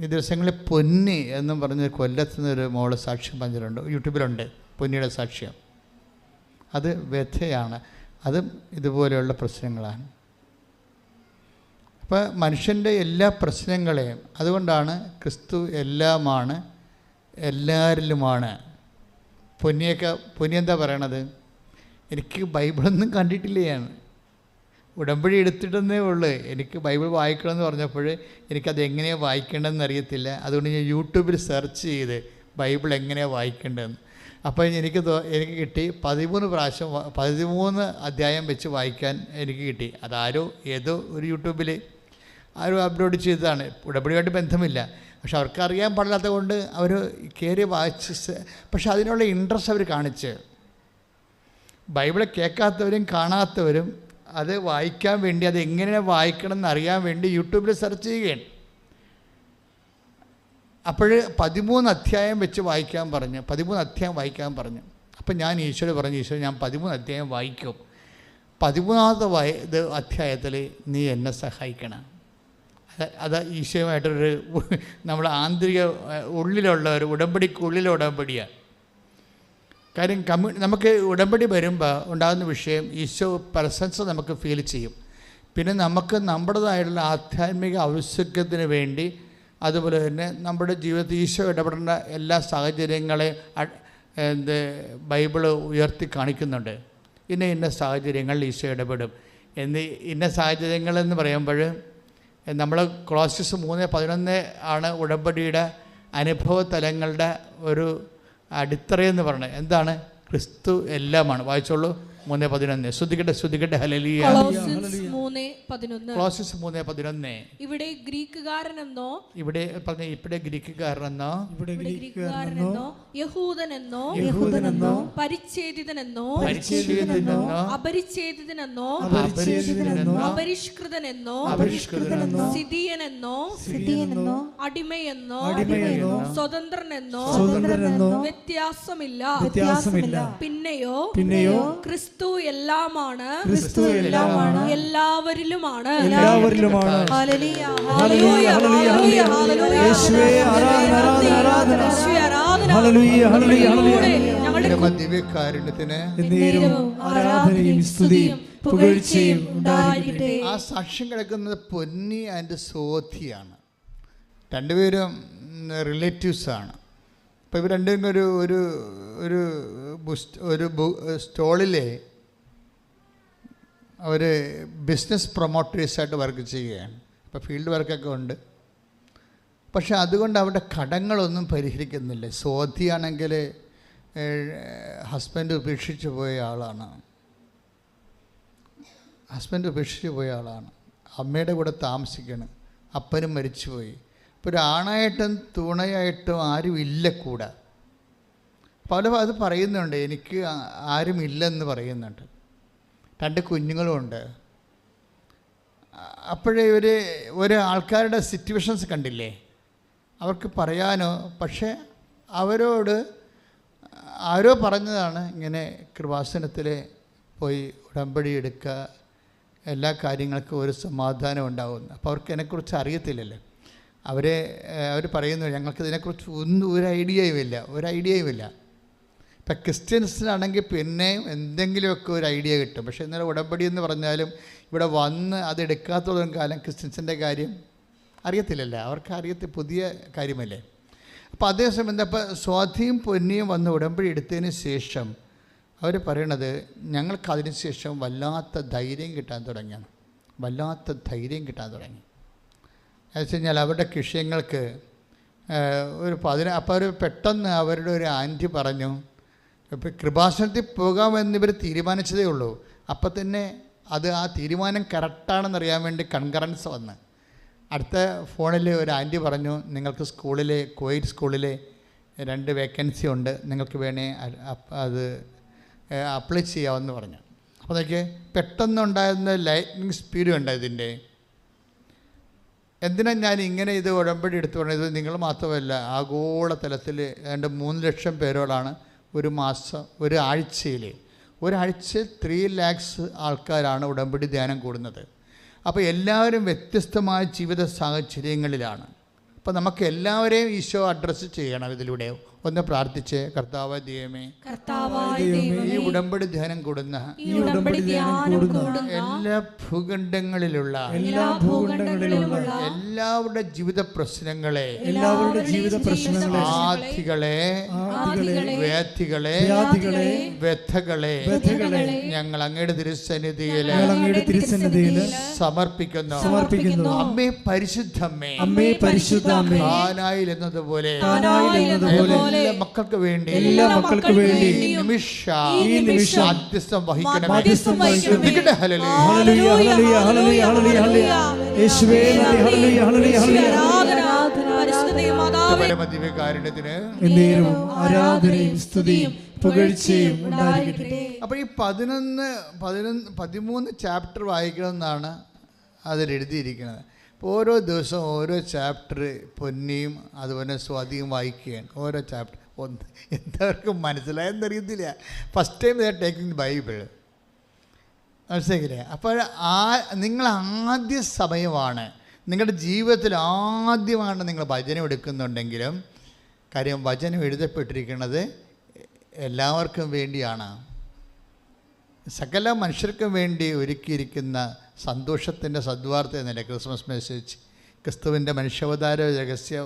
ഈ ദിവസങ്ങളിൽ പൊന്നി എന്നും പറഞ്ഞ് കൊല്ലത്തുനിന്നൊരു മോള് സാക്ഷ്യം പറഞ്ഞിട്ടുണ്ട്, യൂട്യൂബിലുണ്ട് പൊന്നിയുടെ സാക്ഷ്യം. അത് വ്യഥയാണ്, അതും ഇതുപോലെയുള്ള പ്രശ്നങ്ങളാണ്. അപ്പോൾ മനുഷ്യൻ്റെ എല്ലാ പ്രശ്നങ്ങളെയും, അതുകൊണ്ടാണ് ക്രിസ്തു എല്ലാമാണ് എല്ലാവരിലുമാണ്. പൊന്നി എന്താ പറയണത്? എനിക്ക് ബൈബിളൊന്നും കണ്ടിട്ടില്ലാണ്, ഉടമ്പടി എടുത്തിട്ടെന്നേ ഉള്ളൂ, എനിക്ക് ബൈബിൾ വായിക്കണമെന്ന് പറഞ്ഞപ്പോൾ എനിക്കത് എങ്ങനെയാണ് വായിക്കേണ്ടതെന്ന് അറിയത്തില്ല. അതുകൊണ്ട് ഞാൻ യൂട്യൂബിൽ സെർച്ച് ചെയ്ത് ബൈബിൾ എങ്ങനെയാണ് വായിക്കേണ്ടതെന്ന്. അപ്പോൾ എനിക്ക് കിട്ടി 13 പ്രാവശ്യം 13 അധ്യായം വെച്ച് വായിക്കാൻ എനിക്ക് കിട്ടി. അതാരോ ഏതോ ഒരു യൂട്യൂബിൽ ആരോ അപ്ലോഡ് ചെയ്തതാണ്, ഉടമ്പടിയായിട്ട് ബന്ധമില്ല. പക്ഷെ അവർക്ക് അറിയാൻ പാടില്ലാത്തത് കൊണ്ട് അവർ കയറി വായിച്ച്, പക്ഷെ അതിനുള്ള ഇൻട്രസ്റ്റ് അവർ കാണിച്ച്, ബൈബിൾ കേൾക്കാത്തവരും കാണാത്തവരും അത് വായിക്കാൻ വേണ്ടി, അത് എങ്ങനെ വായിക്കണം എന്നറിയാൻ വേണ്ടി യൂട്യൂബിൽ സെർച്ച് ചെയ്യുകയാണ്. അപ്പോൾ 13 അധ്യായം വെച്ച് വായിക്കാൻ പറഞ്ഞു, 13 അധ്യായം വായിക്കാൻ പറഞ്ഞു. അപ്പം ഞാൻ ഈശോയോട് പറഞ്ഞു, ഈശോ ഞാൻ 13 അധ്യായം വായിക്കും, 13ാമത്തെ അധ്യായത്തിൽ നീ എന്നെ സഹായിക്കണം. അത് ഈശോയുമായിട്ടൊരു നമ്മുടെ ആന്തരിക ഉള്ളിലുള്ള ഒരു ഉടമ്പടിക്കുള്ളിലെ ഉടമ്പടിയാണ്. കാര്യം നമുക്ക് ഉടമ്പടി വരുമ്പോൾ ഉണ്ടാകുന്ന വിഷയം ഈശോ പ്രസൻസ് നമുക്ക് ഫീൽ ചെയ്യും. പിന്നെ നമുക്ക് നമ്മുടേതായിട്ടുള്ള ആധ്യാത്മിക ഔത്സുക്യത്തിന് വേണ്ടി, അതുപോലെ തന്നെ നമ്മുടെ ജീവിതത്തിൽ ഈശോ ഇടപെടേണ്ട എല്ലാ സാഹചര്യങ്ങളെ ബൈബിള് ഉയർത്തി കാണിക്കുന്നുണ്ട്. ഇന്ന സാഹചര്യങ്ങളിൽ ഈശോ ഇടപെടും ഇന്ന സാഹചര്യങ്ങളെന്ന് പറയുമ്പോൾ നമ്മൾ കൊളോസ്യസ് 3:11 ആണ് ഉടമ്പടിയുടെ അനുഭവ തലങ്ങളുടെ ഒരു അടിത്തറയെന്ന് പറയുന്നത്. എന്താണ്? ക്രിസ്തു എല്ലാമാണ്. വായിച്ചോളൂ 3:11. ശ്രദ്ധിക്കട്ടെ. ഹല്ലേലൂയ. കൊളോസ്യസ് 3:11. ഇവിടെ ഗ്രീക്കുകാരനെന്നോ, ഇവിടെ ഗ്രീക്കുകാരനെന്നോ, യഹൂദനെന്നോ, പരിച്ഛേദിതനെന്നോ, അപരിച്ഛേദിതനെന്നോ, അപരിഷ്കൃതനെന്നോ, സിദിയനെന്നോ, അടിമയെന്നോ, സ്വതന്ത്രനെന്നോ വ്യത്യാസമില്ല. പിന്നെയോ ക്രിസ്തു എല്ലാമാണ്, എല്ലാവരിലുമാണ്. ഹല്ലേലൂയ, ഹല്ലേലൂയ, ഹല്ലേലൂയ, ഞങ്ങളുടെ ദിവ്യകാരുണ്യത്തിന് ആരാധനയും സ്തുതിയും പുകഴ്ചയും ഉണ്ടായിരിക്കട്ടെ. ആ സാക്ഷ്യം കിടക്കുന്നത് പൊന്നി ആൻഡ് സോധിയാണ്. രണ്ടുപേരും റിലേറ്റീവ്സാണ്. അപ്പോൾ ഇവർ രണ്ടുപേരും ഒരു സ്റ്റോളിലെ അവർ ബിസിനസ് പ്രൊമോട്ടേഴ്സായിട്ട് വർക്ക് ചെയ്യുകയാണ്. അപ്പോൾ ഫീൽഡ് വർക്കൊക്കെ ഉണ്ട്. പക്ഷെ അതുകൊണ്ട് അവരുടെ കടങ്ങളൊന്നും പരിഹരിക്കുന്നില്ല. സോധിയാണെങ്കിൽ ഹസ്ബൻഡ് ഉപേക്ഷിച്ച് പോയ ആളാണ്. അമ്മയുടെ കൂടെ താമസിക്കണം, അപ്പനും മരിച്ചുപോയി. ഇപ്പോൾ ഒരു ആണായിട്ടും തുണയായിട്ടും ആരും ഇല്ല കൂടെ. അപ്പോൾ അത് പറയുന്നുണ്ട്, എനിക്ക് ആരുമില്ലെന്ന് പറയുന്നുണ്ട്. 2 കുഞ്ഞുങ്ങളുമുണ്ട്. അപ്പോഴേ ഒരു ആൾക്കാരുടെ സിറ്റുവേഷൻസ് കണ്ടില്ലേ, അവർക്ക് പറയാനോ. പക്ഷേ അവരോട് ആരോ പറഞ്ഞതാണ് ഇങ്ങനെ കൃപാസനത്തിൽ പോയി ഉടമ്പടി എടുക്കുക, എല്ലാ കാര്യങ്ങൾക്കും ഒരു സമാധാനം ഉണ്ടാകുന്നു. അപ്പോൾ അവർക്ക് ഇതിനെക്കുറിച്ച് അറിയത്തില്ലല്ലോ. അവർ പറയുന്നു ഞങ്ങൾക്ക് ഇതിനെക്കുറിച്ച് ഒരു ഐഡിയയുമില്ല. ഇപ്പം ക്രിസ്ത്യൻസിനാണെങ്കിൽ പിന്നെയും എന്തെങ്കിലുമൊക്കെ ഒരു ഐഡിയ കിട്ടും. പക്ഷേ ഇന്നലെ ഉടമ്പടി എന്ന് പറഞ്ഞാലും ഇവിടെ വന്ന് അത് എടുക്കാത്തോളം കാലം ക്രിസ്ത്യൻസിൻ്റെ കാര്യം അറിയത്തില്ലല്ലോ. അവർക്ക് പുതിയ കാര്യമല്ലേ. അപ്പോൾ അതേസമയം ഇപ്പോൾ സ്വാധിയും പൊന്നിയും വന്ന് ഉടമ്പടി എടുത്തതിന് ശേഷം അവർ പറയണത് ഞങ്ങൾക്ക് അതിന് ശേഷം വല്ലാത്ത ധൈര്യം കിട്ടാൻ തുടങ്ങി. എന്ന് വെച്ച് കഴിഞ്ഞാൽ അവരുടെ വിഷയങ്ങൾക്ക് അപ്പോൾ അവർ പെട്ടെന്ന് അവരുടെ ഒരു ആൻറ്റി പറഞ്ഞു, ഇപ്പോൾ കൃപാസനത്തിൽ പോകാമെന്നിവർ തീരുമാനിച്ചതേ ഉള്ളൂ. അപ്പം തന്നെ ആ തീരുമാനം കറക്റ്റാണെന്നറിയാൻ വേണ്ടി കൺകറൻസ് വന്ന് അടുത്ത ഫോണിൽ ഒരു ആൻറ്റി പറഞ്ഞു, നിങ്ങൾക്ക് കോയിറ്റ് സ്കൂളിലെ 2 വേക്കൻസി ഉണ്ട്, നിങ്ങൾക്ക് വേണേ അത് അപ്ലൈ ചെയ്യാമെന്ന് പറഞ്ഞു. അപ്പോൾ അതൊക്കെ പെട്ടെന്നുണ്ടായിരുന്ന ലൈറ്റ്നിങ് സ്പീഡും ഉണ്ട് ഇതിൻ്റെ. എന്തിനാണ് ഞാൻ ഇങ്ങനെ ഇത് ഉടമ്പടി എടുത്തു പറഞ്ഞത്? നിങ്ങൾ മാത്രമല്ല, ആഗോളതലത്തിൽ ഏതാണ്ട് 3 ലക്ഷം പേരോളാണ് ഒരാഴ്ചയിൽ 3 lakhs ആൾക്കാരാണ് ഉടമ്പടി ധ്യാനം കൂടുന്നത്. അപ്പോൾ എല്ലാവരും വ്യത്യസ്തമായ ജീവിത സാഹചര്യങ്ങളിലാണ്. അപ്പോൾ നമുക്ക് എല്ലാവരെയും ഈശോ അഡ്രസ്സ് ചെയ്യണം ഇതിലൂടെ. ഒന്ന് പ്രാർത്ഥിച്ച്, കർത്താവായ ദൈവമേ, ഈ ഉടമ്പടി ധ്യാനം കൂടുന്ന എല്ലാ ഭൂഖണ്ഡങ്ങളിലുള്ള എല്ലാവരുടെ ജീവിത പ്രശ്നങ്ങളെ, ആധികളെ, വ്യാധികളെ, വ്യഥകളെ ഞങ്ങൾ അങ്ങയുടെ തിരുസന്നിധിയിൽ സമർപ്പിക്കുന്നു. അമ്മേ പരിശുദ്ധമ്മേ, കാനായിൽ എന്നതുപോലെ എല്ലാ മക്കൾക്ക് വേണ്ടി ഈ നിമിഷം മധ്യസ്ഥം വഹിക്കണം. പരമദിവ്യകാരുണ്യത്തിന് അപ്പൊ ഈ 13 ചാപ്റ്റർ വായിക്കണമെന്നാണ് അതിലെഴുതിയിരിക്കുന്നത്. അപ്പോൾ ഓരോ ദിവസവും ഓരോ ചാപ്റ്റർ പൊന്നിയും അതുപോലെ സ്വാതിയും വായിക്കുകയാണ്. ഓരോ ചാപ്റ്റർ ഒന്ന് എല്ലാവർക്കും മനസ്സിലായെന്നറിയത്തില്ല. First time they are taking Bible, മനസ്സിലാക്കില്ലേ? അപ്പോൾ നിങ്ങൾ ആദ്യ സമയമാണ്, നിങ്ങളുടെ ജീവിതത്തിൽ ആദ്യമാണ് നിങ്ങൾ വചനം എടുക്കുന്നുണ്ടെങ്കിലും, കാര്യം വചനം എഴുതപ്പെട്ടിരിക്കുന്നത് എല്ലാവർക്കും വേണ്ടിയാണ്. സകല മനുഷ്യർക്കും വേണ്ടി ഒരുക്കിയിരിക്കുന്ന സന്തോഷത്തിൻ്റെ സദ്വാർത്ത എന്നല്ല ക്രിസ്മസ് മെസ്സേജ്. ക്രിസ്തുവിൻ്റെ മനുഷ്യാവതാര രഹസ്യ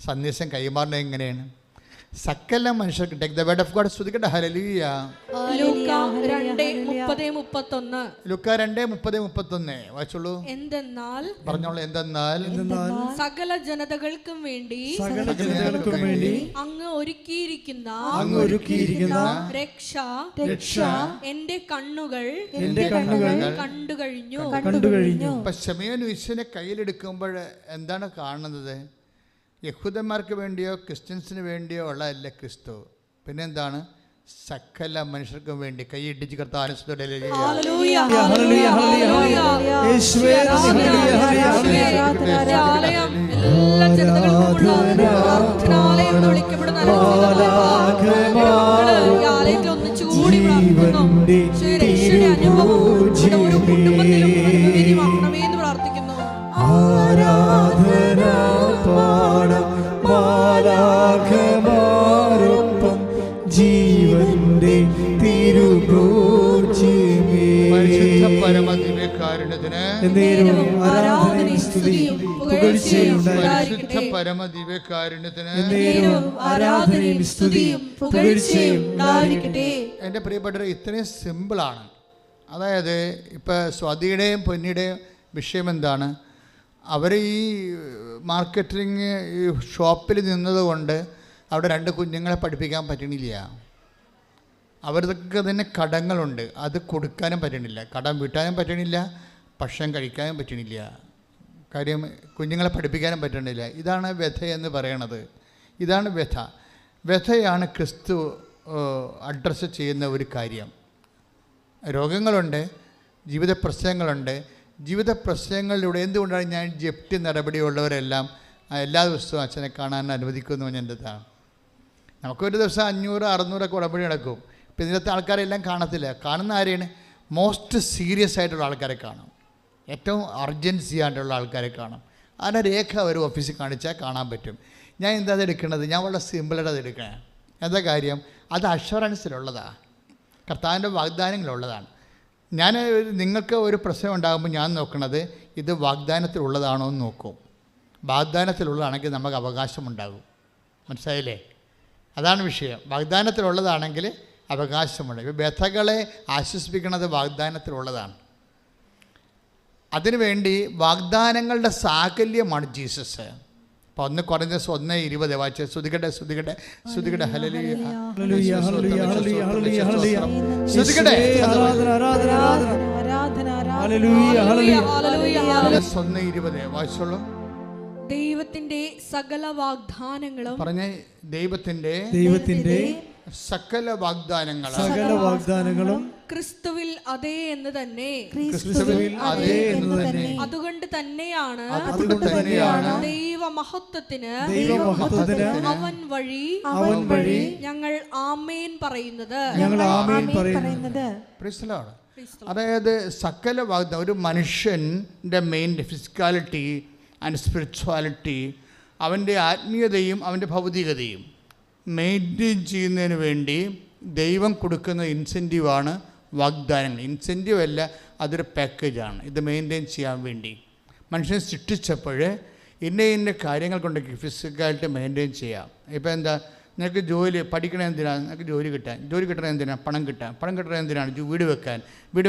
സന്ദേശം കൈമാറുന്നത് എങ്ങനെയാണ്? സകല മനുഷ്യർക്ക് take the word of God. സ്തുതിക്കട്ടെ. ഹല്ലേലൂയ. ലൂക്കാ 2:30-31. ലൂക്കാ 2:30-31 വായിച്ചോളൂ. എന്തെന്നാൽ, പറഞ്ഞോളൂ, എന്തെന്നാൽ സകല ജനതകൾക്കും വേണ്ടി അങ്ങ് ഒരുക്കിയിരിക്കുന്ന രക്ഷ എന്റെ കണ്ണുകൾ കണ്ടുകഴിഞ്ഞു. ഇപ്പൊ ശമയോൻ ഈശോനെ കയ്യിലെടുക്കുമ്പോൾ എന്താണ് കാണുന്നത്? യഹൂദന്മാർക്ക് വേണ്ടിയോ ക്രിസ്ത്യൻസിന് വേണ്ടിയോ ഉള്ളതല്ല ക്രിസ്തു. പിന്നെന്താണ്? സകല മനുഷ്യർക്കും വേണ്ടി. കൈയിടിച്ച് കർത്താവിനെ ഒന്നിച്ചുകൂടി കുടുംബത്തിലും പ്രാർത്ഥിക്കുന്നു. ആരാധന പാടാം മാലാഖമാരൊപ്പം ജീവന്റെ തിരുഭോജ്യമേ. പരിശുദ്ധ പരമദിവ്യകാരുണ്യത്തിന് ആരാധനയും സ്തുതിയും പുകഴ്ചയും പരിശുദ്ധ പരമദിവ്യകാരുണ്യത്തിന് ആരാധനയും സ്തുതിയും പുകഴ്ചയും ഉണ്ടായിരിക്കട്ടെ. എൻ്റെ പ്രിയപ്പെട്ടവർ, ഇത്രയും സിമ്പിളാണ്. അതായത് ഇപ്പോൾ സ്വാതിയുടെയും പൊന്നിയുടെയും വിഷയം എന്താണ്? അവർ ഈ മാർക്കറ്റിങ് ഈ ഷോപ്പിൽ നിന്നതുകൊണ്ട് അവിടെ 2 കുഞ്ഞുങ്ങളെ പഠിപ്പിക്കാൻ പറ്റണില്ല. അവർക്ക് തന്നെ കടങ്ങളുണ്ട്, അത് കൊടുക്കാനും പറ്റണില്ല, കടം വീട്ടാനും പറ്റണില്ല, ഭക്ഷണം കഴിക്കാനും പറ്റണില്ല, കാര്യം കുഞ്ഞുങ്ങളെ പഠിപ്പിക്കാനും പറ്റണില്ല. ഇതാണ് വ്യഥ എന്ന് പറയണത്. ഇതാണ് വ്യഥ. വ്യഥയാണ് ക്രിസ്തു അഡ്രസ്സ് ചെയ്യുന്ന ഒരു കാര്യം. രോഗങ്ങളുണ്ട്, ജീവിത പ്രശ്നങ്ങളുണ്ട്. ജീവിത പ്രശ്നങ്ങളിലൂടെ എന്തുകൊണ്ടാണ് ഞാൻ ജപ്തി നടപടിയുള്ളവരെല്ലാം എല്ലാ ദിവസവും അച്ഛനെ കാണാൻ അനുവദിക്കുമെന്ന് പറഞ്ഞതാണ്. നമുക്കൊരു ദിവസം 500-600 ഉടമ്പടി നടക്കും. ഇപ്പം ഇതിനകത്ത് ആൾക്കാരെല്ലാം കാണത്തില്ല. കാണുന്ന ആരെയാണ്? മോസ്റ്റ് സീരിയസ് ആയിട്ടുള്ള ആൾക്കാരെ കാണും, ഏറ്റവും അർജൻസി ആയിട്ടുള്ള ആൾക്കാരെ കാണും. അതിൻ്റെ രേഖ ഒരു ഓഫീസിൽ കാണിച്ചാൽ കാണാൻ പറ്റും. ഞാൻ എന്താ അത് എടുക്കുന്നത്? ഞാൻ വളരെ സിമ്പിളായിട്ട് അത് എടുക്കണേ. എന്താ കാര്യം? അത് അഷുറൻസിലുള്ളതാണ്, കർത്താവിൻ്റെ വാഗ്ദാനങ്ങളുള്ളതാണ്. ഞാൻ നിങ്ങൾക്ക് ഒരു പ്രശ്നം ഉണ്ടാകുമ്പോൾ ഞാൻ നോക്കുന്നത് ഇത് വാഗ്ദാനത്തിലുള്ളതാണോ എന്ന് നോക്കും. വാഗ്ദാനത്തിലുള്ളതാണെങ്കിൽ നമുക്ക് അവകാശമുണ്ടാകും. മനസ്സിലായില്ലേ? അതാണ് വിഷയം. വാഗ്ദാനത്തിലുള്ളതാണെങ്കിൽ അവകാശമുണ്ട്. ഇപ്പോൾ വ്യഥകളെ ആശ്വസിപ്പിക്കുന്നത് വാഗ്ദാനത്തിലുള്ളതാണ്. അതിനുവേണ്ടി വാഗ്ദാനങ്ങളുടെ സാകല്യമാണ് ജീസസ്. അപ്പോൾ 1 കൊരിന്ത്യർ 1:20 വായിച്ച് സ്തുതിക്കട്ടെ സ്തുതിക്കട്ടെ സ്തുതിക്കട്ടെ. ഹല്ലേലൂയ സ്തുതിക്കട്ടെ. 1:20 വായിച്ചോളൂ. ദൈവത്തിന്റെ സകല വാഗ്ദാനങ്ങളും പറഞ്ഞേ. ദൈവത്തിന്റെ സകല വാഗ്ദാനങ്ങളും ക്രിസ്തുവിൽ അതേ എന്ന് തന്നെ. അതുകൊണ്ട് തന്നെയാണ് ദൈവമഹത്വത്തിന് അവൻ വഴി ഞങ്ങൾ ആമേൻ പറയുന്നത്. അതായത് സകല വാഗ്ദാനം. ഒരു മനുഷ്യൻ്റെ മെയിൻ ഫിസിക്കാലിറ്റി ആൻഡ് സ്പിരിച്വാലിറ്റി അവൻ്റെ ആത്മീയതയും അവൻ്റെ ഭൗതികതയും മെയിൻറ്റെയിൻ ചെയ്യുന്നതിന് വേണ്ടി ദൈവം കൊടുക്കുന്ന ഇൻസെൻറ്റീവാണ് വാഗ്ദാനങ്ങൾ. ഇൻസെൻറ്റീവ് അല്ല, അതൊരു പാക്കേജാണ്. ഇത് മെയിൻറ്റെയിൻ ചെയ്യാൻ വേണ്ടി മനുഷ്യനെ സൃഷ്ടിച്ചപ്പോൾ ഇന്ന കാര്യങ്ങൾ കൊണ്ടൊക്കെ ഫിസിക്കാലിറ്റി മെയിൻറ്റെയിൻ ചെയ്യാം. ഇപ്പോൾ എന്താ, നിനക്ക് ജോലി പഠിക്കണത് എന്തിനാണ്? നിനക്ക് ജോലി കിട്ടണത് എന്തിനാണ്? പണം കിട്ടണത് എന്തിനാണ്? വീട്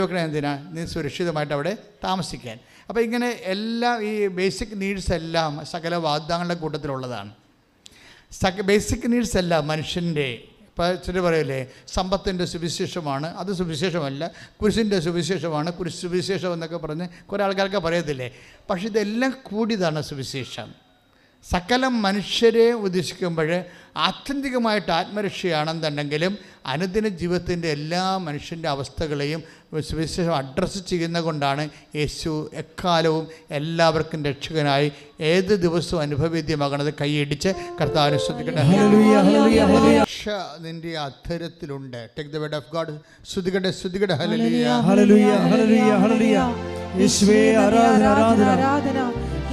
വെക്കണത് എന്തിനാണ്? നീ സുരക്ഷിതമായിട്ട് അവിടെ താമസിക്കാൻ. അപ്പോൾ ഇങ്ങനെ എല്ലാം ഈ ബേസിക് നീഡ്സ് എല്ലാം സകല വാഗ്ദാനങ്ങളുടെ കൂട്ടത്തിലുള്ളതാണ്. ബേസിക് നീഡ്സ് എല്ലാം മനുഷ്യൻ്റെ. ഇപ്പോൾ ചില പറയല്ലേ, സമ്പത്തിൻ്റെ സുവിശേഷമാണ്, അത് സുവിശേഷമല്ല, കുരിശിൻ്റെ സുവിശേഷമാണ്, കുരിശ് സുവിശേഷം എന്നൊക്കെ പറഞ്ഞ് കുറേ ആൾക്കാർക്ക് പറയത്തില്ലേ. പക്ഷെ ഇതെല്ലാം കൂടിയതാണ് സുവിശേഷം. സകല മനുഷ്യരെ ഉദ്ദേശിക്കുമ്പോൾ ആത്യന്തികമായിട്ട് ആത്മരക്ഷയാണെന്നുണ്ടെങ്കിലും അനുദിന ജീവിതത്തിൻ്റെ എല്ലാ മനുഷ്യൻ്റെ അവസ്ഥകളെയും സുവിശേഷം അഡ്രസ്സ് ചെയ്യുന്നത് കൊണ്ടാണ് യേശു എക്കാലവും എല്ലാവർക്കും രക്ഷകനായി ഏത് ദിവസവും അനുഭവവേദ്യമാകണത്. കൈയടിച്ച് കർത്താവിനെ സ്തുതിക്കട്ടെ. രക്ഷ നിന്റെ അധരത്തിലുണ്ട്. Take the word of God. സ്തുതിക്കട്ടെ. ഹല്ലേലൂയ, ഹല്ലേലൂയ, ഹല്ലേലൂയ, ഹല്ലേലൂയ. യേശുവേ ആരാധന, ആരാധന, ആരാധന.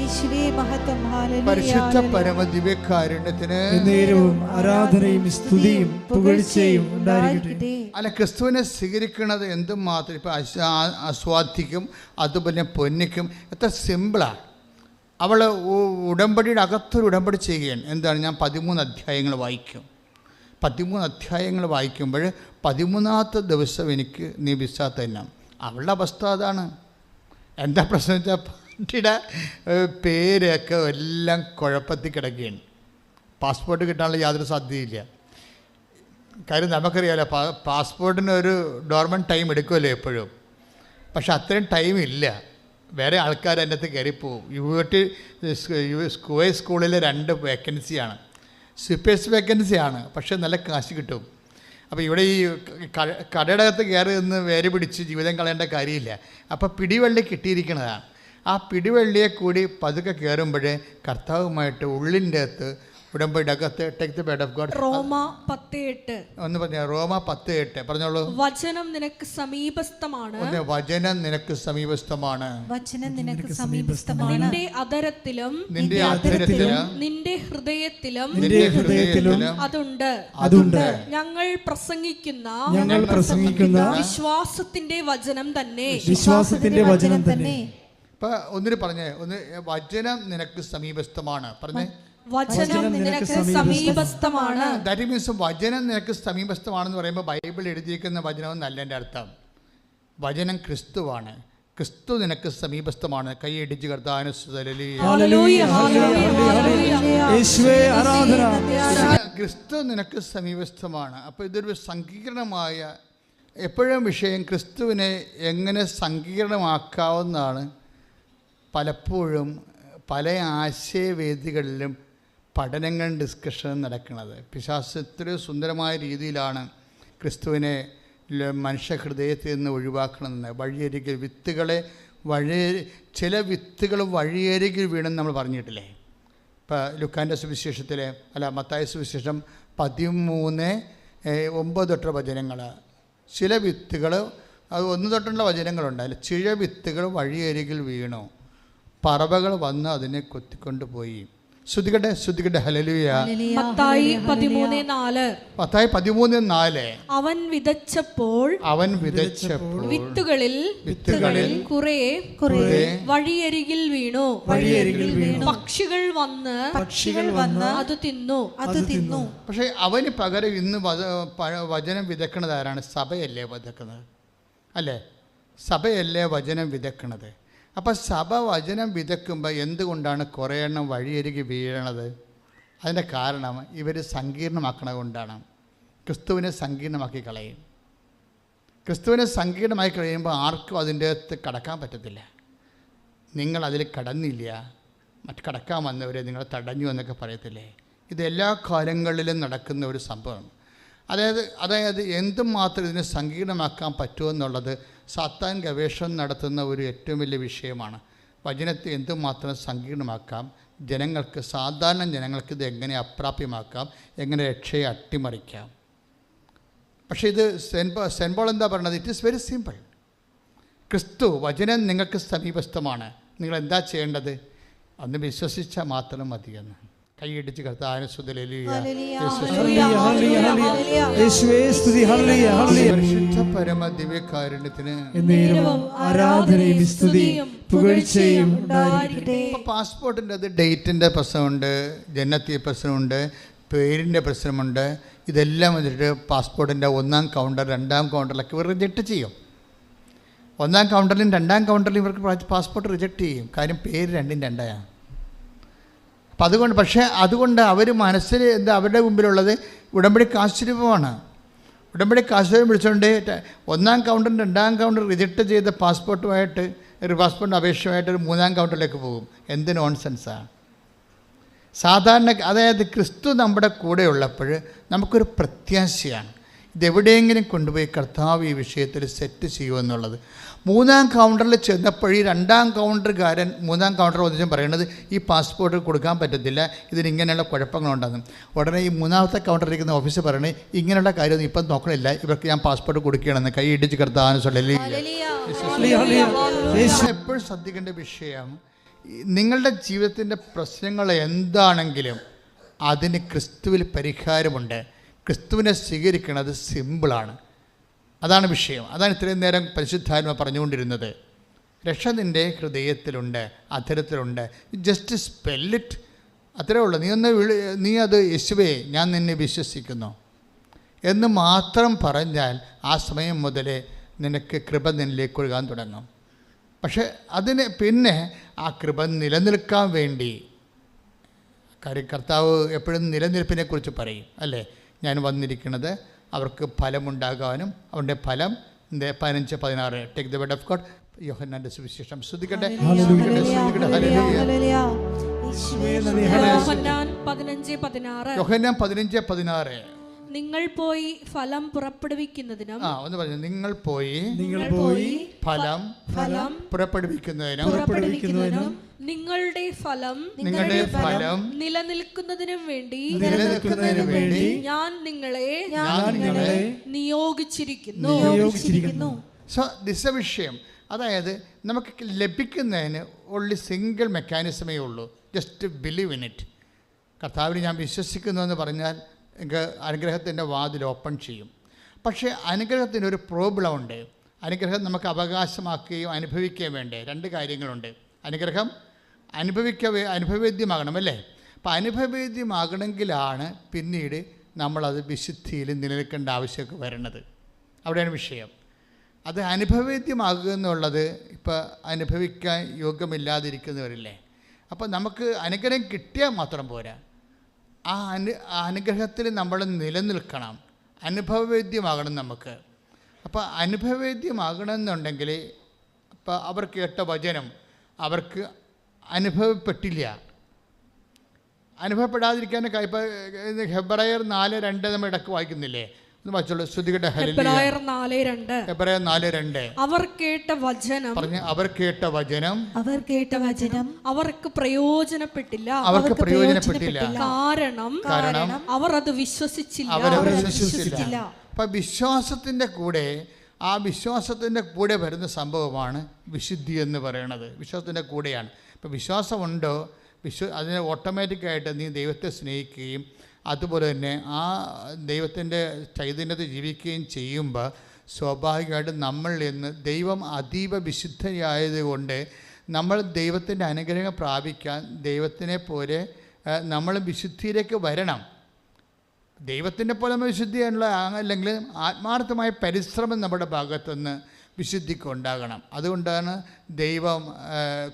യേശുവേ മഹത്വം. ഹല്ലേലൂയ. പരിശുദ്ധ പരമദിവ്യകാരുണ്യത്തിന് നേരവും ആരാധനയും സ്തുതിയും പുകഴ്ചയും ഉണ്ടായിരിക്കട്ടെ. അല്ല, ക്രിസ്തുവിനെ സ്വീകരിക്കുന്നത് എന്തുമാത്രം ഇപ്പോൾ ആസ്വാദിക്കും, അതുപോലെ പൊന്നിക്കും. എത്ര സിമ്പിളാണ്. അവൾ ഉടമ്പടിയുടെ അകത്തൊരു ഉടമ്പടി ചെയ്യുകയാണ്. എന്താണ്? ഞാൻ 13 അധ്യായങ്ങൾ വായിക്കും. 13 അധ്യായങ്ങൾ വായിക്കുമ്പോൾ 13ാമത്തെ ദിവസം എനിക്ക് നീ വിസ തരണം. അവളുടെ അവസ്ഥ അതാണ്. എന്താ പ്രശ്നം വെച്ചാൽ പാർട്ടിയുടെ പേരൊക്കെ എല്ലാം കുഴപ്പത്തിൽ കിടക്കുകയാണ്. പാസ്പോർട്ട് കിട്ടാനുള്ള യാതൊരു സാധ്യതയില്ല. കാര്യം നമുക്കറിയാമല്ലോ, പാസ്പോർട്ടിന് ഒരു ഡോർമൻറ്റ് ടൈം എടുക്കുമല്ലോ എപ്പോഴും. പക്ഷെ അത്രയും ടൈം ഇല്ല. വേറെ ആൾക്കാർ അതിൻ്റെ അകത്ത് കയറിപ്പോവും. സ്കൂളിലെ 2 വേക്കൻസിയാണ്. സ്വിപ്പേഴ്സ് വേക്കൻസിയാണ്, പക്ഷേ നല്ല കാശ് കിട്ടും. അപ്പോൾ ഇവിടെ ഈ കടയുടെ അകത്ത് കയറി നിന്ന് വേര് പിടിച്ച് ജീവിതം കളയേണ്ട കാര്യമില്ല. അപ്പോൾ പിടിവള്ളി കിട്ടിയിരിക്കുന്നതാണ്. ആ പിടിവള്ളിയെ കൂടി പതുക്കെ കയറുമ്പോൾ കർത്താവുമായിട്ട് ഉള്ളിൻ്റെ അകത്ത് ഉടമ്പടിയുടെ അകത്ത് take the word of God. റോമ 10:8 ഒന്ന് പറഞ്ഞ റോമ 10:8 പറഞ്ഞോളൂ. വചനം നിനക്ക് സമീപസ്ഥമാണ്. വചനം നിനക്ക് സമീപസ്ഥമാണ്. വചനം നിനക്ക് സമീപസ്ഥമാണ്. നിന്റെ അധരത്തിലും നിന്റെ അധരത്തിലും നിന്റെ ഹൃദയത്തിലും അതുണ്ട്. ഞങ്ങൾ പ്രസംഗിക്കുന്ന വിശ്വാസത്തിന്റെ വചനം തന്നെ. ഇപ്പൊ ഒന്നിന് പറഞ്ഞേ, ഒന്ന് വചനം നിനക്ക് സമീപസ്ഥമാണ്. പറഞ്ഞേ, വചനം നിനക്ക് സമീപസ്ഥമാണ്. ദാറ്റ് മീൻസ് വചനം നിനക്ക് സമീപസ്ഥമാണെന്ന് പറയുമ്പോൾ ബൈബിൾ എഴുതിയിരിക്കുന്ന വചനം എന്നല്ല എൻ്റെ അർത്ഥം. വചനം ക്രിസ്തുവാണ്. ക്രിസ്തു നിനക്ക് സമീപസ്ഥമാണ്. കൈയടിച്ച് കർത്താവിനെ സ്തുതിക്കുക. ക്രിസ്തു നിനക്ക് സമീപസ്ഥമാണ്. അപ്പോൾ ഇതൊരു സങ്കീർണമായ എപ്പോഴും വിഷയം ക്രിസ്തുവിനെ എങ്ങനെ സങ്കീർണമാക്കാവുന്നതാണ് പലപ്പോഴും പല ആശയവേദികളിലും പഠനങ്ങളും ഡിസ്കഷനും നടക്കുന്നത്. പിശാച് ഇത്രയും സുന്ദരമായ രീതിയിലാണ് ക്രിസ്തുവിനെ മനുഷ്യഹൃദയത്തിൽ നിന്ന് ഒഴിവാക്കണമെന്ന്. വഴിയരികിൽ വിത്തുകളെ ചില വിത്തുകൾ വഴിയരികിൽ വീണെന്ന് നമ്മൾ പറഞ്ഞിട്ടില്ലേ? ഇപ്പോൾ ലുക്കാൻ്റെ സുവിശേഷത്തിലെ മത്തായ സുവിശേഷം 13:9 തൊട്ടുള്ള വചനങ്ങൾ. ചില വിത്തുകൾ, അത് 1 തൊട്ടുള്ള വചനങ്ങളുണ്ട്. അതിൽ ചില വിത്തുകൾ വഴിയരികിൽ വീണു, പറവകൾ വന്ന് അതിനെ കൊത്തിക്കൊണ്ട് പോയി. ശ്രുതികട്ടെ. ഹല്ലേലൂയ. മത്തായി 13:4 അവൻ വിതച്ചപ്പോൾ വിത്തുകളിൽ കുറെ വഴിയരികിൽ വീണു. പക്ഷികൾ വന്ന് അത് തിന്നു. പക്ഷെ അവന് പകരം ഇന്ന് വചനം വിതക്കണത് ആരാണ്? സഭയല്ലേ വിതക്കുന്നത്? അല്ലേ? സഭയല്ലേ വചനം വിതക്കണത്? അപ്പം സഭ വചനം വിതക്കുമ്പോൾ എന്തുകൊണ്ടാണ് കുറേ എണ്ണം വഴിയരികി വീഴണത്? അതിൻ്റെ കാരണം ഇവർ സങ്കീർണമാക്കണത് കൊണ്ടാണ്. ക്രിസ്തുവിനെ സങ്കീർണമാക്കി കളയും. ക്രിസ്തുവിനെ സങ്കീർണമാക്കി കഴിയുമ്പോൾ ആർക്കും അതിൻ്റെ അകത്ത് കടക്കാൻ പറ്റത്തില്ല. നിങ്ങളതിൽ കടന്നില്ല, കടക്കാൻ വന്നവരെ നിങ്ങൾ തടഞ്ഞു എന്നൊക്കെ പറയത്തില്ലേ? ഇത് എല്ലാ കാലങ്ങളിലും നടക്കുന്ന ഒരു സംഭവമാണ്. അതായത് എന്തുമാത്രം ഇതിനെ സങ്കീർണമാക്കാൻ പറ്റുമെന്നുള്ളത് സാത്താൻ ഗവേഷണം നടത്തുന്ന ഒരു ഏറ്റവും വലിയ വിഷയമാണ്. വചനത്തെ എന്തുമാത്രം സങ്കീർണമാക്കാം, സാധാരണ ജനങ്ങൾക്ക് ഇത് എങ്ങനെ അപ്രാപ്യമാക്കാം, എങ്ങനെ രക്ഷയെ അട്ടിമറിക്കാം. പക്ഷേ ഇത് സെൻറ്റ് പോൾ എന്താ പറയുന്നത്? It is very simple. ക്രിസ്തു വചനം നിങ്ങൾക്ക് സമീപസ്ഥമാണ്. നിങ്ങൾ എന്താ ചെയ്യേണ്ടത്? അന്ന് വിശ്വസിച്ചാൽ മാത്രം മതിയെന്ന്. കൈയിടിച്ച് കർത്താവിനെ സ്തുതി. ഹല്ലേലൂയ, ഹല്ലേലൂയ, ഹല്ലേലൂയ. യേശുവേ സ്തുതി. ഹല്ലേലൂയ, ഹല്ലേലൂയ. പരിശുദ്ധ പരമ ദിവ്യകാരുണ്യത്തിന് എന്നേരവും ആരാധനയും സ്തുതിയും പുകഴ്ചയും ഉണ്ടായിരിക്കട്ടെ. ഇപ്പോൾ പാസ്പോർട്ടിൻ്റെ അത് ഡേറ്റിൻ്റെ പ്രശ്നമുണ്ട്, ജനനത്തീയ പ്രശ്നമുണ്ട്, പേരിൻ്റെ പ്രശ്നമുണ്ട്. ഇതെല്ലാം വന്നിട്ട് പാസ്പോർട്ടിൻ്റെ 1ാം കൗണ്ടർ 2ാം കൗണ്ടറിലൊക്കെ ഇവർ റിജക്റ്റ് ചെയ്യും. 1ാം കൗണ്ടറിലും 2ാം കൗണ്ടറിലും ഇവർക്ക് പാസ്പോർട്ട് റിജക്റ്റ് ചെയ്യും. കാര്യം പേര് രണ്ടും രണ്ടായാണ്. അപ്പം അതുകൊണ്ട് അവർ മനസ്സിൽ എന്താ അവരുടെ മുമ്പിലുള്ളത് ഉടമ്പടി കാശുരൂപമാണ്. ഉടമ്പടി കാശുരൂപം വിളിച്ചുകൊണ്ട് 1ാം കൗണ്ടറും 2ാം കൗണ്ടർ റിജക്റ്റ് ചെയ്ത പാസ്പോർട്ടുമായിട്ട് പാസ്പോർട്ടിൻ്റെ അപേക്ഷയുമായിട്ട് ഒരു 3ാം കൗണ്ടറിലേക്ക് പോകും. എന്ത് നോൺസെൻസാണ്. സാധാരണ അതായത് ക്രിസ്തു നമ്മുടെ കൂടെ ഉള്ളപ്പോൾ നമുക്കൊരു പ്രത്യാശയാണ്. ഇതെവിടെയെങ്കിലും കൊണ്ടുപോയി കർത്താവ് ഈ വിഷയത്തിൽ സെറ്റ് ചെയ്യുമെന്നുള്ളത്. 3ാം കൗണ്ടറിൽ ചെന്നപ്പോൾ ഈ 2ാം കൗണ്ടറുകാരൻ 3ാം കൗണ്ടർ ഒന്നിച്ചും പറയുന്നത് ഈ പാസ്പോർട്ട് കൊടുക്കാൻ പറ്റത്തില്ല, ഇതിന് ഇങ്ങനെയുള്ള കുഴപ്പങ്ങളുണ്ടെന്ന്. ഉടനെ ഈ 3ാമത്തെ കൗണ്ടറിലിരിക്കുന്ന ഓഫീസർ പറയുന്നത് ഇങ്ങനെയുള്ള കാര്യമൊന്നും ഇപ്പം നോക്കണില്ല, ഇവർക്ക് ഞാൻ പാസ്പോർട്ട് കൊടുക്കുകയാണെന്ന്. കൈ ഇടിച്ച് കർത്താവിനെ എപ്പോഴും ശ്രദ്ധിക്കേണ്ട വിഷയം, നിങ്ങളുടെ ജീവിതത്തിൻ്റെ പ്രശ്നങ്ങൾ എന്താണെങ്കിലും അതിന് ക്രിസ്തുവിൽ പരിഹാരമുണ്ട്. ക്രിസ്തുവിനെ സ്വീകരിക്കുന്നത് സിമ്പിളാണ്. അതാണ് വിഷയം. അതാണ് ഇത്രയും നേരം പരിശുദ്ധാത്മ പറഞ്ഞുകൊണ്ടിരുന്നത്. രക്ഷ നിൻ്റെ ഹൃദയത്തിലുണ്ട്, അധരത്തിലുണ്ട്. ജസ്റ്റ് സ്പെല്ലിറ്റ്, അത്രേ ഉള്ളൂ. നീ അത് യേശുവേ ഞാൻ നിന്നെ വിശ്വസിക്കുന്നു എന്ന് മാത്രം പറഞ്ഞാൽ ആ സമയം മുതൽ നിനക്ക് കൃപ നിന്നിലേക്ക് ഒഴുകാൻ തുടങ്ങും. പക്ഷേ അതിന് പിന്നെ ആ കൃപ നിലനിൽക്കാൻ വേണ്ടി, കാര്യം കർത്താവ് എപ്പോഴും നിലനിൽപ്പിനെക്കുറിച്ച് പറയും അല്ലേ. ഞാൻ വന്നിരിക്കുന്നത് അവർക്ക് ഫലമുണ്ടാകാനും അവൻ്റെ ഫലം 15-16 take the word of God. യോഹന്നാന്റെ സുവിശേഷം ശ്രദ്ധിക്കട്ടെ. യോഹന്നാൻ 15:16 നിങ്ങൾ പോയി ഫലം പുറപ്പെടുവിക്കുന്നതിനും ഒന്ന് പറഞ്ഞു. നിങ്ങൾ പോയി ഫലം പുറപ്പെടുവിക്കുന്നതിനും നിങ്ങളുടെ ഫലം നിലനിൽക്കുന്നതിനും വേണ്ടി ഞാൻ നിങ്ങളെ നിയോഗിച്ചിരിക്കുന്നു. സോ ദിസ് എ വിഷയം. അതായത് നമുക്ക് ലഭിക്കുന്നതിന് ഓൺലി സിംഗിൾ മെക്കാനിസമേ ഉള്ളൂ. Just believe in it. കർത്താവിനെ ഞാൻ വിശ്വസിക്കുന്നു എന്ന് പറഞ്ഞാൽ അനുഗ്രഹത്തിൻ്റെ വാതിൽ ഓപ്പൺ ചെയ്യും. പക്ഷേ അനുഗ്രഹത്തിനൊരു പ്രോബ്ലം ഉണ്ട്. അനുഗ്രഹം നമുക്ക് അവകാശമാക്കുകയും അനുഭവിക്കുകയും വേണ്ടേ. 2 കാര്യങ്ങളുണ്ട്. അനുഗ്രഹം അനുഭവവേദ്യമാകണം അല്ലേ. അപ്പം അനുഭവവേദ്യമാകണമെങ്കിലാണ് പിന്നീട് നമ്മളത് വിശുദ്ധിയിൽ നിലനിൽക്കേണ്ട ആവശ്യമൊക്കെ വരുന്നത്. അവിടെയാണ് വിഷയം. അത് അനുഭവവേദ്യമാകുക എന്നുള്ളത് ഇപ്പോൾ അനുഭവിക്കാൻ യോഗ്യമില്ലാതിരിക്കുന്നവരില്ലേ. അപ്പോൾ നമുക്ക് അനുഗ്രഹം കിട്ടിയാൽ മാത്രം പോരാ, ആ അനുഗ്രഹത്തിൽ നമ്മൾ നിലനിൽക്കണം. അനുഭവവേദ്യമാകണം നമുക്ക്. അപ്പോൾ അനുഭവവേദ്യമാകണമെന്നുണ്ടെങ്കിൽ ഇപ്പോൾ അവർ കേട്ട വചനം അവർക്ക് അനുഭവപ്പെട്ടില്ല. അനുഭവപ്പെടാതിരിക്കാനൊക്കെ ഇപ്പോൾ ഹെബ്രായർ 4:2 നമ്മൾ ഇടയ്ക്ക് വായിക്കുന്നില്ലേ? ഒന്ന് വായിച്ചോളൂ. ശ്രുതികട്ടെ. ഹെബ്രായർ 4:2 അവർ കേട്ട വചനം അവർക്ക് പ്രയോജനപ്പെട്ടില്ല. കാരണം അവർ അത് വിശ്വസിച്ചില്ല. അപ്പം വിശ്വാസത്തിൻ്റെ കൂടെ വരുന്ന സംഭവമാണ് വിശുദ്ധി എന്ന് പറയുന്നത്. വിശ്വാസത്തിൻ്റെ കൂടെയാണ്. ഇപ്പം വിശ്വാസമുണ്ടോ, അതിനെ ഓട്ടോമാറ്റിക്കായിട്ട് നീ ദൈവത്തെ സ്നേഹിക്കുകയും അതുപോലെ തന്നെ ആ ദൈവത്തിൻ്റെ ചൈതന്യത്തിൽ ജീവിക്കുകയും ചെയ്യുമ്പോൾ സ്വാഭാവികമായിട്ടും നമ്മളിൽ നിന്ന് ദൈവം അതീവ വിശുദ്ധയായതുകൊണ്ട് നമ്മൾ ദൈവത്തിൻ്റെ അനുഗ്രഹം പ്രാപിക്കാൻ ദൈവത്തിനെ പോലെ നമ്മൾ വിശുദ്ധിയിലേക്ക് വരണം. ദൈവത്തിൻ്റെ പോലെ നമ്മൾ വിശുദ്ധിയാണല്ലോ. അല്ലെങ്കിൽ ആത്മാർത്ഥമായ പരിശ്രമം നമ്മുടെ ഭാഗത്തുനിന്ന് വിശുദ്ധിക്ക് ഉണ്ടാകണം. അതുകൊണ്ടാണ് ദൈവം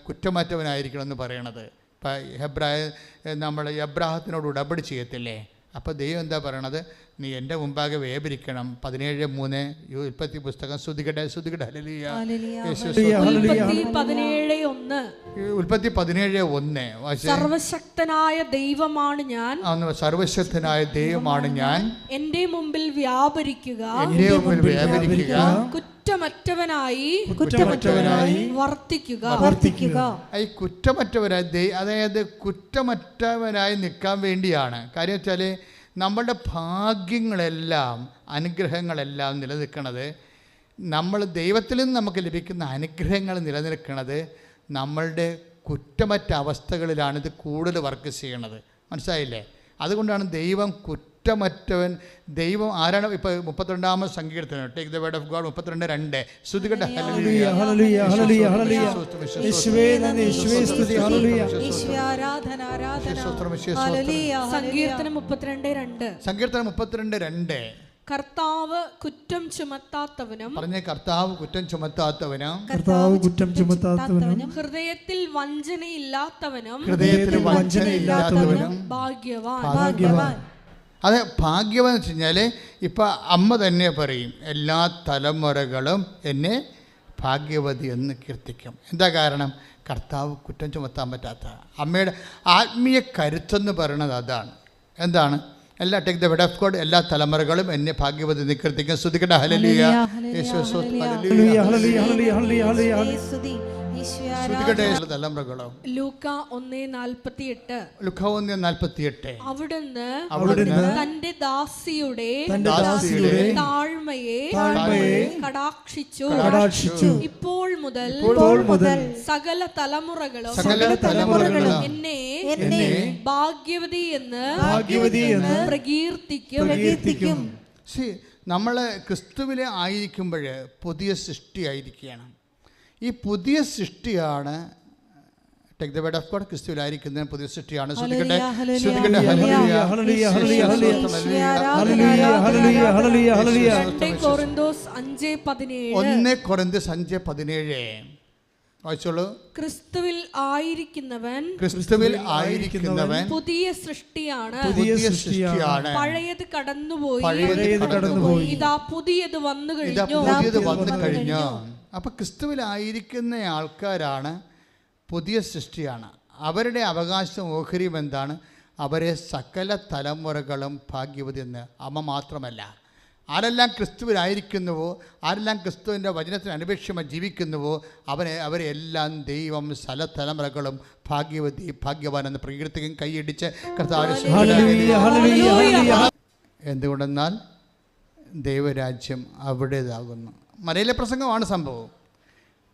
കുറ്റമറ്റവനായിരിക്കണം എന്ന് പറയണത്. ഇപ്പം നമ്മൾ എബ്രാഹത്തിനോട് ഉടമ്പടി ചെയ്യത്തില്ലേ? അപ്പോൾ ദൈവം എന്താ പറയണത്? നീ എൻ്റെ മുമ്പാകെ വേപരിക്കണം. 17:3 ഉൽപ്പത്തി പുസ്തകം. ശ്രുതികട്ടെ. ഹല്ലേലൂയ. ഉൽപ്പത്തി 17:1 സർവശക്തനായ ദൈവമാണ് ഞാൻ. എന്റെ മുമ്പിൽ വ്യാപരിക്കുക. കുറ്റമറ്റവനായി വർത്തിക്കുക. ഈ കുറ്റമറ്റവനായി, അതായത് കുറ്റമറ്റവനായി നിൽക്കാൻ വേണ്ടിയാണ്. കാര്യം വെച്ചാൽ നമ്മളുടെ ഭാഗ്യങ്ങളെല്ലാം അനുഗ്രഹങ്ങളെല്ലാം നിലനിൽക്കുന്നത്, നമ്മൾ ദൈവത്തിൽ നിന്ന് നമുക്ക് ലഭിക്കുന്ന അനുഗ്രഹങ്ങൾ നിലനിൽക്കുന്നത് നമ്മളുടെ കുറ്റമറ്റ അവസ്ഥകളിലാണ് ഇത് കൂടുതൽ വർക്ക് ചെയ്യണത്. മനസ്സിലായില്ലേ? അതുകൊണ്ടാണ് ദൈവം കുറ്റമറ്റവൻ. ദൈവം ആരാണ്? ഇപ്പോൾ 32-ാമത് സങ്കീർത്തനം, take the word of God 32:2. ശ്രുതികട്ടെ ഹല്ലേലൂയ ഹല്ലേലൂയ ഹല്ലേലൂയ ഹല്ലേലൂയ. യേശുവേ നന്ദി, യേശുവേ സ്തുതി. ഹല്ലേലൂയ. യേശുവേ ആരാധന ആരാധന. ഹല്ലേലൂയ. സങ്കീർത്തനം 32:2. സങ്കീർത്തനം 32:2. കർത്താവ് കുറ്റം ചുമത്താത്തവനും, പറഞ്ഞ കർത്താവ് കുറ്റം ചുമത്താത്തവനും, കർത്താവ് കുറ്റം ചുമത്താത്തവനും, ഹൃദയത്തിൽ വഞ്ചനയില്ലാത്തവനും, ഹൃദയത്തിൽ വഞ്ചനയില്ലാത്തവനും ഭാഗ്യവാൻ. ഭാഗ്യവാൻ. അത് ഭാഗ്യവാൻ എന്ന് വെച്ച് കഴിഞ്ഞാൽ ഇപ്പം അമ്മ തന്നെ പറയും, എല്ലാ തലമുറകളും എന്നെ ഭാഗ്യവതി എന്ന് കീർത്തിക്കും. എന്താ കാരണം? കർത്താവ് കുറ്റം ചുമത്താൻ പറ്റാത്ത അമ്മയുടെ ആത്മീയ കരുത്തെന്ന് പറയുന്നത് അതാണ്. എന്താണ്? എല്ലാ take the word of God, എല്ലാ തലമുറകളും എന്നെ ഭാഗ്യവതി എന്ന് കീർത്തിക്കും. സ്തുതിക്കട്ടെ. ഹല്ലേലൂയ. യേശുവേ സ്തോത്രം. ഹല്ലേലൂയ ഹല്ലേലൂയ ഹല്ലേലൂയ ഹല്ലേലൂയ ഹല്ലേലൂയ. സ്തുതി. യേശുവേ സ്തുതിക്കട്ടെ തലമുറകളോ. ലൂക്ക 1:48. ലുക്ക 1:48. അവിടുന്ന് തന്റെ ദാസിയുടെ താഴ്മയെ കടാക്ഷിച്ചു. ഇപ്പോൾ മുതൽ സകല തലമുറകളും എന്നെ ഭാഗ്യവതി എന്ന് പ്രകീർത്തിക്കും. നമ്മൾ ക്രിസ്തുവിലെ ആയിരിക്കുമ്പോൾ പുതിയ സൃഷ്ടിയായിരിക്കുകയാണ്. ഈ പുതിയ സൃഷ്ടിയാണ് take the word of God, ക്രിസ്തുവിലായിരിക്കുന്ന പുതിയ സൃഷ്ടിയാണ്. ശ്രുതിക്കട്ടെ ശ്രുതിക്കട്ടെ. ഹല്ലേലൂയ ഹല്ലേലൂയ ഹല്ലേലൂയ ഹല്ലേലൂയ ഹല്ലേലൂയ ഹല്ലേലൂയ. 2 കൊരിന്തോസ് 5:17. 1 കൊരിന്തോസ് 5:17 വായിച്ചോളൂ. ക്രിസ്തുവിൽ ആയിരിക്കുന്നവൻ പുതിയ സൃഷ്ടിയാണ്. പഴയത് കടന്നുപോയി, ഇതാ പുതിയത് വന്നു കഴിഞ്ഞു. അപ്പൊ ക്രിസ്തുവിലായിരിക്കുന്ന ആൾക്കാരാണ് പുതിയ സൃഷ്ടിയാണ്. അവരുടെ അവകാശം ഓഹരിയും എന്താണ്? അവരെ സകല തലമുറകളും ഭാഗ്യവതി എന്ന്. അമ്മ മാത്രമല്ല, ആരെല്ലാം ക്രിസ്തുവിലായിരിക്കുന്നുവോ, ആരെല്ലാം ക്രിസ്തുവിൻ്റെ വചനത്തിന് അനുപേക്ഷമായി ജീവിക്കുന്നുവോ, അവരെ എല്ലാം ദൈവം സകല തലമുറകളും ഭാഗ്യവതി ഭാഗ്യവാൻ എന്ന് പ്രകീർത്തിക്കും. കൈയടിച്ച് കർത്താവിനെ. എന്തുകൊണ്ടെന്നാൽ ദൈവരാജ്യം അവിടേതാകുന്നു. മലയിലെ പ്രസംഗമാണ് സംഭവം.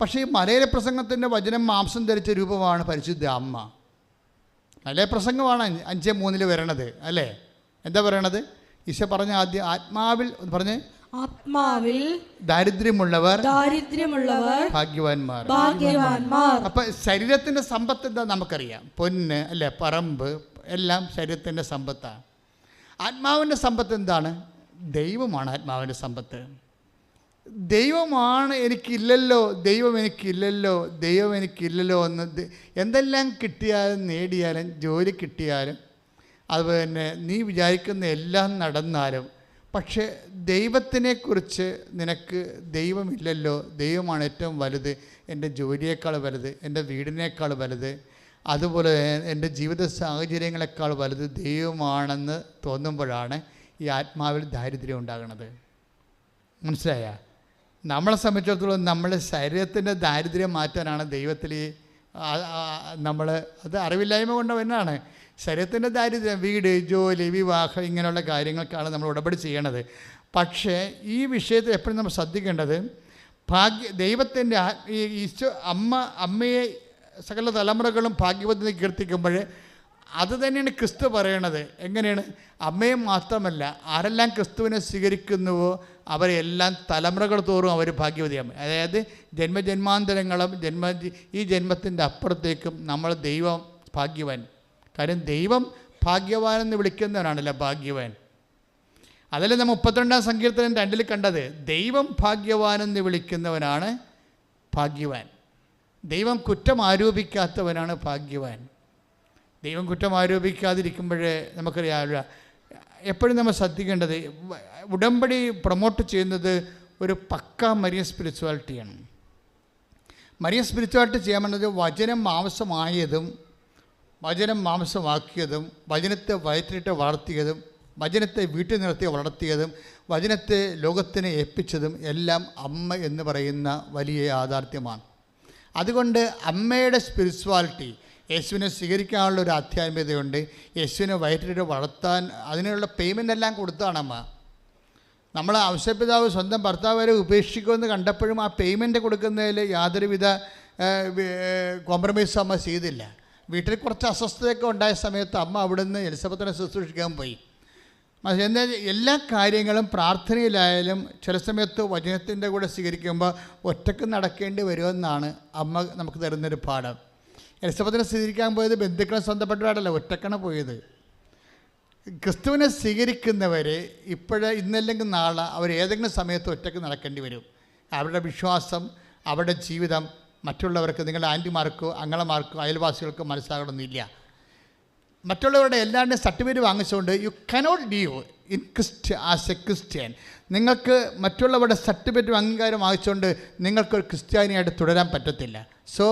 പക്ഷേ ഈ മലയിലെ പ്രസംഗത്തിൻ്റെ വചനം മാംസം ധരിച്ച രൂപമാണ് പരിശുദ്ധ അമ്മ. മലയിലെ പ്രസംഗമാണ് 5:3 വരണത് അല്ലേ? എന്താ പറയണത്? ഈശോ പറഞ്ഞ ആദ്യം ആത്മാവിൽ ആത്മാവിൽ ദാരിദ്ര്യമുള്ളവർ ഭാഗ്യവാന്മാർ. അപ്പൊ ശരീരത്തിന്റെ സമ്പത്ത് എന്താ നമുക്കറിയാം. പൊന്ന് അല്ലേ, പറമ്പ് എല്ലാം ശരീരത്തിന്റെ സമ്പത്താണ്. ആത്മാവിൻ്റെ സമ്പത്ത് എന്താണ്? ദൈവമാണ് ആത്മാവിൻ്റെ സമ്പത്ത്. ദൈവമാണ് എനിക്കില്ലല്ലോ എന്ന് എന്തെല്ലാം കിട്ടിയാലും നേടിയാലും ജോലി കിട്ടിയാലും അതുപോലെ തന്നെ നീ വിചാരിക്കുന്ന എല്ലാം നടന്നാലും പക്ഷേ ദൈവത്തിനെക്കുറിച്ച് നിനക്ക് ദൈവമില്ലല്ലോ. ദൈവമാണ് ഏറ്റവും വലുത്, എൻ്റെ ജോലിയേക്കാൾ വലുത്, എൻ്റെ വീടിനേക്കാൾ വലുത്, അതുപോലെ എൻ്റെ ജീവിത സാഹചര്യങ്ങളെക്കാൾ വലുത് ദൈവമാണെന്ന് തോന്നുമ്പോഴാണ് ഈ ആത്മാവിൽ ദാരിദ്ര്യം ഉണ്ടാകുന്നത്. മനസ്സിലായ? നമ്മളെ സംബന്ധിച്ചിടത്തോളം നമ്മുടെ ശരീരത്തിൻ്റെ ദാരിദ്ര്യം മാറ്റാനാണ് ദൈവത്തിൽ അത് അറിവില്ലായ്മ കൊണ്ട് എന്നാണ് ശരീരത്തിൻ്റെ ദാരിദ്ര്യം. വീട്, ജോലി, വിവാഹം ഇങ്ങനെയുള്ള കാര്യങ്ങൾക്കാണ് നമ്മൾ ഉടമ്പടി ചെയ്യണത്. പക്ഷേ ഈ വിഷയത്തിൽ എപ്പോഴും നമ്മൾ ശ്രദ്ധിക്കേണ്ടത് ദൈവത്തിൻ്റെ ഈശോ അമ്മയെ സകല തലമുറകളും ഭാഗ്യവതി കീർത്തിക്കുമ്പോൾ അത് തന്നെയാണ് ക്രിസ്തു പറയണത്. എങ്ങനെയാണ്? അമ്മയെ മാത്രമല്ല, ആരെല്ലാം ക്രിസ്തുവിനെ സ്വീകരിക്കുന്നുവോ അവരെല്ലാം തലമുറകൾ തോറും അവർ ഭാഗ്യവതിയാകും. അതായത് ജന്മജന്മാന്തരങ്ങളും ഈ ജന്മത്തിൻ്റെ അപ്പുറത്തേക്കും നമ്മൾ ദൈവം ഭാഗ്യവാൻ. കാര്യം ദൈവം ഭാഗ്യവാൻ എന്ന് വിളിക്കുന്നവനാണല്ലോ ഭാഗ്യവാൻ. അതല്ലേ നമ്മൾ 32-ാം സങ്കീർത്തനം 2 കണ്ടത്. ദൈവം ഭാഗ്യവാൻ എന്ന് വിളിക്കുന്നവനാണ് ഭാഗ്യവാൻ. ദൈവം കുറ്റം ആരോപിക്കാത്തവനാണ് ഭാഗ്യവാൻ. ദൈവം കുറ്റം ആരോപിക്കാതിരിക്കുമ്പോഴേ നമുക്കറിയാം. എപ്പോഴും നമ്മൾ ശ്രദ്ധിക്കേണ്ടത് ഉടമ്പടി പ്രൊമോട്ട് ചെയ്യുന്നത് ഒരു പക്കാ മരിയൻ സ്പിരിച്വാലിറ്റിയാണ്. മരിയൻ സ്പിരിച്വാലിറ്റി ചെയ്യാൻ വേണ്ടത് വചനം മാംസമാക്കിയതും വചനത്തെ വയറ്റിട്ട് വളർത്തിയതും വചനത്തെ വീട്ടിൽ നിർത്തി വളർത്തിയതും വചനത്തെ ലോകത്തിനെ ഏൽപ്പിച്ചതും എല്ലാം അമ്മ എന്ന് പറയുന്ന വലിയ യാഥാർത്ഥ്യമാണ്. അതുകൊണ്ട് അമ്മയുടെ സ്പിരിച്വാലിറ്റി, യേശുവിനെ സ്വീകരിക്കാനുള്ള ഒരു ആധ്യാത്മികതയുണ്ട്. യേശുവിനെ വയറ്റിട്ട് വളർത്താൻ അതിനുള്ള പേയ്മെൻ്റ് എല്ലാം കൊടുത്താണ് അമ്മ. നമ്മൾ ഔഷപിതാവ് സ്വന്തം ഭർത്താവ് വരെ ഉപേക്ഷിക്കുമെന്ന് കണ്ടപ്പോഴും ആ പേയ്മെൻറ്റ് കൊടുക്കുന്നതിൽ യാതൊരുവിധ കോംപ്രമൈസും അമ്മ ചെയ്തില്ല. വീട്ടിൽ കുറച്ച് അസ്വസ്ഥതയൊക്കെ ഉണ്ടായ സമയത്ത് അമ്മ അവിടുന്ന് എലിസബത്തിനെ ശുശ്രൂഷിക്കാൻ പോയി. എന്നാൽ എല്ലാ കാര്യങ്ങളും പ്രാർത്ഥനയിലായാലും ചില സമയത്ത് വചനത്തിൻ്റെ കൂടെ സ്വീകരിക്കുമ്പോൾ ഒറ്റക്ക് നടക്കേണ്ടി വരുമെന്നാണ് അമ്മ നമുക്ക് തരുന്നൊരു പാഠം. എലിസബത്തിനെ സ്വീകരിക്കാൻ പോയത് ബന്ധുക്കളെ സ്വന്തപ്പെട്ടവരല്ല, ഒറ്റക്കാണ് പോയത്. ക്രിസ്തുവിനെ സ്വീകരിക്കുന്നവർ ഇന്നല്ലെങ്കിൽ നാളെ അവർ ഏതെങ്കിലും സമയത്ത് ഒറ്റക്ക് നടക്കേണ്ടി വരും. അവരുടെ വിശ്വാസം, അവരുടെ ജീവിതം മറ്റുള്ളവർക്ക്, നിങ്ങളുടെ ആൻറ്റിമാർക്കോ അങ്ങളമാർക്കോ അയൽവാസികൾക്കോ മനസ്സിലാകണമെന്നില്ല. മറ്റുള്ളവരുടെ എല്ലാവരുടെയും സർട്ടിഫിക്കറ്റ് വാങ്ങിച്ചുകൊണ്ട് you cannot leave in as A Christian. നിങ്ങൾക്ക് മറ്റുള്ളവരുടെ സർട്ടിഫിക്കറ്റ് അംഗീകാരം വാങ്ങിച്ചുകൊണ്ട് നിങ്ങൾക്കൊരു ക്രിസ്ത്യാനിയായിട്ട് തുടരാൻ പറ്റത്തില്ല. സോ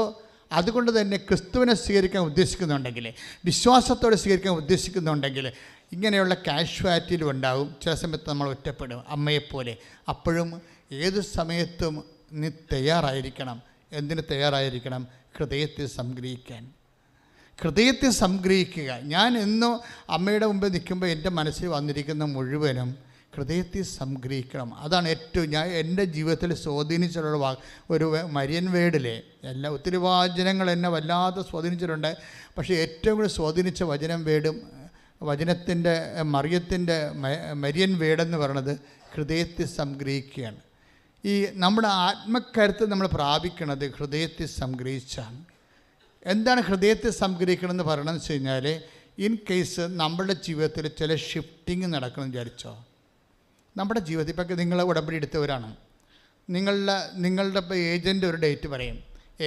അതുകൊണ്ട് തന്നെ ക്രിസ്തുവിനെ സ്വീകരിക്കാൻ ഉദ്ദേശിക്കുന്നുണ്ടെങ്കിൽ, വിശ്വാസത്തോടെ സ്വീകരിക്കാൻ ഉദ്ദേശിക്കുന്നുണ്ടെങ്കിൽ ഇങ്ങനെയുള്ള കാഷ്വാലിറ്റിയിലും ഉണ്ടാവും. ചില സമയത്ത് നമ്മൾ ഒറ്റപ്പെടും, അമ്മയെപ്പോലെ. അപ്പോഴും ഏത് സമയത്തും നീ തയ്യാറായിരിക്കണം. എന്തിന് തയ്യാറായിരിക്കണം? ഹൃദയത്തെ സംഗ്രഹിക്കാൻ. ഹൃദയത്തെ സംഗ്രഹിക്കുക. ഞാൻ എന്നും അമ്മയുടെ മുമ്പിൽ നിൽക്കുമ്പോൾ എൻ്റെ മനസ്സിൽ വന്നിരിക്കുന്ന മുഴുവനും ഹൃദയത്തെ സംഗ്രഹിക്കണം. അതാണ് ഏറ്റവും എൻ്റെ ജീവിതത്തിൽ സ്വാധീനിച്ചിട്ടുള്ള ഒരു മരിയൻ വേർഡിലെ ഒത്തിരി വചനങ്ങൾ എന്നെ വല്ലാതെ സ്വാധീനിച്ചിട്ടുണ്ട്. പക്ഷേ ഏറ്റവും കൂടുതൽ സ്വാധീനിച്ച വചനത്തിൻ്റെ മറിയത്തിൻ്റെ മരിയൻ വേർഡെന്ന് പറയുന്നത് ഹൃദയത്തെ സംഗ്രഹിക്കുകയാണ്. ഈ നമ്മുടെ ആത്മക്കരുത്ത് നമ്മൾ പ്രാപിക്കുന്നത് ഹൃദയത്തെ സംഗ്രഹിച്ചാണ്. എന്താണ് ഹൃദയത്തെ സംഗ്രഹിക്കണമെന്ന് പറയണമെന്ന് വെച്ച് കഴിഞ്ഞാൽ, ഇൻ കേസ് നമ്മുടെ ജീവിതത്തിൽ ചില ഷിഫ്റ്റിങ് നടക്കണം വിചാരിച്ചോ. നമ്മുടെ ജീവിതത്തിൽ ഇപ്പം നിങ്ങൾ ഉടമ്പടി എടുത്തവരാണ്. നിങ്ങളുടെ ഇപ്പോൾ ഏജൻറ്റ് ഒരു ഡേറ്റ് പറയും.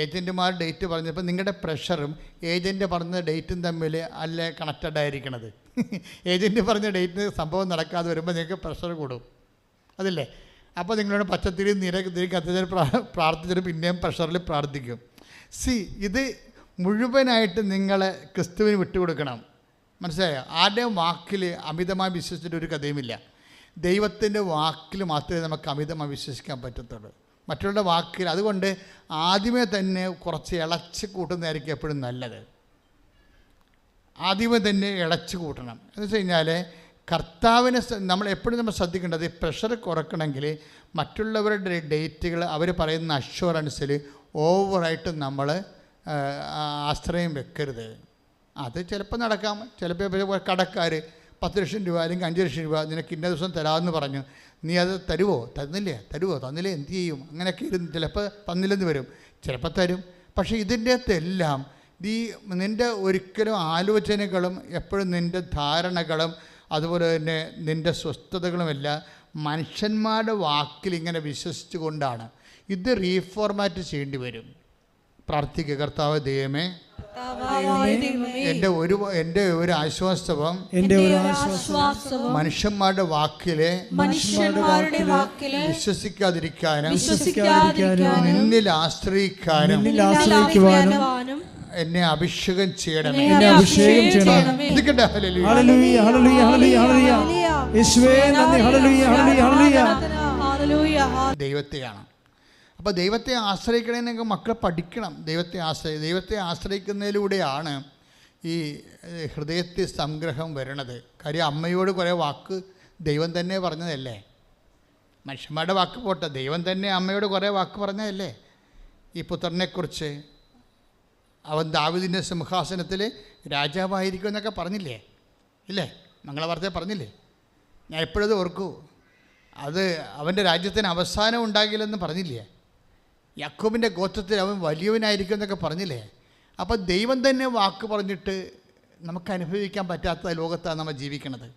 ഏജൻറ്റുമാർ ഡേറ്റ് പറഞ്ഞപ്പോൾ നിങ്ങളുടെ പ്രഷറും ഏജൻറ്റ് പറഞ്ഞ ഡേറ്റും തമ്മിൽ അല്ലേ കണക്റ്റഡ് ആയിരിക്കണത്. ഏജൻറ്റ് പറഞ്ഞ ഡേറ്റിന് സംഭവം നടക്കാതെ വരുമ്പോൾ നിങ്ങൾക്ക് പ്രഷർ കൂടും, അതില്ലേ? അപ്പോൾ നിങ്ങളോട് പച്ചത്തിരി കത്തിച്ചാൽ പ്രാർത്ഥിച്ചിട്ട് പിന്നെയും പ്രഷറിൽ പ്രാർത്ഥിക്കും. ഇത് മുഴുവനായിട്ട് നിങ്ങളെ ക്രിസ്തുവിന് വിട്ടുകൊടുക്കണം. മനസ്സിലായോ? ആരുടെയും വാക്കിൽ അമിതമായി വിശ്വസിച്ചിട്ട് ഒരു കഥയുമില്ല. ദൈവത്തിൻ്റെ വാക്കിൽ മാത്രമേ നമുക്ക് അമിതമായി വിശ്വസിക്കാൻ പറ്റത്തുള്ളൂ. മറ്റുള്ള വാക്കിൽ. അതുകൊണ്ട് ആദ്യമേ തന്നെ കുറച്ച് ഇളച്ച് കൂട്ടുന്നതായിരിക്കും എപ്പോഴും നല്ലത്. ആദ്യമേ തന്നെ ഇളച്ച് കൂട്ടണം. എന്ന് വെച്ച് കഴിഞ്ഞാൽ കർത്താവിനെ നമ്മൾ എപ്പോഴും ശ്രദ്ധിക്കേണ്ടത്, പ്രഷർ കുറയ്ക്കണമെങ്കിൽ മറ്റുള്ളവരുടെ ഡേറ്റുകൾ അവർ പറയുന്ന അഷ്വറൻസിൽ ഓവറായിട്ട് നമ്മൾ ആശ്രയം വെക്കരുത്. അത് ചിലപ്പോൾ നടക്കാം. ചിലപ്പോൾ കടക്കാർ 10 ലക്ഷം രൂപ അല്ലെങ്കിൽ 5 ലക്ഷം രൂപ നിനക്ക് ഇന്ന ദിവസം തരാമെന്ന് പറഞ്ഞു. നീ അത് തരുമോ? തന്നില്ലേ എന്ത് ചെയ്യും? അങ്ങനെയൊക്കെ ഇരുന്ന് ചിലപ്പോൾ തന്നില്ലെന്ന് വരും, ചിലപ്പോൾ തരും. പക്ഷേ ഇതിൻ്റെ അകത്തെല്ലാം നിൻ്റെ ഒരിക്കലും ആലോചനകളും എപ്പോഴും നിൻ്റെ ധാരണകളും അതുപോലെ തന്നെ നിൻ്റെ സ്വസ്ഥതകളുമെല്ലാം മനുഷ്യന്മാരുടെ വാക്കിൽ ഇങ്ങനെ വിശ്വസിച്ചു കൊണ്ടാണ്. ഇത് റീഫോർമാറ്റ് ചെയ്യേണ്ടി വരും. പ്രാർത്ഥിക്കുക, കർത്താവ് ദൈവമേ, എൻ്റെ ഒരു ആശ്വാസവും മനുഷ്യന്മാരുടെ വാക്കിലെ വിശ്വസിക്കാതിരിക്കാനും നിന്നിൽ ആശ്രയിക്കാനും എന്നെ അഭിഷേകം ചെയ്യണമേ. ദൈവത്തെയാണ്. അപ്പോൾ ദൈവത്തെ ആശ്രയിക്കണമെങ്കിൽ മക്കൾ പഠിക്കണം. ദൈവത്തെ ആശ്രയിക്കുന്നതിലൂടെയാണ് ഈ ഹൃദയത്തിൽ സംഗ്രഹം വരണത്. കാര്യം അമ്മയോട് കുറേ വാക്ക് ദൈവം തന്നെ പറഞ്ഞതല്ലേ. മനുഷ്യന്മാരുടെ വാക്ക് പോട്ടെ, ദൈവം തന്നെ അമ്മയോട് കുറേ വാക്ക് പറഞ്ഞതല്ലേ. ഈ പുത്രനെക്കുറിച്ച് അവൻ ദാവീദിൻ്റെ സിംഹാസനത്തിൽ രാജാവായിരിക്കും എന്നൊക്കെ പറഞ്ഞില്ലേ, ഇല്ലേ? മംഗളവാർത്തയെ പറഞ്ഞില്ലേ? ഞാൻ എപ്പോഴത് ഓർക്കൂ. അത് അവൻ്റെ രാജ്യത്തിന് അവസാനം ഉണ്ടാകില്ലെന്ന് പറഞ്ഞില്ലേ? യാക്കോബിൻ്റെ ഗോത്രത്തിൽ അവൻ വലിയവനായിരിക്കും എന്നൊക്കെ പറഞ്ഞില്ലേ? അപ്പോൾ ദൈവം തന്നെ വാക്ക് പറഞ്ഞിട്ട് നമുക്ക് അനുഭവിക്കാൻ പറ്റാത്ത ലോകത്താണ് നമ്മൾ ജീവിക്കുന്നത്.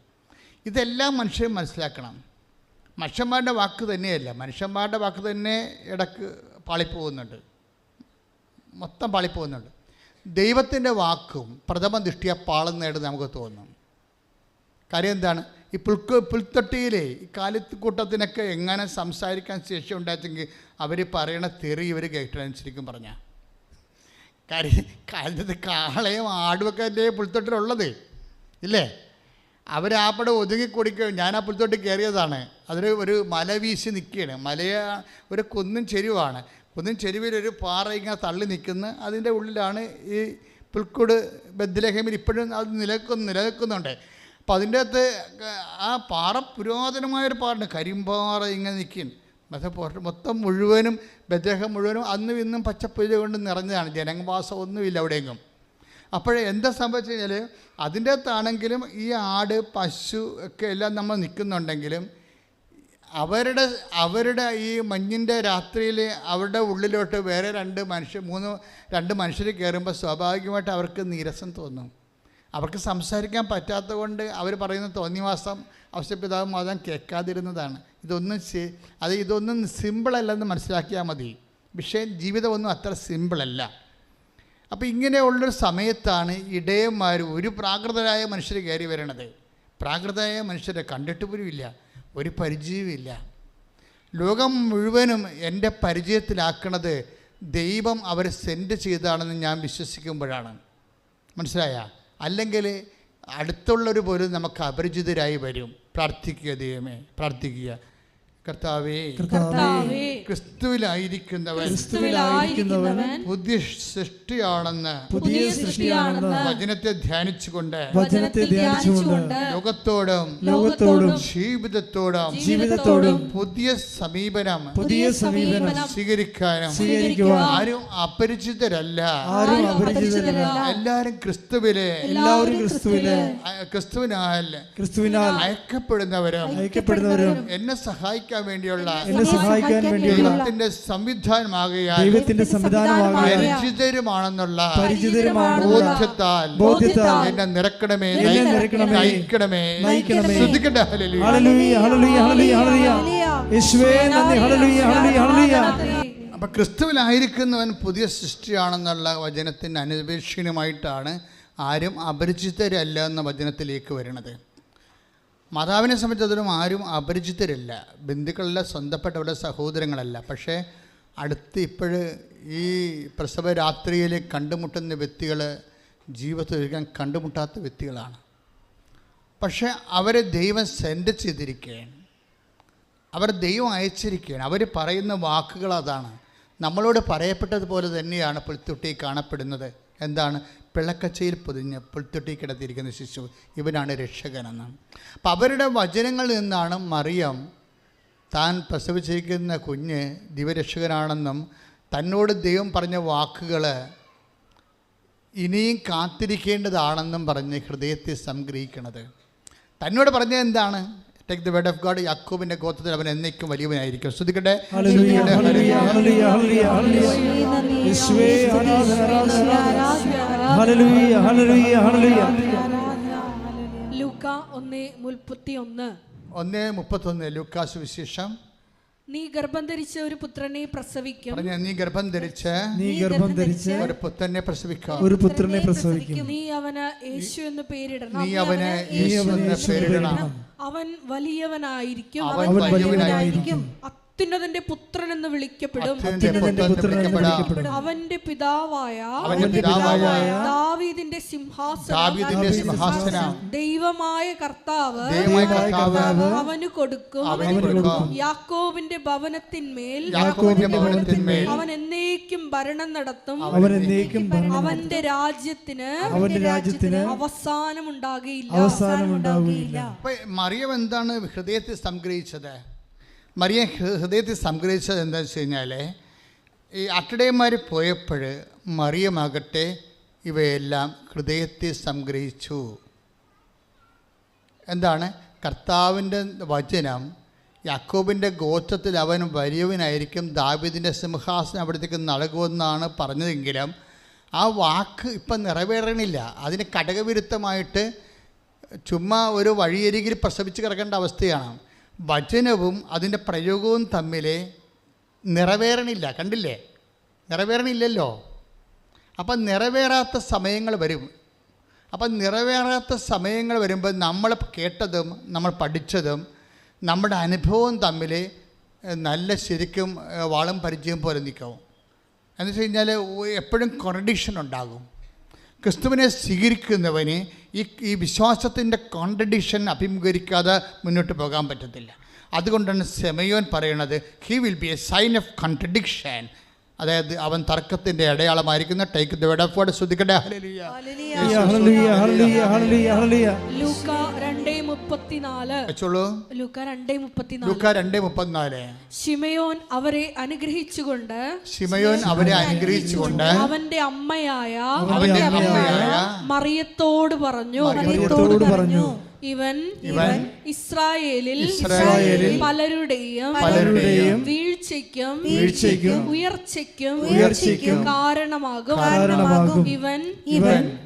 ഇതെല്ലാം മനുഷ്യരും മനസ്സിലാക്കണം. മനുഷ്യന്മാരുടെ വാക്ക് തന്നെയല്ല, മനുഷ്യന്മാരുടെ വാക്ക് തന്നെ ഇടയ്ക്ക് പാളിപ്പോകുന്നുണ്ട്, മൊത്തം പാളിപ്പോകുന്നുണ്ട്. ദൈവത്തിൻ്റെ വാക്കും പ്രഥമ ദൃഷ്ടിയ പാളുന്നതായിട്ട് നമുക്ക് തോന്നും. കാര്യം എന്താണ്? ഈ പുൽത്തൊട്ടിയിലെ ഈ കാലിക്കൂട്ടത്തിനൊക്കെ എങ്ങനെ സംസാരിക്കാൻ ശേഷി ഉണ്ടാച്ചെങ്കിൽ അവർ പറയണ തെറി ഇവർ കേട്ടു ശരിക്കും പറഞ്ഞാൽ. കാലത്ത് കാളയും ആടുമൊക്കെ അല്ലേ പുൽത്തൊട്ടിലുള്ളത്, ഇല്ലേ? അവരാപ്പടെ ഒതുങ്ങിക്കൊടിക്കുക. ഞാൻ ആ പുൽത്തൊട്ടി കയറിയതാണ്. ഒരു മല വീശി നിൽക്കുകയാണ്. ഒരു കുന്നും ചെരുവാണ്. കുന്നും ചെരുവിലൊരു പാറ ഇങ്ങനെ തള്ളി നിൽക്കുന്ന, അതിൻ്റെ ഉള്ളിലാണ് ഈ പുൽക്കൂട് ബെത്ലഹേമിൽ ഇപ്പോഴും അത് നിലനിൽക്കുന്നുണ്ട്. അപ്പോൾ അതിൻ്റെ അകത്ത് ആ പാറ പുരാതനമായൊരു പാറയുണ്ട്, കരിമ്പാറ ഇങ്ങനെ നിൽക്കും. മൊത്തം മുഴുവനും ബെത്ലഹേം മുഴുവനും അന്നും ഇന്നും പച്ചപ്പുല്ല് കൊണ്ട് നിറഞ്ഞതാണ്. ജനവാസം ഒന്നുമില്ല അവിടെയെങ്കിലും. അപ്പോഴേ എന്താ സംഭവിച്ചു കഴിഞ്ഞാൽ അതിൻ്റെ അകത്താണെങ്കിലും ഈ ആട് പശു ഒക്കെ എല്ലാം നമ്മൾ നിൽക്കുന്നുണ്ടെങ്കിലും അവരുടെ ഈ മഞ്ഞിൻ്റെ രാത്രിയിൽ അവരുടെ ഉള്ളിലോട്ട് വേറെ രണ്ട് മനുഷ്യർ കയറുമ്പോൾ സ്വാഭാവികമായിട്ട് അവർക്ക് നീരസം തോന്നും. അവർക്ക് സംസാരിക്കാൻ പറ്റാത്തത് കൊണ്ട് അവർ പറയുന്ന തോന്നിവാസം ഔഷധപിതാവ് മാതാൻ കേൾക്കാതിരുന്നതാണ്. ഇതൊന്നും സിമ്പിളല്ലെന്ന് മനസ്സിലാക്കിയാൽ മതി. പക്ഷേ ജീവിതമൊന്നും അത്ര സിമ്പിളല്ല. അപ്പോൾ ഇങ്ങനെയുള്ളൊരു സമയത്താണ് ഇടയന്മാർ ഒരു പ്രാകൃതരായ മനുഷ്യർ കയറി വരണത്. പ്രാകൃതരായ മനുഷ്യരെ കണ്ടിട്ട് പോലുമില്ല, ഒരു പരിചയവുമില്ല. ലോകം മുഴുവനും എൻ്റെ പരിചയത്തിലാക്കണത് ദൈവം അവരെ സെൻഡ് ചെയ്തതാണെന്ന് ഞാൻ വിശ്വസിക്കുമ്പോഴാണ്. മനസ്സിലായ? അല്ലെങ്കിൽ അടുത്തുള്ളവർ പോലും നമുക്ക് അപരിചിതരായി വരും. പ്രാർത്ഥിക്കുക ദൈവമേ, പ്രാർത്ഥിക്കുക. കർത്താവേ, ക്രിസ്തുവിലായിരിക്കുന്നവൻ പുതിയ സൃഷ്ടിയാണെന്ന് വചനത്തെ ധ്യാനിച്ചുകൊണ്ട് ലോകത്തോടും ജീവിതത്തോടും പുതിയ സമീപനം സ്വീകരിക്കാനും ആരും അപരിചിതരല്ല. എല്ലാവരും ക്രിസ്തുവിനാൽ അയക്കപ്പെടുന്നവരും എന്നെ സഹായിക്കാൻ വേണ്ടിയുള്ള ദൈവത്തിന്റെ സംവിധാനമാകയാൽ പരിചിതരുമാണെന്നുള്ള ബോധ്യത്താൽ എന്നെ നിറക്കണമേ, നയിക്കണമേ. ശ്രദ്ധിക്കട്ടെ. അപ്പൊ ക്രിസ്തുവിലായിരിക്കുന്നവൻ പുതിയ സൃഷ്ടിയാണെന്നുള്ള വചനത്തിന് അനപേക്ഷണീയമായിട്ടാണ് ആരും അപരിചിതരല്ല എന്ന വചനത്തിലേക്ക് വരുന്നത്. മാതാവിനെ സംബന്ധിച്ചിടത്തോളം ആരും അപരിചിതരല്ല, ബന്ധുക്കളല്ല, സ്വന്തപ്പെട്ടവരുടെ സഹോദരങ്ങളല്ല. പക്ഷേ അടുത്ത് ഈ പ്രസവ രാത്രിയിൽ കണ്ടുമുട്ടുന്ന വ്യക്തികൾ ജീവിതത്തിൽ ഒരിക്കലും കണ്ടുമുട്ടാത്ത വ്യക്തികളാണ്. പക്ഷേ അവരെ ദൈവം സെൻഡ് ചെയ്തിരിക്കുകയാണ്, അവർ ദൈവം അയച്ചിരിക്കുകയാണ്. അവർ പറയുന്ന വാക്കുകൾ അതാണ്. നമ്മളോട് പറയപ്പെട്ടതുപോലെ തന്നെയാണ് പുൽത്തൊട്ടി കാണപ്പെടുന്നത്. എന്താണ്? പിളക്കച്ചയിൽ പൊതിഞ്ഞ് പുൽത്തൊട്ടി കിടത്തിയിരിക്കുന്ന ശിശു, ഇവനാണ് രക്ഷകനെന്നാണ്. അപ്പം അവരുടെ വചനങ്ങളിൽ നിന്നാണ് മറിയം താൻ പ്രസവിച്ചിരിക്കുന്ന കുഞ്ഞ് ദിവരക്ഷകനാണെന്നും തന്നോട് ദൈവം പറഞ്ഞ വാക്കുകൾ ഇനിയും കാത്തിരിക്കേണ്ടതാണെന്നും പറഞ്ഞ് ഹൃദയത്തെ സംഗ്രഹിക്കണത്. തന്നോട് പറഞ്ഞത് എന്താണ്? Take the word of God. യാക്കോബിന്റെ ഗോത്രത്തിൽ അവൻ എന്നേക്കും വലിയവനായിരിക്കും. ശ്രദ്ധിക്കട്ടെ. ലൂക്കാ 1:31 ലൂക്കാസ് വിശേഷം. നീ ഗർഭം ധരിച്ച ഒരു പുത്രനെ പ്രസവിക്കും. നീ ഗർഭം ധരിച്ച് ഒരു പുത്രനെ പ്രസവിക്കും. നീ അവന് യേശു എന്ന് പേരിടണം. അവൻ വലിയവനായിരിക്കും. അത്യുന്നതന്റെ പുത്രൻ എന്ന് വിളിക്കപ്പെടും. അവന്റെ പിതാവായ ദാവീദിന്റെ സിംഹാസനം ദൈവമായ കർത്താവ് അവന് കൊടുക്കും. യാക്കോബിന്റെ ഭവനത്തിന്മേൽ അവൻ എന്നേക്കും ഭരണം നടത്തും. അവന്റെ രാജ്യത്തിന് അവസാനം ഉണ്ടാകുകയില്ല. മറിയം എന്താണ് ഹൃദയത്തിൽ സംഗ്രഹിച്ചത്? മറിയം ഹൃദയത്തിൽ സംഗ്രഹിച്ചത് എന്താണെന്ന് വെച്ച് കഴിഞ്ഞാൽ, ഈ അട്ടടയന്മാർ പോയപ്പോൾ മറിയമാകട്ടെ ഇവയെല്ലാം ഹൃദയത്തിൽ സംഗ്രഹിച്ചു. എന്താണ്? കർത്താവിൻ്റെ വചനം യാക്കോബിൻ്റെ ഗോത്രത്തിൽ അവൻ വലിയവനായിരിക്കും, ദാവീദിൻ്റെ സിംഹാസനം അവിടത്തേക്ക് നൽകുമെന്നാണ് പറഞ്ഞതെങ്കിലും ആ വാക്ക് ഇപ്പം നിറവേറണില്ല. അതിന് ഘടകവിരുദ്ധമായിട്ട് ചുമ്മാ ഒരു വഴിയരികിൽ പ്രസവിച്ച് കിടക്കേണ്ട അവസ്ഥയാണ്. വചനവും അതിൻ്റെ പ്രയോഗവും തമ്മിൽ നിറവേറണില്ല. കണ്ടില്ലേ? നിറവേറണില്ലല്ലോ. അപ്പം നിറവേറാത്ത സമയങ്ങൾ വരും. അപ്പം നിറവേറാത്ത സമയങ്ങൾ വരുമ്പോൾ നമ്മൾ കേട്ടതും നമ്മൾ പഠിച്ചതും നമ്മുടെ അനുഭവവും തമ്മിൽ നല്ല ശരിക്കും വാളും പരിചയം പോലെ നിൽക്കും. എന്ന് വെച്ച് കഴിഞ്ഞാൽ എപ്പോഴും കോൺട്രഡിക്ഷൻ ഉണ്ടാകും. ക്രിസ്തുവിനെ സ്വീകരിക്കുന്നവന് ഈ വിശ്വാസത്തിൻ്റെ കോൺട്രഡിക്ഷൻ അഭിമുഖീകരിക്കാതെ മുന്നോട്ട് പോകാൻ പറ്റത്തില്ല. അതുകൊണ്ടാണ് ശമയോൻ പറയണത്, he will be a sign of contradiction. അതായത് അവൻ തർക്കത്തിൻ്റെ അടയാളമായിരിക്കുന്ന take the word of God. ശ്രദ്ധിക്കട്ടെ. ലൂക്കാ 2:31 2:34. വെച്ചോളൂ. ലൂക്ക 2:34. ലൂക്ക 2:34. ശിമയോൻ അവരെ അനുഗ്രഹിച്ചുകൊണ്ട് അവന്റെ അമ്മയായ മറിയത്തോട് പറഞ്ഞു, ഇവൻ ഇസ്രായേലിൽ പലരുടെയും വീഴ്ചയ്ക്കും ഉയർച്ചയ്ക്കും കാരണമാകും. ഇവൻ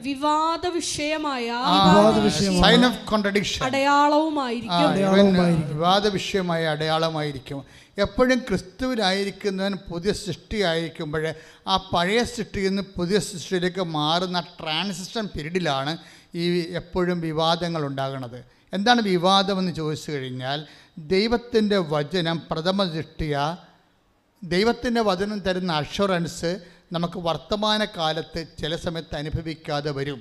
വിവാദ വിഷയമായ അടയാളമായിരിക്കും. എപ്പോഴും ക്രിസ്തുവിലായിരിക്കുന്നവൻ പുതിയ സൃഷ്ടിയായിരിക്കുമ്പോൾ ആ പഴയ സൃഷ്ടിയിൽ നിന്ന് പുതിയ സൃഷ്ടിയിലേക്ക് മാറുന്ന ട്രാൻസിഷൻ പീരീഡിലാണ് ഈ എപ്പോഴും വിവാദങ്ങൾ ഉണ്ടാകുന്നത്. എന്താണ് വിവാദമെന്ന് ചോദിച്ചു കഴിഞ്ഞാൽ, ദൈവത്തിൻ്റെ വചനം പ്രഥമ ദൃഷ്ടിയ ദൈവത്തിൻ്റെ വചനം തരുന്ന അഷുറൻസ് നമുക്ക് വർത്തമാനകാലത്ത് ചില സമയത്ത് അനുഭവിക്കാതെ വരും.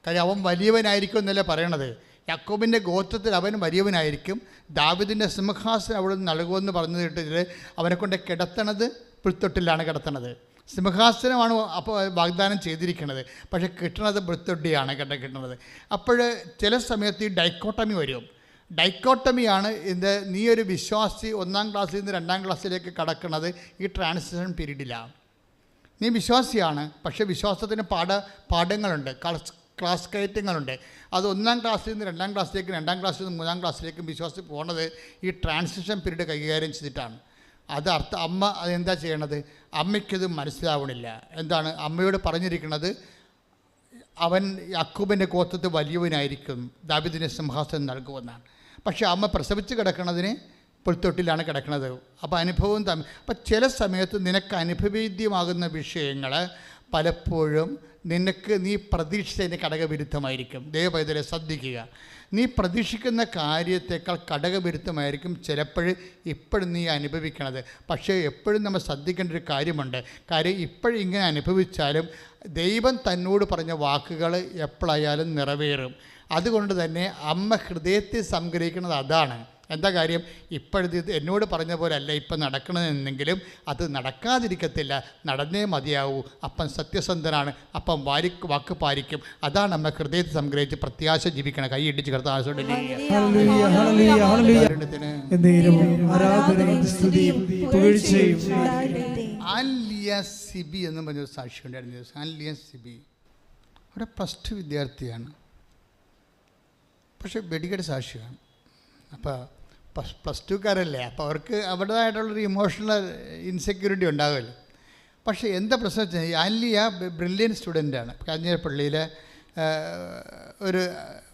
കാര്യം അവൻ വലിയവനായിരിക്കും എന്നല്ലേ പറയണത്. യാക്കോബിൻ്റെ ഗോത്രത്തിൽ അവൻ വലിയവനായിരിക്കും. ദാവീദിൻ്റെ സിംഹാസനം അവിടെ നിന്ന് നൽകുമെന്ന് പറഞ്ഞു കേട്ടിട്ട് അവനെ കൊണ്ട് കിടത്തണത് പുൽത്തൊട്ടിലാണ് കിടത്തണത്. സിംഹാസനമാണ് അപ്പോൾ വാഗ്ദാനം ചെയ്തിരിക്കുന്നത്, പക്ഷേ കിട്ടണത് പുൽത്തൊട്ടിയാണ് കിട്ടുന്നത്. അപ്പോൾ ചില സമയത്ത് ഈ ഡൈക്കോട്ടമി വരും. ഡൈക്കോട്ടമിയാണ് ഇത്. നീ ഒരു വിശ്വാസി 1-ാം ക്ലാസ്സിൽ നിന്ന് 2-ാം ക്ലാസ്സിലേക്ക് കടക്കുന്നത് ഈ ട്രാൻസിഷൻ പീരീഡിലാണ്. നീ വിശ്വാസിയാണ്, പക്ഷേ വിശ്വാസത്തിന് പാഠങ്ങളുണ്ട്, ക്ലാസ് കയറ്റങ്ങളുണ്ട്. അത് 1-ാം ക്ലാസ്സിൽ നിന്ന് 2-ാം ക്ലാസ്സിലേക്കും 2-ാം ക്ലാസ്സിൽ നിന്ന് 3-ാം ക്ലാസ്സിലേക്കും വിശ്വാസി പോകുന്നത് ഈ ട്രാൻസിഷൻ പീരീഡ് കൈകാര്യം ചെയ്തിട്ടാണ്. അമ്മ അതെന്താ ചെയ്യണത്? അമ്മയ്ക്കത് മനസ്സിലാവണില്ല. എന്താണ് അമ്മയോട് പറഞ്ഞിരിക്കുന്നത്? അവൻ യാക്കോബിൻ്റെ ഗോത്രത്തിൽ വലിയവനായിരിക്കും, ദാവീദിന് സിംഹാസനം നൽകുമെന്നാണ്. പക്ഷേ അമ്മ പ്രസവിച്ച് കിടക്കുന്നതിന് പുൽത്തൊട്ടിലാണ് കിടക്കുന്നത്. അപ്പോൾ അനുഭവം അപ്പം ചില സമയത്ത് നിനക്ക് അനുഭവേദ്യമാകുന്ന വിഷയങ്ങൾ പലപ്പോഴും നീ പ്രതീക്ഷിച്ചതിന് ഘടകവിരുദ്ധമായിരിക്കും. ദൈവപൈതലെ ശ്രദ്ധിക്കുക. നീ പ്രതീക്ഷിക്കുന്ന കാര്യത്തേക്കാൾ ഘടകവിരുദ്ധമായിരിക്കും ഇപ്പോഴും നീ അനുഭവിക്കണത്. പക്ഷേ എപ്പോഴും നമ്മൾ ശ്രദ്ധിക്കേണ്ട ഒരു കാര്യമുണ്ട്. കാര്യം ഇപ്പോഴും ഇങ്ങനെ അനുഭവിച്ചാലും ദൈവം തന്നോട് പറഞ്ഞ വാക്കുകൾ എപ്പോഴായാലും നിറവേറും. അതുകൊണ്ട് തന്നെ അമ്മ ഹൃദയത്തിൽ സംഗ്രഹിക്കുന്നത് അതാണ്. എന്താ കാര്യം? ഇപ്പോഴത്തെ എന്നോട് പറഞ്ഞ പോലെ അല്ല ഇപ്പം നടക്കണമെന്നെങ്കിലും അത് നടക്കാതിരിക്കത്തില്ല, നടന്നേ മതിയാവൂ. അപ്പം സത്യസന്ധനാണ്, അപ്പം വാക്ക് പാലിക്കും. അതാണ് നമ്മെ ഹൃദയത്തിൽ സംഗ്രഹിച്ച് പ്രത്യാശ ജീവിക്കണം. കൈ ഇടിച്ച് കിടത്താൻ ആൻലിയ സിബി എന്ന് പറഞ്ഞൊരു സാക്ഷി ഉണ്ടായിരുന്നു. ആൻലിയ സിബി അവിടെ +2 വിദ്യാർത്ഥിയാണ്, പക്ഷെ വെടികെട്ട് സാക്ഷിയാണ്. അപ്പോൾ +2കാരല്ലേ, അപ്പോൾ അവർക്ക് അവരുടേതായിട്ടുള്ളൊരു ഇമോഷണൽ ഇൻസെക്യൂരിറ്റി ഉണ്ടാകുമല്ലോ. പക്ഷേ എന്താ പ്രശ്നം വെച്ചാൽ ആൻലിയ ബ്രില്യൻ സ്റ്റുഡൻ്റാണ്. കാഞ്ഞിരപ്പള്ളിയിലെ ഒരു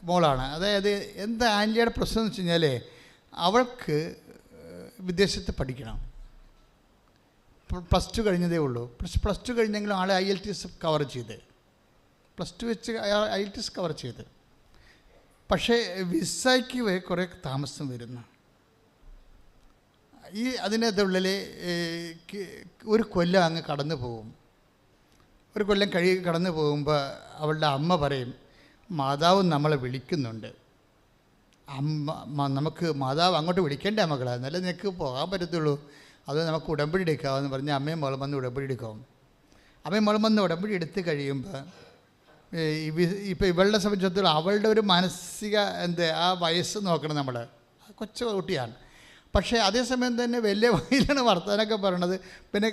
മോളാണ്. അതായത് എന്താ ആൻലിയയുടെ പ്രശ്നം എന്ന് വെച്ച് കഴിഞ്ഞാൽ അവൾക്ക് വിദേശത്ത് പഠിക്കണം. +2 കഴിഞ്ഞതേ ഉള്ളൂ. +2 കഴിഞ്ഞെങ്കിലും ആളെ IELTS കവർ ചെയ്ത്, +2 വെച്ച് IELTS കവർ ചെയ്ത്. പക്ഷേ വിസയ്ക്ക് കുറേ താമസം വരുന്നു. അതിനുള്ളിൽ ഒരു കൊല്ലം അങ്ങ് കടന്നു പോകും. ഒരു കൊല്ലം കടന്നു പോകുമ്പോൾ അവളുടെ അമ്മ പറയും, മാതാവ് നമ്മളെ വിളിക്കുന്നുണ്ട്, നമുക്ക് മാതാവ് അങ്ങോട്ട് വിളിക്കേണ്ട മകളെ, എന്നാലേ നിനക്ക് പോകാൻ പറ്റത്തുള്ളൂ, അത് നമുക്ക് ഉടമ്പടി എടുക്കാമെന്ന് പറഞ്ഞ് അമ്മയും മോളും വന്ന് ഉടമ്പടി എടുക്കും. അമ്മയും മോളും വന്ന് ഉടമ്പടി എടുത്ത് കഴിയുമ്പോൾ ഇപ്പോൾ ഇവളുടെ സംബന്ധിച്ചിടത്തോളം അവളുടെ ഒരു മാനസിക ആ വയസ്സ് നോക്കണം നമ്മൾ. കൊച്ചു കുട്ടിയാണ്, പക്ഷേ അതേസമയം തന്നെ വലിയ വയലാണ് വർത്തമാനമൊക്കെ പറയണത്. പിന്നെ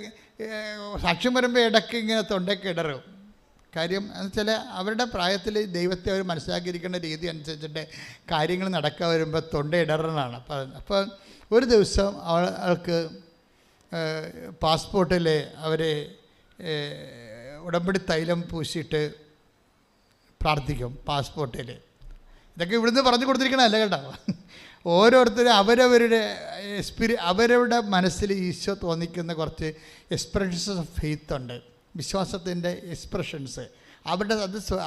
സാക്ഷ്യം വരുമ്പോൾ ഇടയ്ക്ക് ഇങ്ങനെ തൊണ്ടയ്ക്ക് ഇടറും. കാര്യം എന്ന് വെച്ചാൽ അവരുടെ പ്രായത്തിൽ ദൈവത്തെ അവർ മനസ്സിലാക്കിയിരിക്കേണ്ട രീതി അനുസരിച്ചിട്ട് കാര്യങ്ങൾ നടക്കാൻ വരുമ്പോൾ തൊണ്ട ഇടറനാണ്. അപ്പോൾ ഒരു ദിവസം അവൾക്ക് പാസ്പോർട്ടിൽ അവർ ഉടമ്പടി തൈലം പൂശിയിട്ട് പ്രാർത്ഥിക്കും പാസ്പോർട്ടിൽ. ഇതൊക്കെ ഇവിടുന്ന് പറഞ്ഞു കൊടുത്തിരിക്കണമല്ല കേട്ടോ. ഓരോരുത്തരും അവരവരുടെ മനസ്സിൽ ഈശോ തോന്നിക്കുന്ന കുറച്ച് എക്സ്പ്രഷൻസ് ഓഫ് ഫെയ്ത്ത് ഉണ്ട്, വിശ്വാസത്തിൻ്റെ എക്സ്പ്രഷൻസ്.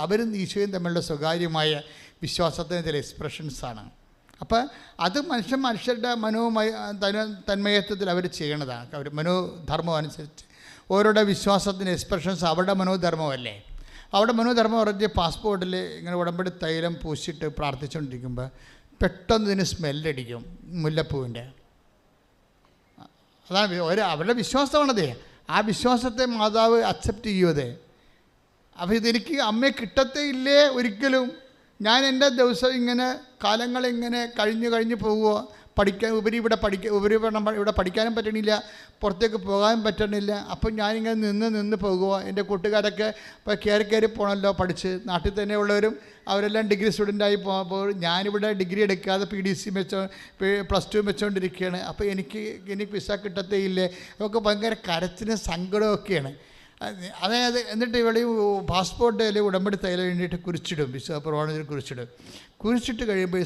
അവരും ഈശോയും തമ്മിലുള്ള സ്വകാര്യമായ വിശ്വാസത്തിൻ്റെ ചില എക്സ്പ്രഷൻസാണ്. അപ്പോൾ അത് മനുഷ്യരുടെ തന്മയത്വത്തിൽ അവർ ചെയ്യണതാണ്. അവർ മനോധർമ്മം അനുസരിച്ച് ഓരോരുടെ വിശ്വാസത്തിൻ്റെ എക്സ്പ്രഷൻസ് അവരുടെ മനോധർമ്മമല്ലേ. അവിടെ മനോധർമ്മം പറഞ്ഞ് പാസ്പോർട്ടിൽ ഇങ്ങനെ ഉടമ്പടി തൈലം പൂശിയിട്ട് പ്രാർത്ഥിച്ചുകൊണ്ടിരിക്കുമ്പോൾ പെട്ടെന്ന് ഇതിന് സ്മെല്ലടിക്കും, മുല്ലപ്പൂവിൻ്റെ. അതാണ് അവരുടെ വിശ്വാസമാണതേ. ആ വിശ്വാസത്തെ മാതാവ് അക്സെപ്റ്റ് ചെയ്യുവതേ. അപ്പോൾ ഇതെനിക്ക് അമ്മയെ കിട്ടത്തേ ഇല്ലേ ഒരിക്കലും ഞാൻ എൻ്റെ ദിവസം ഇങ്ങനെ കാലങ്ങളിങ്ങനെ കഴിഞ്ഞ് പോകുക. ഇവിടെ പഠിക്കാനും പറ്റണില്ല, പുറത്തേക്ക് പോകാനും പറ്റണില്ല. അപ്പം ഞാനിങ്ങനെ നിന്ന് പോകുക. എൻ്റെ കൂട്ടുകാരൊക്കെ ഇപ്പോൾ കയറി പോകണമല്ലോ പഠിച്ച്. നാട്ടിൽ തന്നെ ഉള്ളവരും അവരെല്ലാം ഡിഗ്രി സ്റ്റുഡൻ്റായി പോകുമ്പോൾ ഞാനിവിടെ ഡിഗ്രി എടുക്കാതെ PDC +2 വെച്ചുകൊണ്ടിരിക്കുകയാണ്. അപ്പോൾ എനിക്ക് വിസ കിട്ടത്തേ ഇല്ലേ, അതൊക്കെ ഭയങ്കര കരച്ചിലും സങ്കടമൊക്കെയാണ്. അതായത് എന്നിട്ട് ഇവിടെ പാസ്പോർട്ടിൽ ഉടമ്പടി തയ്യൽ വേണ്ടിയിട്ട് കുറിച്ചിടും, വിസ പ്രമാണത്തിൽ കുറിച്ചിട്ട് കഴിയുമ്പോൾ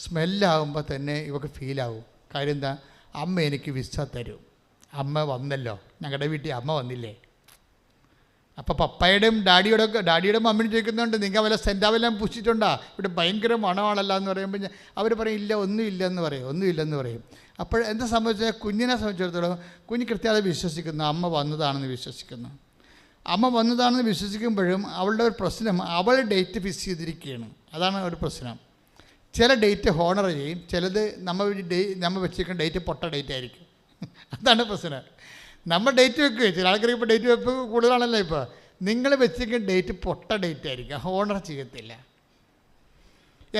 സ്മെല്ലാകുമ്പോൾ തന്നെ ഇവർക്ക് ഫീലാവും. കാര്യം എന്താ, അമ്മ എനിക്ക് വിസ തരും, അമ്മ വന്നല്ലോ, ഞങ്ങളുടെ വീട്ടിൽ അമ്മ വന്നില്ലേ. അപ്പോൾ പപ്പയുടെയും ഡാഡിയുടെ മമ്മിയും ചോദിക്കുന്നുണ്ട്, നിങ്ങൾ വല്ല സെൻറ്റാവെല്ലാം പൂച്ചിട്ടുണ്ടോ, ഇവിടെ ഭയങ്കര മണമാണല്ലോ എന്ന് പറയുമ്പോൾ അവർ പറയും ഇല്ല, ഒന്നുമില്ലെന്ന് പറയും. അപ്പോൾ എന്താ സംഭവിച്ചാൽ കുഞ്ഞിനെ സംബന്ധിച്ചിടത്തോളം കുഞ്ഞ് കൃത്യമായി വിശ്വസിക്കുന്നു, അമ്മ വന്നതാണെന്ന് വിശ്വസിക്കുമ്പോഴും അവളുടെ ഒരു പ്രശ്നം, അവൾ ഡേറ്റ് ഫിക്സ് ചെയ്തിരിക്കുകയാണ്. അതാണ് ഒരു പ്രശ്നം. ചില ഡേറ്റ് ഹോണർ ചെയ്യും, ചിലത് നമ്മൾ വെച്ചിരിക്കുന്ന ഡേറ്റ് പൊട്ട ഡേറ്റ് ആയിരിക്കും. അതാണ് പ്രശ്നം. നമ്മൾ ഡേറ്റ് വെക്കുക, ചില ആൾക്കാർക്ക് ഇപ്പോൾ ഡേറ്റ് വെപ്പ് കൂടുതലാണല്ലോ. ഇപ്പോൾ നിങ്ങൾ വെച്ചിരിക്കുന്ന ഡേറ്റ് പൊട്ട ഡേറ്റ് ആയിരിക്കും, ഹോണർ ചെയ്യത്തില്ല.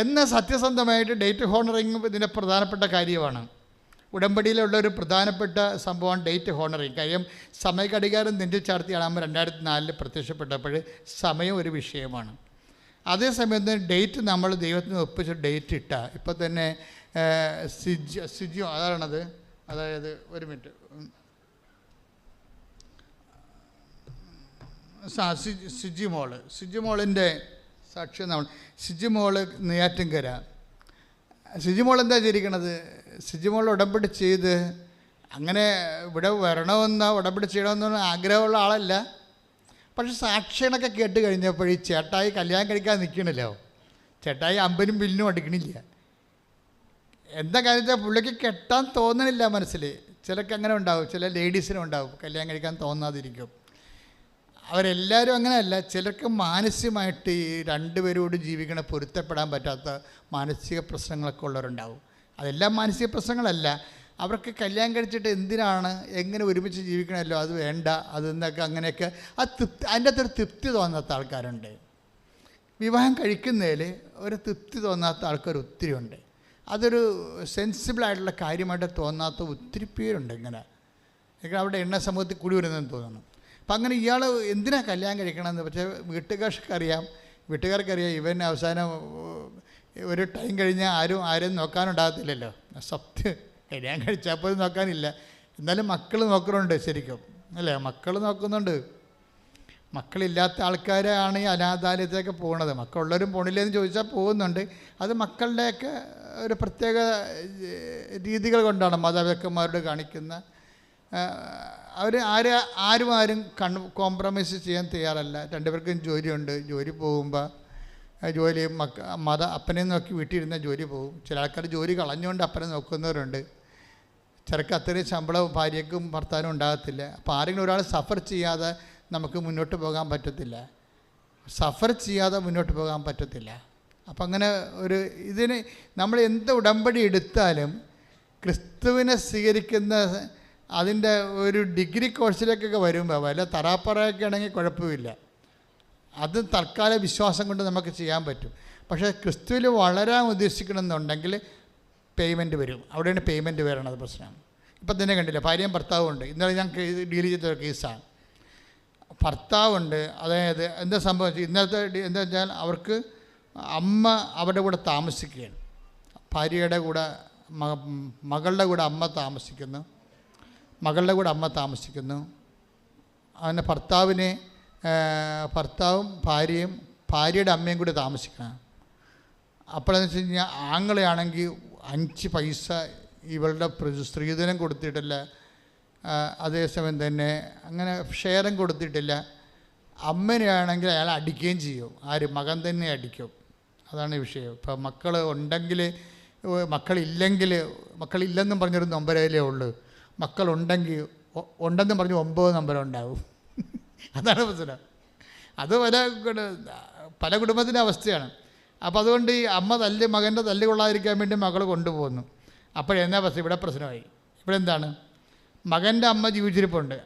എന്നാൽ സത്യസന്ധമായിട്ട് ഡേറ്റ് ഹോണറിങ് ഇതിൻ്റെ പ്രധാനപ്പെട്ട കാര്യമാണ്. ഉടമ്പടിയിലുള്ള ഒരു പ്രധാനപ്പെട്ട സംഭവമാണ് ഡേറ്റ് ഹോണറിങ്. കാര്യം സമയഘടികാരം നെഞ്ചിൽ ചാർത്തിയാണ് അമ്മ 2004 പ്രത്യക്ഷപ്പെട്ടപ്പോൾ സമയം ഒരു വിഷയമാണ്. അതേസമയത്ത് ഡേറ്റ് നമ്മൾ ദൈവത്തിന് ഒപ്പിച്ച് ഡേറ്റ് ഇട്ടാൽ ഇപ്പോൾ തന്നെ സിജിയോ അതാണത്, അതായത് ഒരു മിനിറ്റ്, സിജിമോളിൻ്റെ സാക്ഷ്യം നമ്മൾ സിജിമോൾ നെയ്യാറ്റിൻകര. സിജിമോൾ എന്താ ചെയ്തിരിക്കണത്, സിജിമോൾ ഉടമ്പടി ചെയ്ത് അങ്ങനെ ഇവിടെ വരണമെന്നോ ഉടമ്പടി ചെയ്യണമെന്നോ ആഗ്രഹമുള്ള ആളല്ല. പക്ഷെ സാക്ഷികളൊക്കെ കേട്ട് കഴിഞ്ഞപ്പോൾ ഈ ചേട്ടായി കല്യാണം കഴിക്കാൻ നിൽക്കണല്ലോ, ചേട്ടായി അമ്പനും ബില്ലിനും അടിക്കണില്ല. എന്താ കാര്യത്തിൽ പുള്ളിക്ക് കെട്ടാൻ തോന്നണില്ല മനസ്സിൽ. ചിലർക്ക് അങ്ങനെ ഉണ്ടാവും, ചില ലേഡീസിനും ഉണ്ടാവും കല്യാണം കഴിക്കാൻ തോന്നാതിരിക്കും. അവരെല്ലാവരും അങ്ങനെയല്ല. ചിലർക്ക് മാനസികമായിട്ട് ഈ രണ്ടുപേരോട് ജീവിക്കണ പൊരുത്തപ്പെടാൻ പറ്റാത്ത മാനസിക പ്രശ്നങ്ങളൊക്കെ ഉള്ളവരുണ്ടാവും. അതെല്ലാം മാനസിക പ്രശ്നങ്ങളല്ല. അവർക്ക് കല്യാണം കഴിച്ചിട്ട് എന്തിനാണ്, എങ്ങനെ ഒരുമിച്ച് ജീവിക്കണമല്ലോ, അത് വേണ്ട, അതെന്നൊക്കെ അങ്ങനെയൊക്കെ അതിൻ്റെ അകത്തൊരു തൃപ്തി തോന്നാത്ത ആൾക്കാരുണ്ട്. വിവാഹം കഴിക്കുന്നതിൽ ഒരു തൃപ്തി തോന്നാത്ത ആൾക്കാർ ഒത്തിരി ഉണ്ട്. അതൊരു സെൻസിബിളായിട്ടുള്ള കാര്യമായിട്ട് തോന്നാത്ത ഒത്തിരി പേരുണ്ട്. ഇങ്ങനെ അവിടെ എണ്ണ സമൂഹത്തിൽ കൂടി വരുന്നതെന്ന് തോന്നുന്നു. അപ്പം അങ്ങനെ ഇയാൾ എന്തിനാണ് കല്യാണം കഴിക്കണമെന്ന്. പക്ഷേ വീട്ടുകാർക്കറിയാം ഇവൻ അവസാനം ഒരു ടൈം കഴിഞ്ഞാൽ ആരും നോക്കാനുണ്ടാകത്തില്ലല്ലോ. സത്യം, കല്യാണം കഴിച്ചാൽ പോലും നോക്കാനില്ല. എന്നാലും മക്കൾ നോക്കുന്നുണ്ട് ശരിക്കും, അല്ലേ? മക്കൾ നോക്കുന്നുണ്ട്. മക്കളില്ലാത്ത ആൾക്കാരാണ് ഈ അനാഥാലയത്തിലേക്ക് പോകുന്നത്. മക്കളുള്ളവരും പോണില്ലെന്ന് ചോദിച്ചാൽ പോകുന്നുണ്ട്. അത് മക്കളുടെയൊക്കെ ഒരു പ്രത്യേക രീതികൾ കൊണ്ടാണ് മാതാപിതാക്കന്മാരോട് കാണിക്കുന്ന. ആരും കോംപ്രമൈസ് ചെയ്യാൻ തയ്യാറല്ല. രണ്ടുപേർക്കും ജോലിയുണ്ട്. ജോലി പോകുമ്പോൾ അപ്പനെ നോക്കി വീട്ടിലിരുന്ന ജോലി പോകും. ചില ആൾക്കാർ ജോലി കളഞ്ഞുകൊണ്ട് അപ്പനെ നോക്കുന്നവരുണ്ട്. ചിലർക്ക് അത്രയും ശമ്പളം ഭാര്യയ്ക്കും ഭർത്താവിനും ഉണ്ടാകത്തില്ല. അപ്പോൾ ആരെങ്കിലും ഒരാൾ സഫർ ചെയ്യാതെ നമുക്ക് മുന്നോട്ട് പോകാൻ പറ്റത്തില്ല. അപ്പം അങ്ങനെ ഇതിന് നമ്മൾ എന്ത് ഉടമ്പടി എടുത്താലും ക്രിസ്തുവിനെ സ്വീകരിക്കുന്ന അതിൻ്റെ ഒരു ഡിഗ്രി കോഴ്സിലേക്കൊക്കെ വരുമ്പോൾ വല്ല തറാപ്പറയൊക്കെ ആണെങ്കിൽ കുഴപ്പമില്ല. അത് തൽക്കാല വിശ്വാസം കൊണ്ട് നമുക്ക് ചെയ്യാൻ പറ്റും. പക്ഷേ ക്രിസ്തുവിൽ വളരാൻ ഉദ്ദേശിക്കണമെന്നുണ്ടെങ്കിൽ പേയ്മെൻറ്റ് വരും. അവിടെയാണ് പേയ്മെൻറ്റ് വരണത് പ്രശ്നം. ഇപ്പം തന്നെ കണ്ടില്ല, ഭാര്യയും ഭർത്താവും ഉണ്ട്. ഇന്നലെ ഞാൻ ഡീൽ ചെയ്തൊരു കേസാണ്. ഭർത്താവുണ്ട്, അതായത് എന്താ സംഭവിച്ചു, ഇന്നത്തെ എന്താ വെച്ചാൽ അവർക്ക് അമ്മ അവരുടെ കൂടെ താമസിക്കുകയാണ്. ഭാര്യയുടെ കൂടെ മകളുടെ കൂടെ അമ്മ താമസിക്കുന്നു. അങ്ങനെ ഭർത്താവും ഭാര്യയുടെ അമ്മയും കൂടി താമസിക്കണം. അപ്പോഴെന്ന് വെച്ച് കഴിഞ്ഞാൽ ആങ്ങളെയാണെങ്കിൽ 5 പൈസ ഇവളുടെ സ്ത്രീധനം കൊടുത്തിട്ടില്ല. അതേസമയം തന്നെ അങ്ങനെ ഷെയറും കൊടുത്തിട്ടില്ല. അമ്മനെയാണെങ്കിൽ അയാൾ അടിക്കുകയും ചെയ്യും. മകൻ തന്നെ അടിക്കും. അതാണ് വിഷയം. ഇപ്പം മക്കളില്ലെന്നും പറഞ്ഞൊരു നമ്പരയിലേ ഉള്ളൂ. ഉണ്ടെന്നും പറഞ്ഞ് 9 നമ്പർ ഉണ്ടാവും. അതാണ് പ്രശ്നം. അത് പല കുടുംബത്തിൻ്റെ അവസ്ഥയാണ്. അപ്പോൾ അതുകൊണ്ട് ഈ അമ്മ മകൻ്റെ തല്ല് കൊള്ളാതിരിക്കാൻ വേണ്ടി മകൾ കൊണ്ടുപോകുന്നു. അപ്പോഴെന്നാ ഇവിടെ പ്രശ്നമായി. ഇവിടെ എന്താണ്, മകൻ്റെ അമ്മ ജീവിച്ചിരിപ്പുണ്ട്.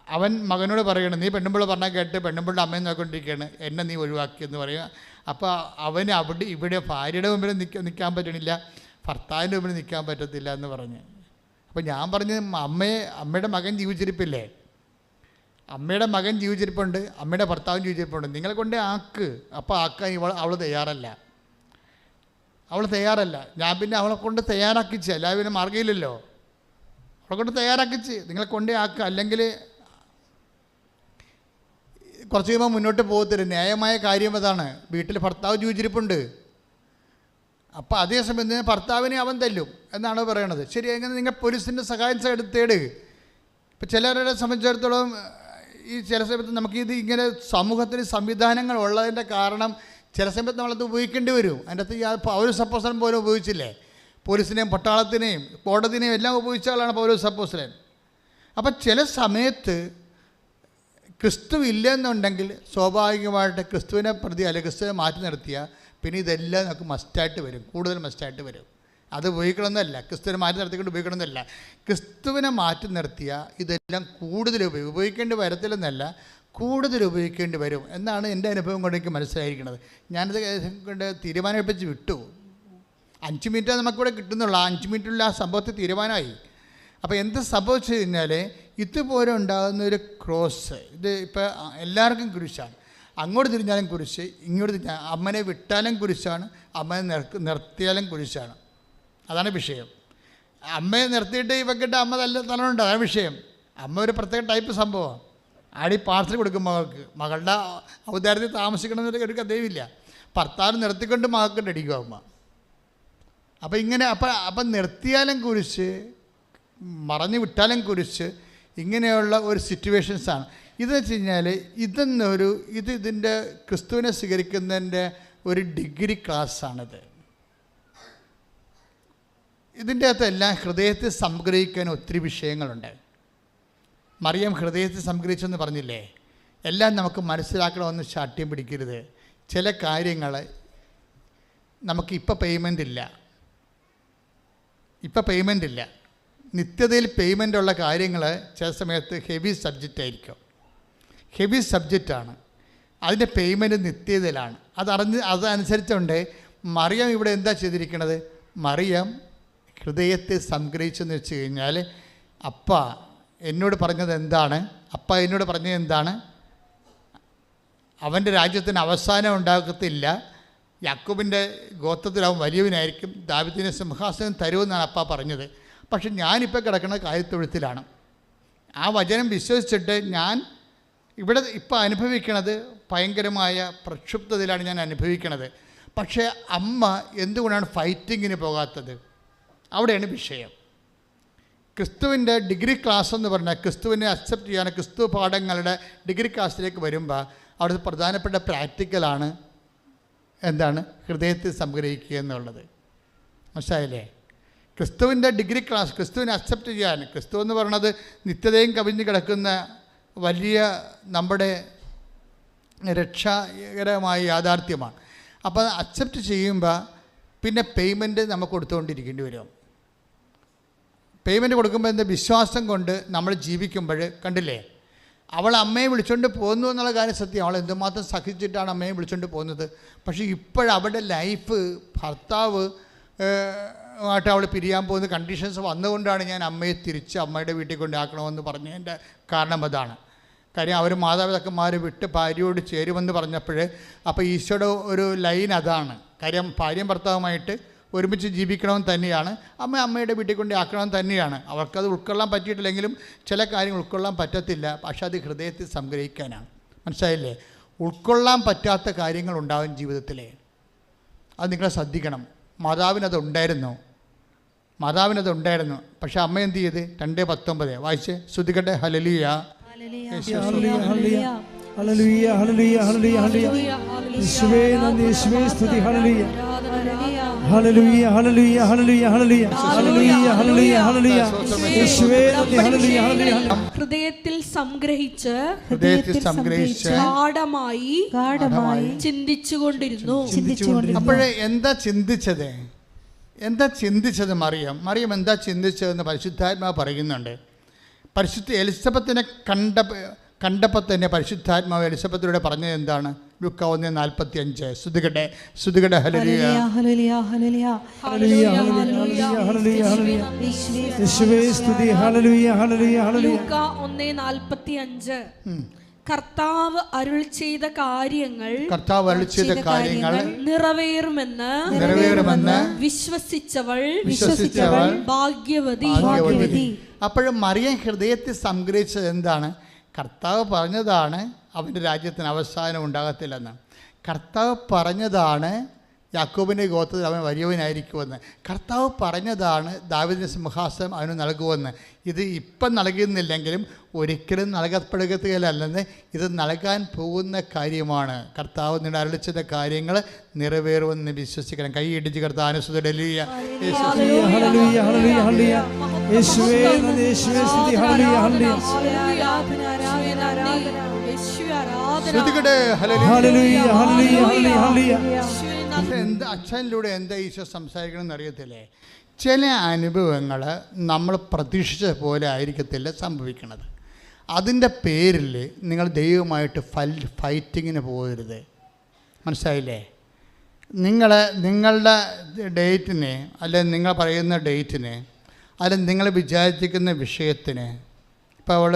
അവൻ മകനോട് പറയണം, നീ പെണ്ണുമ്പിള്ള പറഞ്ഞാൽ കേട്ട് പെണ്ണുമ്പിള്ള അമ്മയെ നോക്കിക്കൊണ്ടിരിക്കുകയാണ്, എന്നെ നീ ഒഴിവാക്കിയെന്ന് പറയുക. അപ്പോൾ അവന് അവിടെ ഇവിടെ ഭാര്യയുടെ മുമ്പിൽ നിൽക്കാൻ പറ്റണില്ല, ഭർത്താവിൻ്റെ മുമ്പിൽ നിൽക്കാൻ പറ്റത്തില്ല എന്ന് പറഞ്ഞ്. അപ്പോൾ ഞാൻ പറഞ്ഞ് അമ്മയുടെ മകൻ ജീവിച്ചിരിപ്പില്ലേ, അമ്മയുടെ മകൻ ജീവിച്ചിരിപ്പുണ്ട്, അമ്മയുടെ ഭർത്താവും ജീവിച്ചിരിപ്പുണ്ട്, നിങ്ങളെ കൊണ്ട് ആക്ക്. അപ്പോൾ ആക്കാൻ അവൾ തയ്യാറല്ല. ഞാൻ പിന്നെ അവളെ കൊണ്ട് തയ്യാറാക്കിച്ച്, അല്ലാതെ പിന്നെ മാർഗ്ഗമില്ലല്ലോ. അവളെ കൊണ്ട് തയ്യാറാക്കിച്ച് നിങ്ങളെ കൊണ്ടേ ആക്കുക, അല്ലെങ്കിൽ കുറച്ച് കഴിയുമ്പോൾ മുന്നോട്ട് പോകത്തില്ല. ന്യായമായ കാര്യം അതാണ്. വീട്ടിൽ ഭർത്താവ് ജീവിച്ചിരിപ്പുണ്ട്, അപ്പോൾ അതേസമയം ഭർത്താവിനെ അവൻ തല്ലും എന്നാണ് പറയണത്. ശരി, എങ്ങനെ നിങ്ങൾ പോലീസിൻ്റെ സഹായം തേട്. ഇപ്പം ചിലരെ സംബന്ധിച്ചിടത്തോളം ഈ ചില സമയത്ത് നമുക്കിത് ഇങ്ങനെ സമൂഹത്തിന് സംവിധാനങ്ങൾ ഉള്ളതിൻ്റെ കാരണം ചില സമയത്ത് നമ്മളത് ഉപയോഗിക്കേണ്ടി വരും. അതിൻ്റെ അകത്ത് പൗലോസ് അപ്പോസ്തലൻ പോലും ഉപയോഗിച്ചില്ലേ, പോലീസിനെയും പട്ടാളത്തിനെയും കോടതിനെയും എല്ലാം ഉപയോഗിച്ച ആളാണ് പൗലോസ് അപ്പോസ്തലൻ. അപ്പം ചില സമയത്ത് ക്രിസ്തു ഇല്ലെന്നുണ്ടെങ്കിൽ സ്വാഭാവികമായിട്ട് ക്രിസ്തുവിനെ പ്രതി അല്ലെങ്കിൽ ക്രിസ്തുവിനെ മാറ്റി നിർത്തിയാൽ പിന്നെ ഇതെല്ലാം നമുക്ക് മസ്റ്റായിട്ട് വരും, കൂടുതൽ മസ്റ്റായിട്ട് വരും. അത് ഉപയോഗിക്കണമെന്നല്ല, ക്രിസ്തുവിനെ മാറ്റി നിർത്തിക്കൊണ്ട് ഉപയോഗിക്കണമെന്നല്ല, ക്രിസ്തുവിനെ മാറ്റി നിർത്തിയാൽ ഇതെല്ലാം കൂടുതൽ ഉപയോഗിക്കേണ്ടി വരത്തില്ലെന്നല്ല, കൂടുതൽ ഉപയോഗിക്കേണ്ടി വരും എന്നാണ് എൻ്റെ അനുഭവം കൊണ്ട് എനിക്ക് മനസ്സിലായിരിക്കുന്നത്. ഞാനത് കൊണ്ട് തീരുമാനമെടുപ്പിച്ച് വിട്ടു. 5 മിനിറ്റ് നമുക്കിവിടെ കിട്ടുന്നുള്ളൂ. ആ 5 മിനിറ്റുള്ള ആ സംഭവത്തിൽ തീരുമാനമായി. അപ്പോൾ എന്ത് സംഭവിച്ചു കഴിഞ്ഞാൽ ഇതുപോലെ ഉണ്ടാകുന്നൊരു ക്രോസ്, ഇത് ഇപ്പോൾ എല്ലാവർക്കും കുരിശാണ്. അങ്ങോട്ട് തിരിഞ്ഞാലും കുരിശ്, ഇങ്ങോട്ട് തിരിഞ്ഞാൽ അമ്മനെ വിട്ടാലും കുരിശാണ്, അമ്മനെ നിർത്തിയാലും കുരിശാണ്. അതാണ് വിഷയം. അമ്മയെ നിർത്തിയിട്ട് ഇവക്കിട്ട് അമ്മ തലമുണ്ട്, അതാണ് വിഷയം. അമ്മ ഒരു പ്രത്യേക ടൈപ്പ് സംഭവമാണ്. ആടി പാർസൽ കൊടുക്കും മകളുടെ ഔദാര്യത്തിൽ താമസിക്കണമെന്നൊരു ഒരു കഥയുമില്ല. ഭർത്താവ് നിർത്തിക്കൊണ്ട് മകൾക്ക് അടിക്കും അമ്മ. അപ്പം ഇങ്ങനെ അപ്പം നിർത്തിയാലും കുരിശ്, മറഞ്ഞു വിട്ടാലും കുരിശ്, ഇങ്ങനെയുള്ള ഒരു സിറ്റുവേഷൻസാണ്. ഇതെന്ന് വെച്ച് കഴിഞ്ഞാൽ ഇതിൻ്റെ ക്രിസ്തുവിനെ സ്വീകരിക്കുന്നതിൻ്റെ ഒരു ഡിഗ്രി ക്ലാസ്സാണിത്. ഇതിൻ്റെ അകത്തെല്ലാം ഹൃദയത്തെ സംഗ്രഹിക്കാൻ ഒത്തിരി വിഷയങ്ങളുണ്ട്. മറിയം ഹൃദയത്തെ സംഗ്രഹിച്ചെന്ന് പറഞ്ഞില്ലേ, എല്ലാം നമുക്ക് മനസ്സിലാക്കണമെന്ന് ശാഠ്യം പിടിക്കരുത്. ചില കാര്യങ്ങൾ നമുക്കിപ്പോൾ പേയ്മെൻ്റ് ഇല്ല, നിത്യതയിൽ പേയ്മെൻ്റുള്ള കാര്യങ്ങൾ ചില സമയത്ത് ഹെവി സബ്ജക്റ്റാണ്. അതിൻ്റെ പേയ്മെൻറ്റ് നിത്യതയിലാണ്. അതനുസരിച്ചുകൊണ്ട് മറിയം ഇവിടെ എന്താ ചെയ്തിരിക്കുന്നത്? മറിയം ഹൃദയത്തെ സംഗ്രഹിച്ചെന്ന് വെച്ച് കഴിഞ്ഞാൽ അപ്പ എന്നോട് പറഞ്ഞത് എന്താണ്? അവൻ്റെ രാജ്യത്തിന് അവസാനം ഉണ്ടാകത്തില്ല, യാക്കോബിൻ്റെ ഗോത്രത്തിൽ അവൻ വലിയവനായിരിക്കും, ദാവീദിന് സിംഹാസനം തരുമെന്നാണ് അപ്പ പറഞ്ഞത്. പക്ഷെ ഞാനിപ്പോൾ കിടക്കുന്നത് കാലിത്തൊഴുത്തിലാണ്. ആ വചനം വിശ്വസിച്ചിട്ട് ഞാൻ ഇവിടെ ഇപ്പോൾ അനുഭവിക്കണത് ഭയങ്കരമായ പ്രക്ഷുബ്ധതയിലാണ് ഞാൻ അനുഭവിക്കണത്. പക്ഷേ അമ്മ എന്തുകൊണ്ടാണ് ഫൈറ്റിങ്ങിന് പോകാത്തത്? അവിടെയാണ് വിഷയം. ക്രിസ്തുവിൻ്റെ ഡിഗ്രി ക്ലാസ് എന്ന് പറഞ്ഞാൽ ക്രിസ്തുവിനെ അക്സെപ്റ്റ് ചെയ്യാൻ ക്രിസ്തു പാഠങ്ങളുടെ ഡിഗ്രി ക്ലാസ്സിലേക്ക് വരുമ്പോൾ അവിടുത്തെ പ്രധാനപ്പെട്ട പ്രാക്ടിക്കലാണ് ഹൃദയത്തിൽ സംഗ്രഹിക്കുക എന്നുള്ളത്. മനസ്സിലായില്ലേ? ക്രിസ്തുവിൻ്റെ ഡിഗ്രി ക്ലാസ്, ക്രിസ്തുവിനെ അക്സെപ്റ്റ് ചെയ്യാൻ, ക്രിസ്തു എന്ന് പറയുന്നത് നിത്യതയും കവിഞ്ഞ് കിടക്കുന്ന വലിയ നമ്മുടെ രക്ഷാകരമായ യാഥാർത്ഥ്യമാണ്. അപ്പോൾ അത് അക്സെപ്റ്റ് ചെയ്യുമ്പോൾ പിന്നെ പേയ്മെൻറ്റ് നമുക്ക് കൊടുത്തുകൊണ്ടിരിക്കേണ്ടി വരും. പേയ്മെൻറ്റ് കൊടുക്കുമ്പോൾ എന്താ, വിശ്വാസം കൊണ്ട് നമ്മൾ ജീവിക്കുമ്പോൾ കണ്ടില്ലേ, അവൾ അമ്മയെ വിളിച്ചുകൊണ്ട് പോകുന്നു എന്നുള്ള കാര്യം സത്യം. അവൾ എന്തുമാത്രം സഹിച്ചിട്ടാണ് അമ്മയെ വിളിച്ചുകൊണ്ട് പോകുന്നത്. പക്ഷേ ഇപ്പോഴവളുടെ ലൈഫ് ഭർത്താവ് ആയിട്ട് അവൾ പിരിയാൻ പോകുന്ന കണ്ടീഷൻസ് വന്നുകൊണ്ടാണ് ഞാൻ അമ്മയെ തിരിച്ച് അമ്മയുടെ വീട്ടിൽ കൊണ്ടാക്കണമെന്ന് പറഞ്ഞതിൻ്റെ കാരണം അതാണ്. കാര്യം അവർ മാതാപിതാക്കന്മാർ വിട്ട് ഭാര്യയോട് ചേരുമെന്ന് പറഞ്ഞപ്പോൾ അപ്പോൾ ഈശോയുടെ ഒരു ലൈൻ അതാണ്. കാര്യം ഭാര്യയും ഭർത്താവുമായിട്ട് ഒരുമിച്ച് ജീവിക്കണമെന്ന് തന്നെയാണ്, അമ്മയുടെ വീട്ടിൽ കൊണ്ട് ആക്കണമെന്ന് തന്നെയാണ്. അവർക്കത് ഉൾക്കൊള്ളാൻ പറ്റിയിട്ടില്ലെങ്കിലും ചില കാര്യങ്ങൾ ഉൾക്കൊള്ളാൻ പറ്റത്തില്ല. പക്ഷെ അത് ഹൃദയത്തിൽ സംഗ്രഹിക്കാനാണ്. മനസ്സിലായില്ലേ? ഉൾക്കൊള്ളാൻ പറ്റാത്ത കാര്യങ്ങളുണ്ടാകും ജീവിതത്തിൽ. അത് നിങ്ങൾ ശ്രദ്ധിക്കണം. മാതാവിനതുണ്ടായിരുന്നു. പക്ഷെ അമ്മ എന്ത് ചെയ്ത്? 2:19 വായിച്ച് ശ്രുതിക്കട്ടെ. ഹല്ലേലൂയ, ഹല്ലേലൂയ, ഹല്ലേലൂയ, ഹല്ലേലൂയ, ഹല്ലേലൂയ. യേശുവേ നന്ദി, യേശുവേ സ്തുതി. ഹല്ലേലൂയ, ഹല്ലേലൂയ, ഹല്ലേലൂയ, ഹല്ലേലൂയ, ഹല്ലേലൂയ, ഹല്ലേലൂയ, ഹല്ലേലൂയ, ഹല്ലേലൂയ. യേശുവേ നന്ദി. ഹല്ലേലൂയ, ഹല്ലേലൂയ. ഹൃദയത്തിൽ സംഗ്രഹിച്ച് ഗാഢമായി ചിന്തിച്ചുകൊണ്ടിരുന്നു. അപ്പോഴേ എന്താ ചിന്തിച്ചത് മറിയം എന്താ ചിന്തിച്ചതെന്ന് പരിശുദ്ധാത്മാവ് പറയുന്നുണ്ട്. പരിശുദ്ധ എലിസബത്തിനെ കണ്ടപ്പോൾ തന്നെ പരിശുദ്ധാത്മാവ് എലിസബത്തിലൂടെ പറഞ്ഞത് എന്താണ്? ലൂക്ക 1:45. ശ്രുതികട്ടെ ശ്രുതികട്ടെ. ഹല്ലേലൂയ ഹല്ലേലൂയ ഹല്ലേലൂയ ഹല്ലേലൂയ ഹല്ലേലൂയ ഹല്ലേലൂയ ഹല്ലേലൂയ യേശുവേ സ്തുതി. ഹല്ലേലൂയ ഹല്ലേലൂയ ഹല്ലേലൂയ. ലൂക്ക 1:45. കർത്താവ് അരുൾ ചെയ്ത കാര്യങ്ങൾ നിറവേറുമെന്ന് വിശ്വസിച്ചവൾ ഭാഗ്യവതി. അപ്പോഴും മറിയം ഹൃദയത്തിൽ സംഗ്രഹിച്ചത് എന്താണ്? കർത്താവ് പറഞ്ഞതാണ് അവൻ്റെ രാജ്യത്തിന് അവസാനം ഉണ്ടാകത്തില്ലെന്ന്. കർത്താവ് പറഞ്ഞതാണ് യാക്കോബിൻ്റെ ഗോത്രത്തിൽ അവൻ വലിയവനായിരിക്കുമെന്ന്. കർത്താവ് പറഞ്ഞതാണ് ദാവീദിന്റെ സിംഹാസനം അവന് നൽകുമെന്ന്. ഇത് ഇപ്പം നൽകുന്നില്ലെങ്കിലും ഒരിക്കലും നൽകപ്പെടുകയല്ലെന്ന്, ഇത് നൽകാൻ പോകുന്ന കാര്യമാണ്. കർത്താവ് നിങ്ങളുടെ അരുളിച്ചത കാര്യങ്ങൾ നിറവേറുമെന്ന് വിശ്വസിക്കണം. കൈ ഇടിച്ച് കർത്താവ് ഹല്ലേലൂയ ഹല്ലേലൂയ ഹല്ലേലൂയ ഹല്ലേലൂയ യേശുവേ നന്ദി യേശുവേ സ്തുതി. ഹല്ലേലൂയ ഹല്ലേലൂയ ഹല്ലേലൂയ ഹല്ലേലൂയ ഹല്ലേലൂയ. എന്താ അച്ഛനിലൂടെ എന്താ ഈശോ സംസാരിക്കണമെന്ന് അറിയത്തില്ലേ? ചില അനുഭവങ്ങൾ നമ്മൾ പ്രതീക്ഷിച്ച പോലെ ആയിരിക്കത്തില്ല സംഭവിക്കുന്നത്. അതിൻ്റെ പേരിൽ നിങ്ങൾ ദൈവമായിട്ട് ഫൈറ്റിങ്ങിന് പോകരുത്. മനസ്സിലായില്ലേ? നിങ്ങളുടെ ഡേറ്റിന്, അല്ലെങ്കിൽ നിങ്ങൾ പറയുന്ന ഡേറ്റിന്, അല്ലെങ്കിൽ നിങ്ങൾ വിചാരിച്ചിരിക്കുന്ന വിഷയത്തിന്, ഇപ്പോൾ അവൾ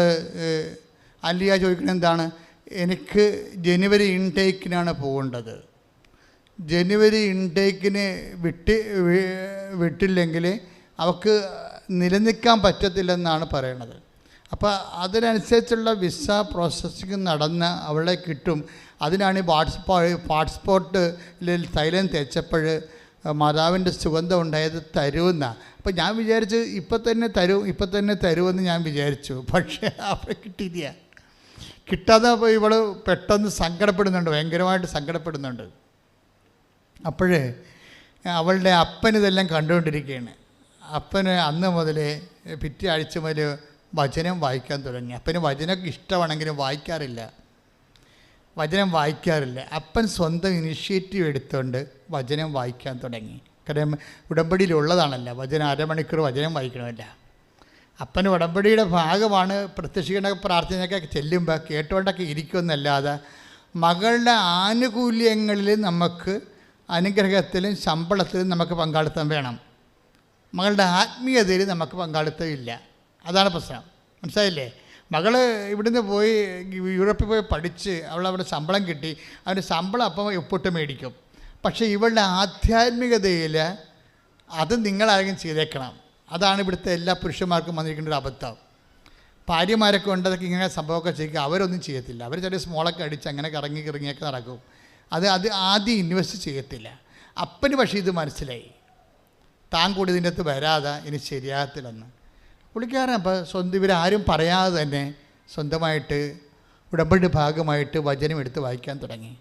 അലിയ ചോദിക്കുന്നത് എന്താണ്? എനിക്ക് ജനുവരി ഇൻടേക്കിനാണ് പോകേണ്ടത്. ജനുവരി ഇൻടേക്കിന് വിട്ടില്ലെങ്കിൽ അവൾക്ക് നിലനിൽക്കാൻ പറ്റത്തില്ലെന്നാണ് പറയണത്. അപ്പോൾ അതിനനുസരിച്ചുള്ള വിസ പ്രോസസ്സിങ് നടന്ന് അവളെ കിട്ടും. അതിനാണ് ഈ പാസ്പോർട്ടിൽ തൈലം തേച്ചപ്പോൾ മാതാവിൻ്റെ സുഗന്ധം ഉണ്ടായത് തരുമെന്ന. അപ്പോൾ ഞാൻ വിചാരിച്ചു ഇപ്പം തന്നെ തരുമെന്ന് ഞാൻ വിചാരിച്ചു. പക്ഷേ അവളെ കിട്ടിയില്ല. കിട്ടാതെ അപ്പോൾ ഇവൾ പെട്ടെന്ന് സങ്കടപ്പെടുന്നുണ്ട്, ഭയങ്കരമായിട്ട് സങ്കടപ്പെടുന്നുണ്ട്. അപ്പോഴേ അവളുടെ അപ്പനിതെല്ലാം കണ്ടുകൊണ്ടിരിക്കുകയാണ്. അപ്പന് അന്ന് മുതൽ പിറ്റേ ആഴ്ച മുതൽ വചനം വായിക്കാൻ തുടങ്ങി. അപ്പന് വചനമൊക്കെ ഇഷ്ടമാണെങ്കിലും വചനം വായിക്കാറില്ല. അപ്പൻ സ്വന്തം ഇനിഷ്യേറ്റീവ് എടുത്തുകൊണ്ട് വചനം വായിക്കാൻ തുടങ്ങി. കാരണം ഉടമ്പടിയിലുള്ളതാണല്ലോ വചനം, അരമണിക്കൂർ വചനം വായിക്കണമല്ല. അപ്പന് ഉടമ്പടിയുടെ ഭാഗമാണ്. പ്രത്യക്ഷീകരണ പ്രാർത്ഥനയൊക്കെ ചെല്ലുമ്പോൾ കേട്ടുകൊണ്ടൊക്കെ ഇരിക്കുമെന്നല്ലാതെ മകളുടെ ആനുകൂല്യങ്ങളിൽ നമുക്ക്, അനുഗ്രഹത്തിലും ശമ്പളത്തിലും നമുക്ക് പങ്കാളിത്തം വേണം. മകളുടെ ആത്മീയതയിൽ നമുക്ക് പങ്കാളിത്തം ഇല്ല. അതാണ് പ്രശ്നം. മനസ്സിലായില്ലേ? മകൾ ഇവിടുന്ന് പോയി യൂറോപ്പിൽ പോയി പഠിച്ച് അവളവിടെ ശമ്പളം കിട്ടി. അവൻ്റെ ശമ്പളം അപ്പം ഒപ്പിട്ട് മേടിക്കും. പക്ഷേ ഇവളുടെ ആധ്യാത്മികതയിൽ അത് നിങ്ങളാരെങ്കിലും ചെയ്തേക്കണം. അതാണ് ഇവിടുത്തെ എല്ലാ പുരുഷന്മാർക്കും വന്നിരിക്കേണ്ട ഒരു അബദ്ധം. ഭാര്യമാരൊക്കെ ഉണ്ടതൊക്കെ ഇങ്ങനെ സംഭവമൊക്കെ ചെയ്യുക, അവരൊന്നും ചെയ്യത്തില്ല. അവർ ചെറിയ സ്മോളൊക്കെ അടിച്ച് അങ്ങനെ കറങ്ങിയൊക്കെ നടക്കും. അത് ആദ്യം ഇൻവെസ്റ്റ് ചെയ്യത്തില്ല. അപ്പന് പക്ഷേ ഇത് മനസ്സിലായി, താൻ കൂടി ഇതിൻ്റെ അകത്ത് വരാതെ ഇനി ശരിയാകത്തില്ലെന്ന്. പുള്ളിക്കാരൻ അപ്പോൾ സ്വന്തം ഇവരാരും പറയാതെ തന്നെ സ്വന്തമായിട്ട് ഉടമ്പടി ഭാഗമായിട്ട് വചനം എടുത്ത് വായിക്കാൻ തുടങ്ങി.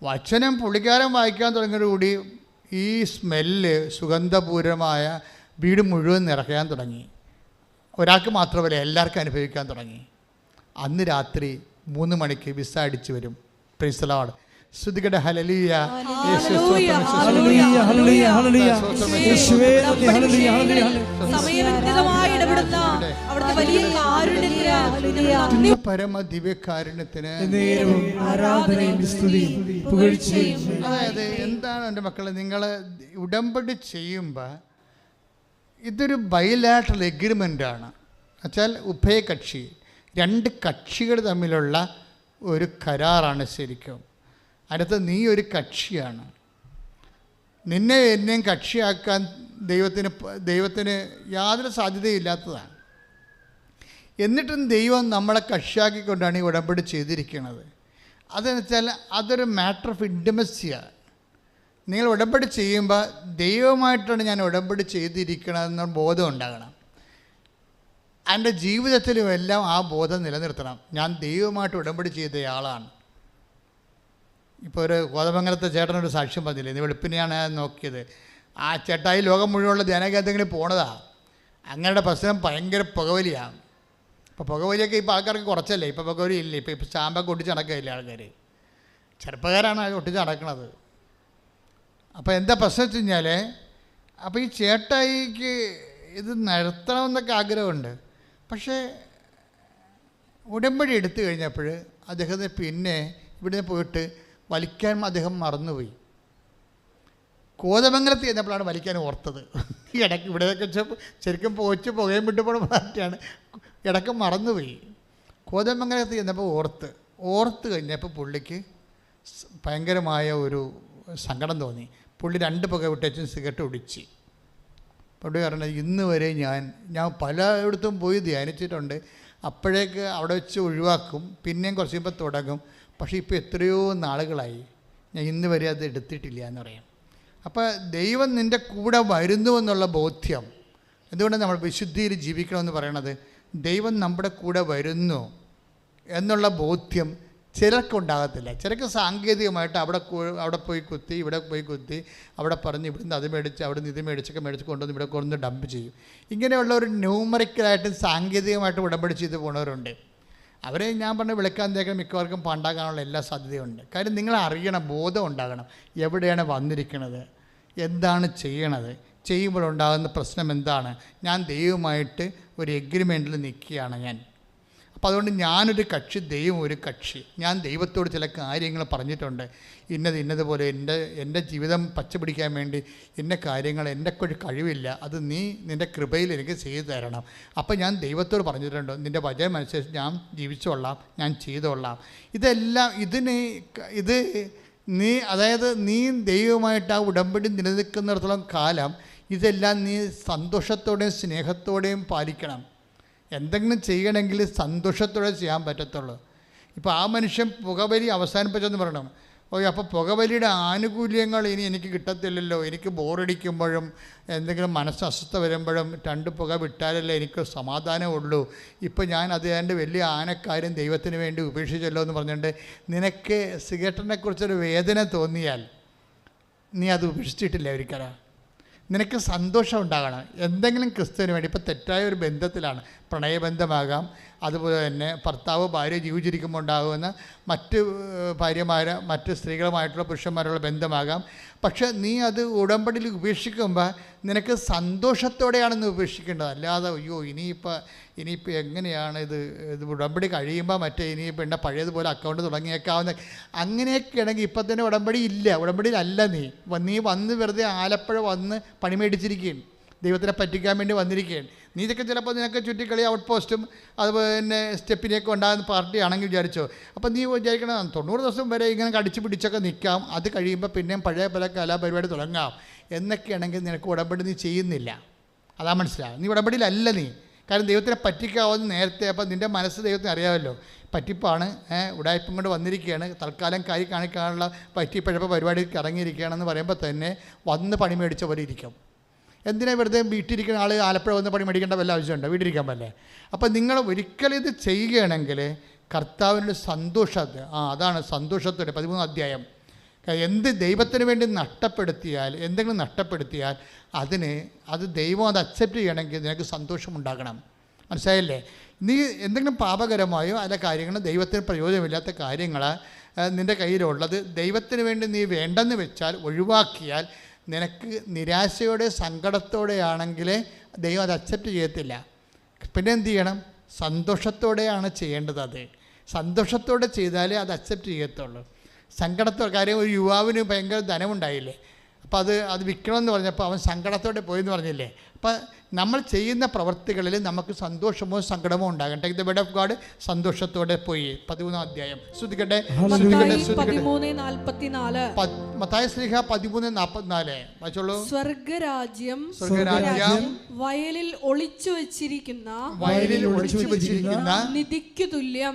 വചനം പുള്ളിക്കാരൻ വായിക്കാൻ തുടങ്ങിയതോടുകൂടി ഈ സ്മെല്ല് സുഗന്ധപൂരമായ വീട് മുഴുവൻ നിറയ്ക്കാൻ തുടങ്ങി. ഒരാൾക്ക് മാത്രമല്ല, എല്ലാവർക്കും അനുഭവിക്കാൻ തുടങ്ങി. അന്ന് രാത്രി 3 മണിക്ക് വിസ അടിച്ചു വരും. Praise the lord. ശ്രുതികട ഹല്ലേലൂയ ഹല്ലേലൂയ ഹല്ലേലൂയ ഹല്ലേലൂയ യേശുവേ ഹല്ലേലൂയ ഹല്ലേലൂയ. സമയബന്ധിതമായി ഇടപെടുന്ന അവിടുത്തെ വലിയ കാരുണ്യത്തിന്, പരമ ദിവ്യകാരുണ്യത്തിന് നേരവും ആരാധനയും സ്തുതിയും പുകഴ്ചയും. അതായത് എന്താണ് എൻ്റെ മക്കളെ, നിങ്ങൾ ഉടമ്പടി ചെയ്യുമ്പോൾ ഇതൊരു ബൈലാറ്ററൽ എഗ്രിമെൻ്റാണ്. എന്നുവെച്ചാൽ ഉഭയകക്ഷി, 2 കക്ഷികൾ തമ്മിലുള്ള ഒരു കരാറാണ് ശരിക്കും. അതിനകത്ത് നീ ഒരു കക്ഷിയാണ്. നിന്നെ എന്നെയും കക്ഷിയാക്കാൻ ദൈവത്തിന് യാതൊരു സാധ്യതയില്ലാത്തതാണ്. എന്നിട്ടും ദൈവം നമ്മളെ കക്ഷിയാക്കിക്കൊണ്ടാണ് ഈ ഉടമ്പടി ചെയ്തിരിക്കുന്നത്. അതെന്ന് വെച്ചാൽ അതൊരു മാറ്റർ ഓഫ് ഇൻറ്റിമസിയാണ്. നിങ്ങൾ ഉടമ്പടി ചെയ്യുമ്പോൾ ദൈവമായിട്ടാണ് ഞാൻ ഉടമ്പടി ചെയ്തിരിക്കണമെന്ന ബോധം ഉണ്ടാകണം. എൻ്റെ ജീവിതത്തിലും എല്ലാം ആ ബോധം നിലനിർത്തണം. ഞാൻ ദൈവമായിട്ട് ഉടമ്പടി ചെയ്തയാളാണ്. ഇപ്പോൾ ഒരു കോതമംഗലത്തെ ചേട്ടനൊരു സാക്ഷ്യം പറഞ്ഞില്ലേ, ഇന്ന് വെളുപ്പിനെയാണ് നോക്കിയത്. ആ ചേട്ടായി ലോകം മുഴുവനുള്ള ധ്യാനകേന്ദ്രങ്ങളിൽ പോണതാണ്. അങ്ങനെയുള്ള പ്രശ്നം ഭയങ്കര പുകവലിയാണ്. ഇപ്പോൾ പുകവലിയൊക്കെ ഇപ്പോൾ ആൾക്കാർക്ക് കുറച്ചല്ലേ, ഇപ്പോൾ പുകവലി ഇല്ല. ഇപ്പോൾ സ്റ്റാമ്പൊക്കെ ഒട്ടിച്ച് നടക്കുകയില്ല ആൾക്കാർ. ചെറുപ്പക്കാരാണ് ഒട്ടിച്ച് നടക്കുന്നത്. അപ്പോൾ എന്താ പ്രശ്നം വെച്ച് കഴിഞ്ഞാൽ, അപ്പോൾ ഈ ചേട്ടായിക്ക് ഇത് നടത്തണമെന്നൊക്കെ ആഗ്രഹമുണ്ട്. പക്ഷേ ഉടമ്പടി എടുത്തു കഴിഞ്ഞപ്പോൾ അദ്ദേഹത്തിന് പിന്നെ ഇവിടുന്ന് പോയിട്ട് വലിക്കാൻ അദ്ദേഹം മറന്നുപോയി. കോതമംഗലത്ത് ചെന്നപ്പോഴാണ് വലിക്കാൻ ഓർത്തത്. ഇടയ്ക്ക് ഇവിടെയൊക്കെ ശരിക്കും പോച്ച് പുകയും വിട്ടു പോണ പാർട്ടിയാണ്, ഇടയ്ക്ക് മറന്നുപോയി. കോതമംഗലത്ത് ചെന്നപ്പോൾ ഓർത്ത് കഴിഞ്ഞപ്പോൾ പുള്ളിക്ക് ഭയങ്കരമായ ഒരു സങ്കടം തോന്നി. പുള്ളി 2 പുക വിട്ടേച്ചും സിഗരറ്റ് ഒടിച്ച്. പുള്ളി പറഞ്ഞത്, ഇന്ന് വരെ ഞാൻ പലയിടത്തും പോയി ധ്യാനിച്ചിട്ടുണ്ട്, അപ്പോഴേക്ക് അവിടെ വെച്ച് ഒഴിവാക്കും, പിന്നെയും കുറച്ച് കഴിയുമ്പോൾ തുടങ്ങും, പക്ഷേ ഇപ്പോൾ എത്രയോ നാളുകളായി ഞാൻ ഇന്ന് വരെ അത് എടുത്തിട്ടില്ല എന്ന് പറയാം. അപ്പോൾ ദൈവം നിൻ്റെ കൂടെ വരുന്നു എന്നുള്ള ബോധ്യം, എന്തുകൊണ്ടാണ് നമ്മൾ വിശുദ്ധിയിൽ ജീവിക്കണമെന്ന് പറയണത്? ദൈവം നമ്മുടെ കൂടെ വരുന്നു എന്നുള്ള ബോധ്യം ചിലർക്കുണ്ടാകത്തില്ല. ചിലർക്ക് സാങ്കേതികമായിട്ട് അവിടെ പോയി കുത്തി, ഇവിടെ പോയി കുത്തി, അവിടെ പറഞ്ഞ് ഇവിടുന്ന് അത് മേടിച്ച് അവിടെ നിന്ന് ഇത് മേടിച്ച് കൊണ്ടുവന്ന് ഇവിടെ കൊണ്ടുവന്ന് ഡംപ് ചെയ്യും. ഇങ്ങനെയുള്ള ഒരു ന്യൂമറിക്കലായിട്ടും സാങ്കേതികമായിട്ടും ഉടമ്പടി ചെയ്ത് പോണവരുണ്ട്. അവരെ ഞാൻ പറഞ്ഞ വിളിക്കാൻ തേക്കാൻ മിക്കവർക്കും പണ്ടാകാനുള്ള എല്ലാ സാധ്യതയുണ്ട്. കാര്യം നിങ്ങൾ അറിയണം, ബോധം ഉണ്ടാകണം, എവിടെയാണ് വന്നിരിക്കുന്നത്, എന്താണ് ചെയ്യണത്, ചെയ്യുമ്പോഴുണ്ടാകുന്ന പ്രശ്നം എന്താണ്. ഞാൻ ദൈവമായിട്ട് ഒരു എഗ്രിമെൻറ്റിൽ നിൽക്കുകയാണ് ഞാൻ. അപ്പോൾ അതുകൊണ്ട് ഞാനൊരു കക്ഷി, ദൈവം ഒരു കക്ഷി. ഞാൻ ദൈവത്തോട് ചില കാര്യങ്ങൾ പറഞ്ഞിട്ടുണ്ട്, ഇന്നതുപോലെ എൻ്റെ ജീവിതം പച്ചപിടിക്കാൻ വേണ്ടി ഇന്ന കാര്യങ്ങൾ എൻ്റെ ഒരു കഴിവില്ല, അത് നീ നിൻ്റെ കൃപയിൽ എനിക്ക് ചെയ്തു തരണം. അപ്പോൾ ഞാൻ ദൈവത്തോട് പറഞ്ഞിട്ടുണ്ട്, നിൻ്റെ വചനം അനുസരിച്ച് ഞാൻ ജീവിച്ചോളാം, ഞാൻ ചെയ്തോളാം. ഇതെല്ലാം ഇത് നീ ദൈവമായിട്ട് ആ ഉടമ്പടി നിലനിൽക്കുന്നിടത്തോളം കാലം ഇതെല്ലാം നീ സന്തോഷത്തോടെയും സ്നേഹത്തോടെയും പാലിക്കണം. എന്തെങ്കിലും ചെയ്യണമെങ്കിൽ സന്തോഷത്തോടെ ചെയ്യാൻ പറ്റത്തുള്ളൂ. ഇപ്പോൾ ആ മനുഷ്യൻ പുകവലി അവസാനിപ്പിച്ചെന്ന് പറയണം. അപ്പോൾ പുകവലിയുടെ ആനുകൂല്യങ്ങൾ ഇനി എനിക്ക് കിട്ടത്തില്ലല്ലോ, എനിക്ക് ബോറടിക്കുമ്പോഴും എന്തെങ്കിലും മനസ്സസ്വസ്ഥ വരുമ്പോഴും 2 പുക വിട്ടാലല്ലേ എനിക്ക് സമാധാനമുള്ളൂ. ഇപ്പോൾ ഞാൻ അത് എൻ്റെ വലിയ ആനക്കാര്യം ദൈവത്തിന് വേണ്ടി ഉപേക്ഷിച്ചല്ലോ എന്ന് പറഞ്ഞുകൊണ്ട് നിനക്ക് സിഗരറ്റിനെക്കുറിച്ചൊരു വേദന തോന്നിയാൽ നീ അത് ഉപേക്ഷിച്ചിട്ടില്ല ഒരിക്കലും. നിനക്ക് സന്തോഷം ഉണ്ടാകണം. എന്തെങ്കിലും ക്രിസ്തുവിന് വേണ്ടി, ഇപ്പോൾ തെറ്റായ ഒരു ബന്ധത്തിലാണ്, പ്രണയബന്ധമാകാം, അതുപോലെ തന്നെ ഭർത്താവ് ഭാര്യ ജീവിച്ചിരിക്കുമ്പോൾ ഉണ്ടാകുന്ന മറ്റ് സ്ത്രീകളുമായിട്ടുള്ള പുരുഷന്മാരുള്ള ബന്ധമാകാം. പക്ഷേ നീ അത് ഉടമ്പടിയിൽ ഉപേക്ഷിക്കുമ്പോൾ നിനക്ക് സന്തോഷത്തോടെയാണ് നീ ഉപേക്ഷിക്കേണ്ടത്. അല്ലാതെ അയ്യോ ഇനിയിപ്പോൾ എങ്ങനെയാണ് ഇത് ഉടമ്പടി കഴിയുമ്പോൾ ഇനിയിപ്പോൾ എൻ്റെ പഴയതുപോലെ അക്കൗണ്ട് തുടങ്ങിയേക്കാവുന്ന അങ്ങനെയൊക്കെയാണെങ്കിൽ ഇപ്പം തന്നെ ഉടമ്പടി ഇല്ല, ഉടമ്പടിയിലല്ല. നീ വന്ന് വെറുതെ ആലപ്പുഴ വന്ന് പണി മേടിച്ചിരിക്കുകയും ദൈവത്തിനെ പറ്റിക്കാൻ വേണ്ടി വന്നിരിക്കുകയാണ്. നീ ഇതൊക്കെ ചിലപ്പോൾ നിനക്ക് ചുറ്റിക്കളി ഔട്ട് പോസ്റ്റും അതുപോലെ തന്നെ സ്റ്റെപ്പിനെയൊക്കെ ഉണ്ടാകുന്ന പാർട്ടിയാണെങ്കിൽ വിചാരിച്ചോ. അപ്പോൾ നീ വിചാരിക്കണം 90 ദിവസം വരെ ഇങ്ങനെ കടിച്ചു പിടിച്ചൊക്കെ നിൽക്കാം, അത് കഴിയുമ്പോൾ പിന്നെയും പഴയ പല കലാപരിപാടി തുടങ്ങാം എന്നൊക്കെയാണെങ്കിൽ നിനക്ക് ഉടമ്പടി നീ ചെയ്യുന്നില്ല. അതാ മനസ്സിലാവും. നീ ഉടമ്പടിയിലല്ല നീ. കാരണം ദൈവത്തിനെ പറ്റിക്കാവുന്ന നേരത്തെ, അപ്പം നിൻ്റെ മനസ്സ് ദൈവത്തിന് അറിയാമല്ലോ, പറ്റിപ്പാണ്, ഉടായ്പം കൊണ്ട് വന്നിരിക്കുകയാണ്, തൽക്കാലം കൈ കാണിക്കാനുള്ള പറ്റിപ്പഴപ്പ പരിപാടിക്ക് ഇറങ്ങിയിരിക്കുകയാണെന്ന് പറയുമ്പോൾ തന്നെ വന്ന് പണി മേടിച്ച പോലെ ഇരിക്കും. എന്തിനാ വെറുതെ വീട്ടിലിരിക്കുന്ന ആൾ ആലപ്പുഴ വന്ന് പണി മേടിക്കേണ്ട വല്ല ആവശ്യമുണ്ടോ? വീട്ടിലിരിക്കാൻ പറ്റേ. അപ്പം നിങ്ങൾ ഒരിക്കലും ഇത് ചെയ്യുകയാണെങ്കിൽ കർത്താവിൻ്റെ സന്തോഷത്തെ, അതാണ് സന്തോഷത്തോടെ 13 അധ്യായം. ദൈവത്തിന് വേണ്ടി എന്തെങ്കിലും നഷ്ടപ്പെടുത്തിയാൽ അത് ദൈവം അത് അക്സെപ്റ്റ് ചെയ്യണമെങ്കിൽ നിനക്ക് സന്തോഷമുണ്ടാകണം. മനസ്സിലായില്ലേ? നീ എന്തെങ്കിലും പാപകരമായോ അല്ല കാര്യങ്ങൾ ദൈവത്തിന് പ്രയോജനമില്ലാത്ത കാര്യങ്ങൾ നിൻ്റെ കയ്യിലുള്ളത് ദൈവത്തിന് വേണ്ടി നീ വേണ്ടെന്ന് വെച്ചാൽ, ഒഴിവാക്കിയാൽ നിനക്ക് നിരാശയോടെ സങ്കടത്തോടെയാണെങ്കിൽ ദൈവം അത് അക്സെപ്റ്റ് ചെയ്യത്തില്ല. പിന്നെ എന്ത് ചെയ്യണം? സന്തോഷത്തോടെയാണ് ചെയ്യേണ്ടത്. അത് സന്തോഷത്തോടെ ചെയ്താലേ അത് അക്സെപ്റ്റ് ചെയ്യത്തുള്ളൂ. സങ്കടത്തോടെ, കാര്യം ഒരു യുവാവിന് ഭയങ്കര ധനമുണ്ടായില്ലേ, അപ്പോൾ അത് വിൽക്കണമെന്ന് പറഞ്ഞപ്പോൾ അവൻ സങ്കടത്തോടെ പോയെന്ന് പറഞ്ഞില്ലേ. അപ്പം നമ്മൾ ചെയ്യുന്ന പ്രവൃത്തികളിൽ നമുക്ക് സന്തോഷമോ സങ്കടമോ ഉണ്ടാകട്ടെ. Take the word of God. സന്തോഷത്തോടെ പോയി. 13 അധ്യായം ശ്രദ്ധിക്കട്ടെ. മത്തായി ശ്ലീഹ 13:44 വായിച്ചോളൂ. സ്വർഗരാജ്യം വയലിൽ ഒളിച്ചു വെച്ചിരിക്കുന്ന നിധിക്കു തുല്യം.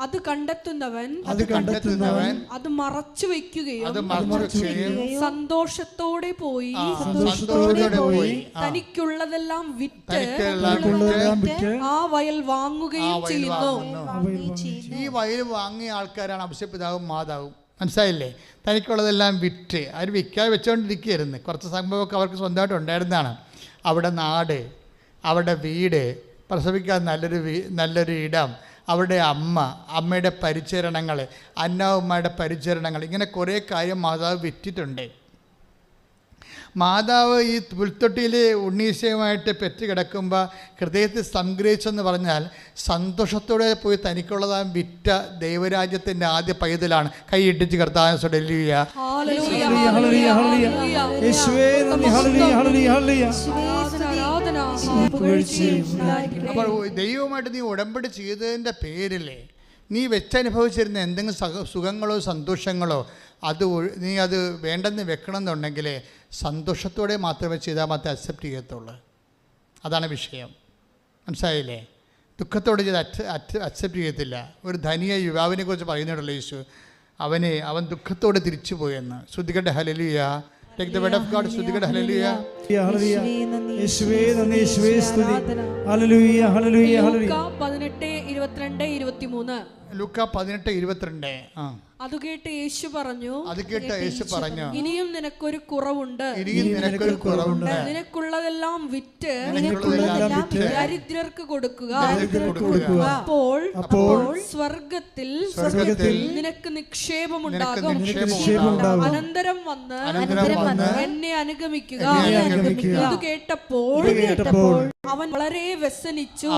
അത് കണ്ടെത്തുന്നവൻ അത് മറച്ചു വെക്കുകയും സന്തോഷത്തോടെ പോയി തനിക്കുള്ളതെല്ലാം വിറ്റ് ആ വയൽ വാങ്ങുകയും ചെയ്യുന്നു. ഈ വയൽ വാങ്ങിയ ആൾക്കാരാണ് അഭിഷേപിതാവും മാതാവും. മനസ്സിലായില്ലേ? തനിക്കുള്ളതെല്ലാം വിറ്റ്, അവർ വിൽക്കാതെ വെച്ചുകൊണ്ടിരിക്കുകയായിരുന്നു. കുറച്ച് സംഭവമൊക്കെ അവർക്ക് സ്വന്തമായിട്ട് ഉണ്ടായിരുന്നതാണ്. അവിടെ നാട്, അവിടെ വീട്, പ്രസവിക്കാൻ നല്ലൊരു ഇടം, അവരുടെ അമ്മയുടെ പരിചരണങ്ങൾ, അന്നാവുമ്മയുടെ പരിചരണങ്ങൾ, ഇങ്ങനെ കുറേ കാര്യം മാതാവ് വിറ്റിട്ടുണ്ട്. മാതാവ് ഈ പുൽത്തൊട്ടിയിൽ ഉണ്ണീശയുമായിട്ട് പെറ്റ് കിടക്കുമ്പോൾ ഹൃദയത്തിൽ സംഗ്രഹിച്ചെന്ന് പറഞ്ഞാൽ സന്തോഷത്തോടെ പോയി തനിക്കുള്ളതാ വിറ്റ ദൈവരാജ്യത്തിൻ്റെ ആദ്യ പൈതലാണ്. കൈ ഇട്ടിച്ച് കർത്താവിനെ ഹല്ലേലൂയ. ഹല്ലേലൂയ, ഹല്ലേലൂയ, ഹല്ലേലൂയ. യേശുവേ നന്ദി. ഹല്ലേലൂയ, ഹല്ലേലൂയ, ഹല്ലേലൂയ. അപ്പോൾ ദൈവവുമായിട്ട് നീ ഉടമ്പടി ചെയ്തതിൻ്റെ പേരിൽ നീ വെച്ചനുഭവിച്ചിരുന്ന എന്തെങ്കിലും സുഖങ്ങളോ സന്തോഷങ്ങളോ നീ അത് വേണ്ടെന്ന് വെക്കണമെന്നുണ്ടെങ്കിൽ സന്തോഷത്തോടെ മാത്രമേ ചെയ്താൽ മാത്രമേ അക്സെപ്റ്റ് ചെയ്യത്തുള്ളൂ. അതാണ് വിഷയം. മനസ്സിലായില്ലേ? ദുഃഖത്തോടെ ചെയ്ത് അക്സെപ്റ്റ് ചെയ്യത്തില്ല. ഒരു ധനിയ യുവാവിനെ കുറിച്ച് പറയുന്നുണ്ടല്ലോ യേശു, അവൻ ദുഃഖത്തോടെ തിരിച്ചു പോയെന്ന്. ശ്രുതികട്ടെ ഹല്ലേലൂയ. Take the word of God. ശ്രുതികട്ടെ ഹല്ലേലൂയ. യേശുവേ നന്ദി, യേശുവേ സ്തുതി. ഹല്ലേലൂയ, ഹല്ലേലൂയ, ഹല്ലേലൂയ. ലൂക്കാ 18:22. അത് കേട്ട് യേശു പറഞ്ഞു, ഇനിയും നിനക്കൊരു കുറവുണ്ട്. നിനക്കുള്ളതെല്ലാം വിറ്റ് ദരിദ്രർക്ക് കൊടുക്കുക. അപ്പോൾ സ്വർഗത്തിൽ നിനക്ക് നിക്ഷേപമുണ്ടാകും. അനന്തരം വന്ന് എന്നെ അനുഗമിക്കുക. ഇത് കേട്ടപ്പോൾ അവൻ വളരെ വ്യസനിച്ചു.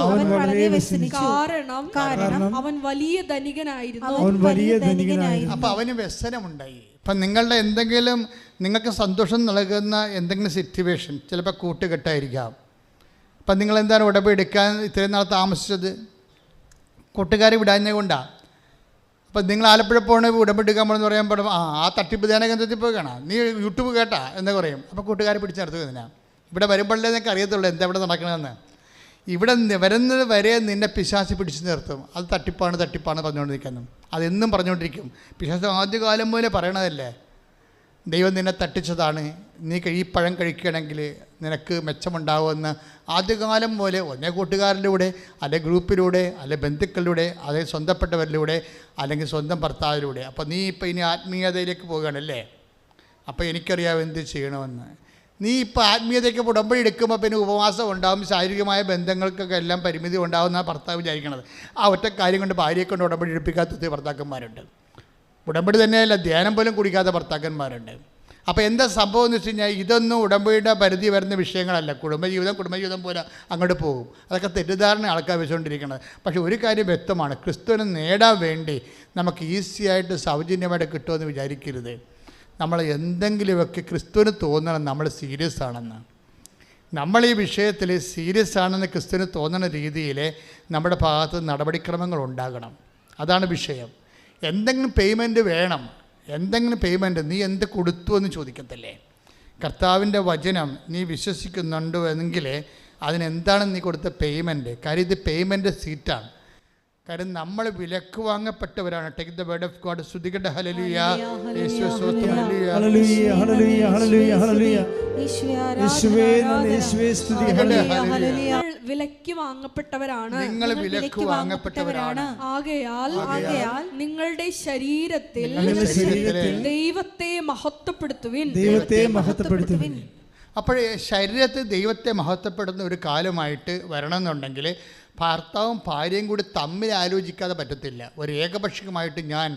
കാരണം അവൻ വലിയ ധനികനായിരുന്നു. അപ്പം അവന് വ്യസനമുണ്ടായി. ഇപ്പം നിങ്ങളുടെ എന്തെങ്കിലും നിങ്ങൾക്ക് സന്തോഷം നൽകുന്ന എന്തെങ്കിലും സിറ്റുവേഷൻ, ചിലപ്പോൾ കൂട്ടുകെട്ടായിരിക്കാം. അപ്പം നിങ്ങളെന്താണ് ഉടമ്പെടുക്കാൻ ഇത്രയും നാൾ താമസിച്ചത്? കൂട്ടുകാരെ വിടാഞ്ഞ കൊണ്ടാണ്. അപ്പം നിങ്ങൾ ആലപ്പുഴ പോകണ ഉടമ്പെടുക്കാൻ പോകണമെന്ന് പറയാൻ പാടും, ആ തട്ടിപ്പ് ധ്യാന കേന്ദ്രത്തിൽ പോയി കാണാം, നീ യൂട്യൂബ് കേട്ടാ എന്ന് പറയും. അപ്പോൾ കൂട്ടുകാരെ പിടിച്ച് നടത്തുക. ഇവിടെ വരുമ്പോഴേ നിനക്ക് അറിയത്തുള്ളൂ എന്താ ഇവിടെ നടക്കണമെന്ന്. ഇവിടെ വരുന്നത് വരെ നിന്നെ പിശാച് പിടിച്ച് നിർത്തും. അത് തട്ടിപ്പാണ് പറഞ്ഞുകൊണ്ട് നിൽക്കുന്നു. അതെന്നും പറഞ്ഞുകൊണ്ടിരിക്കും. പിശാച് ആദ്യകാലം പോലെ പറയണതല്ലേ, ദൈവം നിന്നെ തട്ടിച്ചതാണ്, നീ ഈ പഴം കഴിക്കുകയാണെങ്കിൽ നിനക്ക് മെച്ചമുണ്ടാവുമെന്ന് ആദ്യകാലം പോലെ ഒന്നേ കൂട്ടുകാരിലൂടെ, അല്ലെ ഗ്രൂപ്പിലൂടെ, അല്ലെ ബന്ധുക്കളിലൂടെ, അല്ലെ സ്വന്തപ്പെട്ടവരിലൂടെ, അല്ലെങ്കിൽ സ്വന്തം ഭർത്താവിലൂടെ. അപ്പോൾ നീ ഇപ്പോൾ ഇനി ആത്മീയതയിലേക്ക് പോകുകയാണല്ലേ, അപ്പോൾ എനിക്കറിയാം എന്ത് ചെയ്യണമെന്ന്. നീ ഇപ്പോൾ ആത്മീയതയ്ക്ക് ഉടമ്പടി എടുക്കുമ്പോൾ പിന്നെ ഉപവാസം ഉണ്ടാകും, ശാരീരികമായ ബന്ധങ്ങൾക്കൊക്കെ എല്ലാം പരിമിതി ഉണ്ടാകുന്ന ഭർത്താവ് വിചാരിക്കണത്. ആ ഒറ്റ കാര്യം കൊണ്ട് ഭാര്യയെ കൊണ്ട് ഉടമ്പടി എടുപ്പിക്കാത്ത ഒത്തിരി ഭർത്താക്കന്മാരുണ്ട്. ഉടമ്പടി തന്നെയല്ല, ധ്യാനം പോലും കുടിക്കാത്ത ഭർത്താക്കന്മാരുണ്ട്. അപ്പോൾ എന്താ സംഭവം എന്ന് വെച്ച് കഴിഞ്ഞാൽ, ഇതൊന്നും ഉടമ്പടിയുടെ പരിധി വരുന്ന വിഷയങ്ങളല്ല. കുടുംബജീവിതം പോലെ അങ്ങോട്ട് പോകും. അതൊക്കെ തെറ്റിദ്ധാരണ ആൾക്കാർ വെച്ചുകൊണ്ടിരിക്കുന്നത്. പക്ഷേ ഒരു കാര്യം വ്യക്തമാണ്, ക്രിസ്തുവിനെ നേടാൻ വേണ്ടി നമുക്ക് ഈസിയായിട്ട് സൗജന്യമായിട്ട് കിട്ടുമെന്ന് വിചാരിക്കരുത്. നമ്മൾ എന്തെങ്കിലുമൊക്കെ ക്രിസ്തുവിന് തോന്നണം നമ്മൾ സീരിയസ് ആണെന്ന്. നമ്മൾ ഈ വിഷയത്തിൽ സീരിയസ് ആണെന്ന് ക്രിസ്തുവിന് തോന്നുന്ന രീതിയിൽ നമ്മുടെ ഭാഗത്ത് നടപടിക്രമങ്ങൾ ഉണ്ടാകണം. അതാണ് വിഷയം. എന്തെങ്കിലും പേയ്മെൻറ്റ് വേണം. എന്തെങ്കിലും പേയ്മെൻറ്റ് നീ എന്ത് കൊടുത്തു എന്ന് ചോദിക്കത്തില്ലേ? കർത്താവിൻ്റെ വചനം നീ വിശ്വസിക്കുന്നുണ്ടോ എങ്കിൽ അതിനെന്താണ് നീ കൊടുത്ത പേയ്മെൻറ്റ്? കാര്യം ഇത് പേയ്മെൻറ്റ് സീറ്റാണ്. കാര്യം നമ്മൾ വിലക്ക് വാങ്ങപ്പെട്ടവരാണ്. Take the word of God. ശ്രുതികട്ടെ ഹല്ലേലൂയ. യേശുവേ സ്തോത്രം. ഹല്ലേലൂയ, ഹല്ലേലൂയ, ഹല്ലേലൂയ, ഹല്ലേലൂയ. യേശുവേ നന്ദി, യേശുവേ സ്തുതി. ഹല്ലേലൂയ. വിലക്ക് വാങ്ങപ്പെട്ടവരാണ്. നിങ്ങൾ വിലക്ക് വാങ്ങപ്പെട്ടവരാണ്. ആകയാൽ നിങ്ങളുടെ ശരീരത്തിൽ ദൈവത്തെ മഹത്വപ്പെടുത്തുവിൻ. അപ്പോഴേ ശരീരത്തിൽ ദൈവത്തെ മഹത്വപ്പെടുന്ന ഒരു കാലമായിട്ട് വരണമെന്നുണ്ടെങ്കിൽ ഭർത്താവും ഭാര്യയും കൂടി തമ്മിൽ ആലോചിക്കാതെ പറ്റത്തില്ല. ഒരു ഏകപക്ഷീയമായിട്ട് ഞാൻ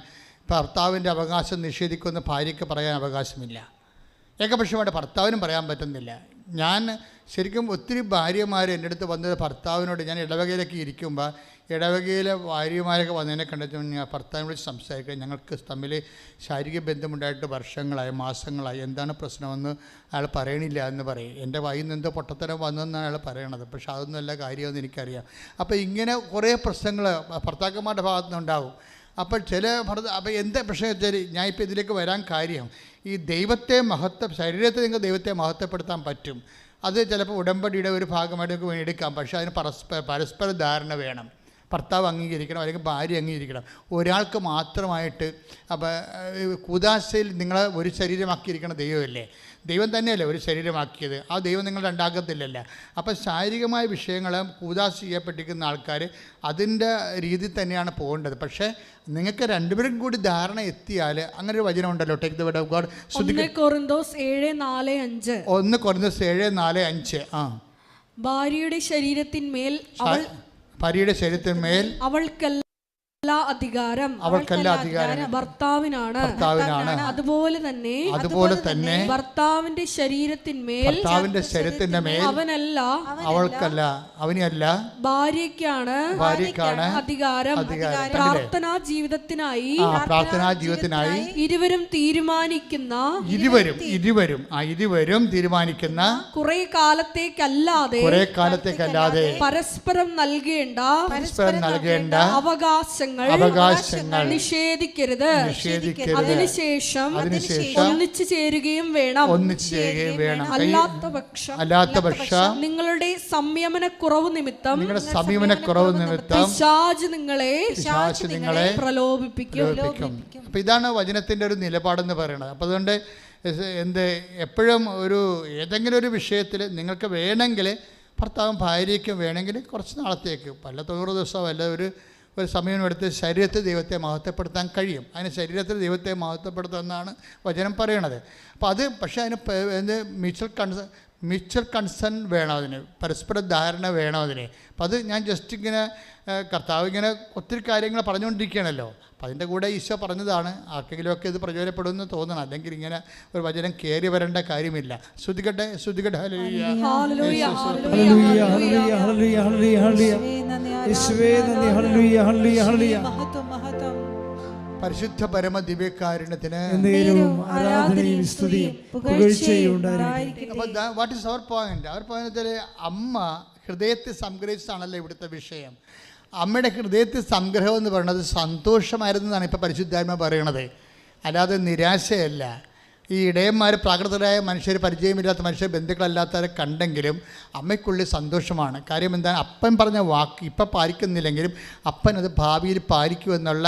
ഭർത്താവിൻ്റെ അവകാശം നിഷേധിക്കുമെന്ന് ഭാര്യയ്ക്ക് പറയാൻ അവകാശമില്ല. ഏകപക്ഷീയമായിട്ട് ഭർത്താവിനും പറയാൻ പറ്റുന്നില്ല. ഞാൻ ശരിക്കും ഒത്തിരി ഭാര്യമാർ എൻ്റെ അടുത്ത് വന്നത് ഭർത്താവിനോട്, ഞാൻ ഇടവകയിലൊക്കെ ഇരിക്കുമ്പോൾ ഇടവകയിലെ ഭാര്യമാരൊക്കെ വന്നതിനെ കണ്ടിട്ട് ഞാൻ ഭർത്താവിനോട് സംസാരിക്കുക, ഞങ്ങൾക്ക് തമ്മിൽ ശാരീരിക ബന്ധമുണ്ടായിട്ട് വർഷങ്ങളായി, മാസങ്ങളായി, എന്താണ് പ്രശ്നമെന്ന് അയാൾ പറയണില്ല എന്ന് പറയും. എൻ്റെ വായിൽ നിന്ന് എന്തോ പൊട്ടത്തരം വന്നെന്നാണ് അയാൾ പറയണത്. പക്ഷെ അതൊന്നുമല്ല കാര്യമെന്ന് എനിക്കറിയാം. അപ്പോൾ ഇങ്ങനെ കുറേ പ്രശ്നങ്ങൾ ഭർത്താക്കന്മാരുടെ ഭാഗത്തു നിന്നുണ്ടാവും. അപ്പോൾ അപ്പോൾ എന്താ പ്രശ്നം വെച്ചാൽ, ഞാൻ ഇപ്പോൾ ഇതിലേക്ക് വരാൻ കാര്യം, ഈ ദൈവത്തെ ശരീരത്തെ നിങ്ങൾക്ക് ദൈവത്തെ മഹത്വപ്പെടുത്താൻ പറ്റും. അത് ചിലപ്പോൾ ഉടമ്പടിയുടെ ഒരു ഭാഗമായിട്ട് നമുക്ക് എടുക്കാം. പക്ഷേ അതിന് പരസ്പര ധാരണ വേണം. ഭർത്താവ് അംഗീകരിക്കണം, അല്ലെങ്കിൽ ഭാര്യ അംഗീകരിക്കണം. ഒരാൾക്ക് മാത്രമായിട്ട് അപ്പോൾ കൂദാശയിൽ നിങ്ങളെ ഒരു ശരീരമാക്കിയിരിക്കണം ദൈവമല്ലേ? ദൈവം തന്നെയല്ലേ ഒരു ശരീരമാക്കിയത്? ആ ദൈവം നിങ്ങൾ രണ്ടാക്കത്തില്ലല്ലോ. അപ്പോൾ ശാരീരികമായ വിഷയങ്ങൾ കൂദാശ ചെയ്യപ്പെട്ടിരിക്കുന്ന ആൾക്കാർ അതിൻ്റെ രീതിയിൽ തന്നെയാണ് പോകേണ്ടത്. പക്ഷേ നിങ്ങൾക്ക് രണ്ടുപേരും കൂടി ധാരണ എത്തിയാൽ, അങ്ങനെ ഒരു വചനം ഉണ്ടല്ലോ, take the word of God. 1 കൊറിന്തോസ് 7:4-5. 1 കൊറിന്തോസ് 7:4-5. ഭാര്യയുടെ ശരീരത്തിന്മേൽ അവൾക്കെല്ലാം അധികാരം അവൾക്കല്ല അധികാരം ഭർത്താവിനാണ്. അതുപോലെ തന്നെ ഭർത്താവിന്റെ ശരീരത്തിന്മേൽ അവനല്ല അവൾക്കല്ല അവനല്ല ഭാര്യയ്ക്കാണ് അധികാരം. പ്രാർത്ഥനാ ജീവിതത്തിനായി ഇരുവരും തീരുമാനിക്കുന്ന കുറെ കാലത്തേക്കല്ലാതെ പരസ്പരം നൽകേണ്ട അവകാശങ്ങൾ നിഷേധിക്കരുത്. അതിനുശേഷം ഒന്നിച്ചു ചേരുകയും വേണം. അല്ലാത്ത പക്ഷം നിങ്ങളുടെ സംയമനക്കുറവ് നിമിത്തം പിശാച് നിങ്ങളെ പ്രലോഭിപ്പിക്കും. അപ്പം ഇതാണ് വചനത്തിൻ്റെ ഒരു നിലപാടെന്ന് പറയുന്നത്. അപ്പം അതുകൊണ്ട് എപ്പോഴും ഏതെങ്കിലും ഒരു വിഷയത്തിൽ നിങ്ങൾക്ക് വേണമെങ്കിൽ ഭർത്താവും ഭാര്യയ്ക്കും വേണമെങ്കിൽ കുറച്ച് നാളത്തേക്ക് 90 ദിവസം അല്ല ഒരു സമയം എടുത്ത് ശരീരത്തിൽ ദൈവത്തെ മഹത്വപ്പെടുത്താൻ കഴിയും. അതിന് ശരീരത്തിൽ ദൈവത്തെ മഹത്വപ്പെടുത്താമെന്നാണ് വചനം പറയണത്. അപ്പോൾ അത് പക്ഷേ അതിന് മ്യൂച്വൽ കൺസേൺ വേണം, അതിന് പരസ്പര ധാരണ വേണം അതിന്. അപ്പം അത് ഞാൻ ജസ്റ്റ് ഇങ്ങനെ കർത്താവ് ഇങ്ങനെ ഒത്തിരി കാര്യങ്ങൾ പറഞ്ഞുകൊണ്ടിരിക്കുകയാണല്ലോ. അപ്പം അതിൻ്റെ കൂടെ ഈശോ പറഞ്ഞതാണ്. ആർക്കെങ്കിലുമൊക്കെ ഇത് പ്രയോജനപ്പെടുമെന്ന് തോന്നണം, അല്ലെങ്കിൽ ഇങ്ങനെ ഒരു വചനം കയറി വരേണ്ട കാര്യമില്ല. ശ്രുതികട്ടെ പരിശുദ്ധ പരമ ദിവ്യകാരുണ്യത്തിന് വാട്ട് ഈസ് അവർ പോയിന്റ്? അവർ പോയിന്റിൽ അമ്മ ഹൃദയത്തിൽ സംഗ്രഹിച്ചതാണല്ലോ ഇവിടുത്തെ വിഷയം. അമ്മയുടെ ഹൃദയത്തിൽ സംഗ്രഹം എന്ന് പറയുന്നത് സന്തോഷമായിരുന്നു എന്നാണ് ഇപ്പോൾ പരിശുദ്ധാത്മ പറയണത്, അല്ലാതെ നിരാശയല്ല. ഈ ഇടയന്മാർ പ്രാകൃതരായ മനുഷ്യർ, പരിചയമില്ലാത്ത മനുഷ്യർ, ബന്ധുക്കളല്ലാത്തവരെ കണ്ടെങ്കിലും അമ്മയ്ക്കുള്ളിൽ സന്തോഷമാണ്. കാര്യം എന്താണ്? അപ്പൻ പറഞ്ഞ വാക്ക് ഇപ്പം പാലിക്കുന്നില്ലെങ്കിലും അപ്പൻ അത് ഭാവിയിൽ പാലിക്കുമെന്നുള്ള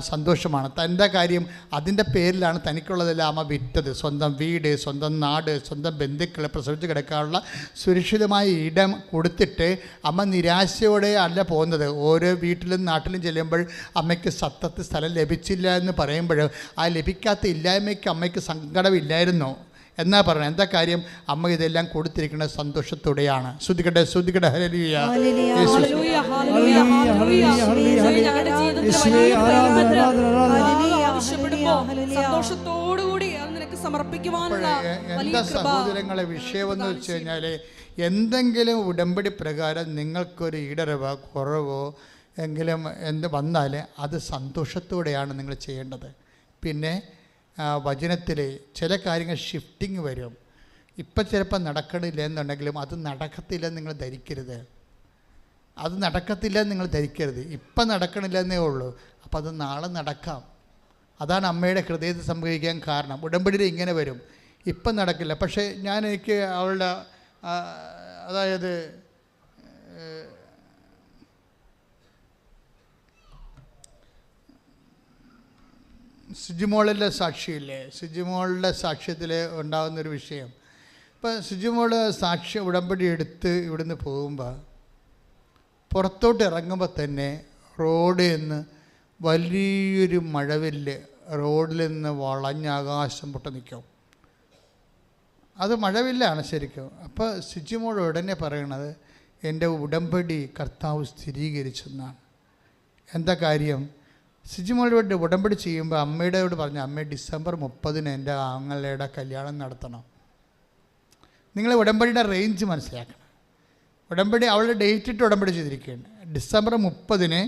സന്തോഷമാണ്. തൻ്റെ കാര്യം അതിൻ്റെ പേരിലാണ് തനിക്കുള്ളതെല്ലാം അമ്മ വിറ്റത്. സ്വന്തം വീട്, സ്വന്തം നാട്, സ്വന്തം ബന്ധുക്കളെ പ്രസവിച്ച് കിടക്കാനുള്ള സുരക്ഷിതമായ ഇടം കൊടുത്തിട്ട് അമ്മ നിരാശയോടെ അല്ല പോകുന്നത്. ഓരോ വീട്ടിലും നാട്ടിലും ചെല്ലുമ്പോൾ അമ്മയ്ക്ക് സത്തത്തിൽ സ്ഥലം ലഭിച്ചില്ല എന്ന് പറയുമ്പോൾ ആ ലഭിക്കാത്ത ഇല്ലായ്മയ്ക്ക് അമ്മയ്ക്ക് സങ്കടമില്ലായിരുന്നു എന്നാ പറഞ്ഞത്. എന്താ കാര്യം? അമ്മ ഇതെല്ലാം കൊടുത്തിരിക്കുന്നത് സന്തോഷത്തോടെയാണ്. ശ്രുതികട്ടെ ഹല്ലേലൂയ. എന്താ സഹോദരങ്ങളെ വിഷയമെന്ന് വെച്ച് കഴിഞ്ഞാൽ, എന്തെങ്കിലും ഉടമ്പടി പ്രകാരം നിങ്ങൾക്കൊരു ഇടരവോ കുറവോ എങ്കിലും വന്നാൽ അത് സന്തോഷത്തോടെയാണ് നിങ്ങൾ ചെയ്യേണ്ടത്. പിന്നെ വചനത്തിൽ ചില കാര്യങ്ങൾ ഷിഫ്റ്റിംഗ് വരും. ഇപ്പം ചിലപ്പോൾ നടക്കണില്ല എന്നുണ്ടെങ്കിലും അത് നടക്കത്തില്ലെന്ന് നിങ്ങൾ ധരിക്കരുത്. ഇപ്പം നടക്കണില്ലെന്നേ ഉള്ളൂ, അപ്പോൾ അത് നാളെ നടക്കാം. അതാണ് അമ്മയുടെ ഹൃദയത്തിൽ സംഭവിക്കാൻ കാരണം. ഉടമ്പടിയിൽ ഇങ്ങനെ വരും, ഇപ്പം നടക്കില്ല, പക്ഷേ എനിക്ക് അവളുടെ അതായത് സുജിമോളിൻ്റെ സാക്ഷിയില്ലേ, സുജിമോളുടെ സാക്ഷ്യത്തിൽ ഉണ്ടാകുന്നൊരു വിഷയം. ഇപ്പം സുജിമോൾ സാക്ഷ്യം ഉടമ്പടി എടുത്ത് ഇവിടുന്ന് പോകുമ്പോൾ പുറത്തോട്ട് ഇറങ്ങുമ്പോൾ തന്നെ റോഡിൽ നിന്ന് വലിയൊരു മഴവില്ല് റോഡിൽ നിന്ന് വളഞ്ഞ ആകാശം പൊട്ടി നിൽക്കും. അത് മഴവില്ലാണ് ശരിക്കും. അപ്പോൾ സുജിമോൾ ഉടനെ പറയണത്, എൻ്റെ ഉടമ്പടി കർത്താവ് സ്ഥിരീകരിച്ചെന്നാണ്. എന്താ കാര്യം? സിജിമോളോട് ഉടമ്പടി ചെയ്യുമ്പോൾ അമ്മയോട് പറഞ്ഞു, അമ്മ ഡിസംബർ 30 എൻ്റെ ആങ്ങളുടെ കല്യാണം നടത്തണം. നിങ്ങൾ ഉടമ്പടിയുടെ റേഞ്ച് മനസ്സിലാക്കണം. ഉടമ്പടി അവളുടെ ഡേറ്റ് ഇട്ട് ഉടമ്പടി ചെയ്തിരിക്കുകയാണ്. ഡിസംബർ 30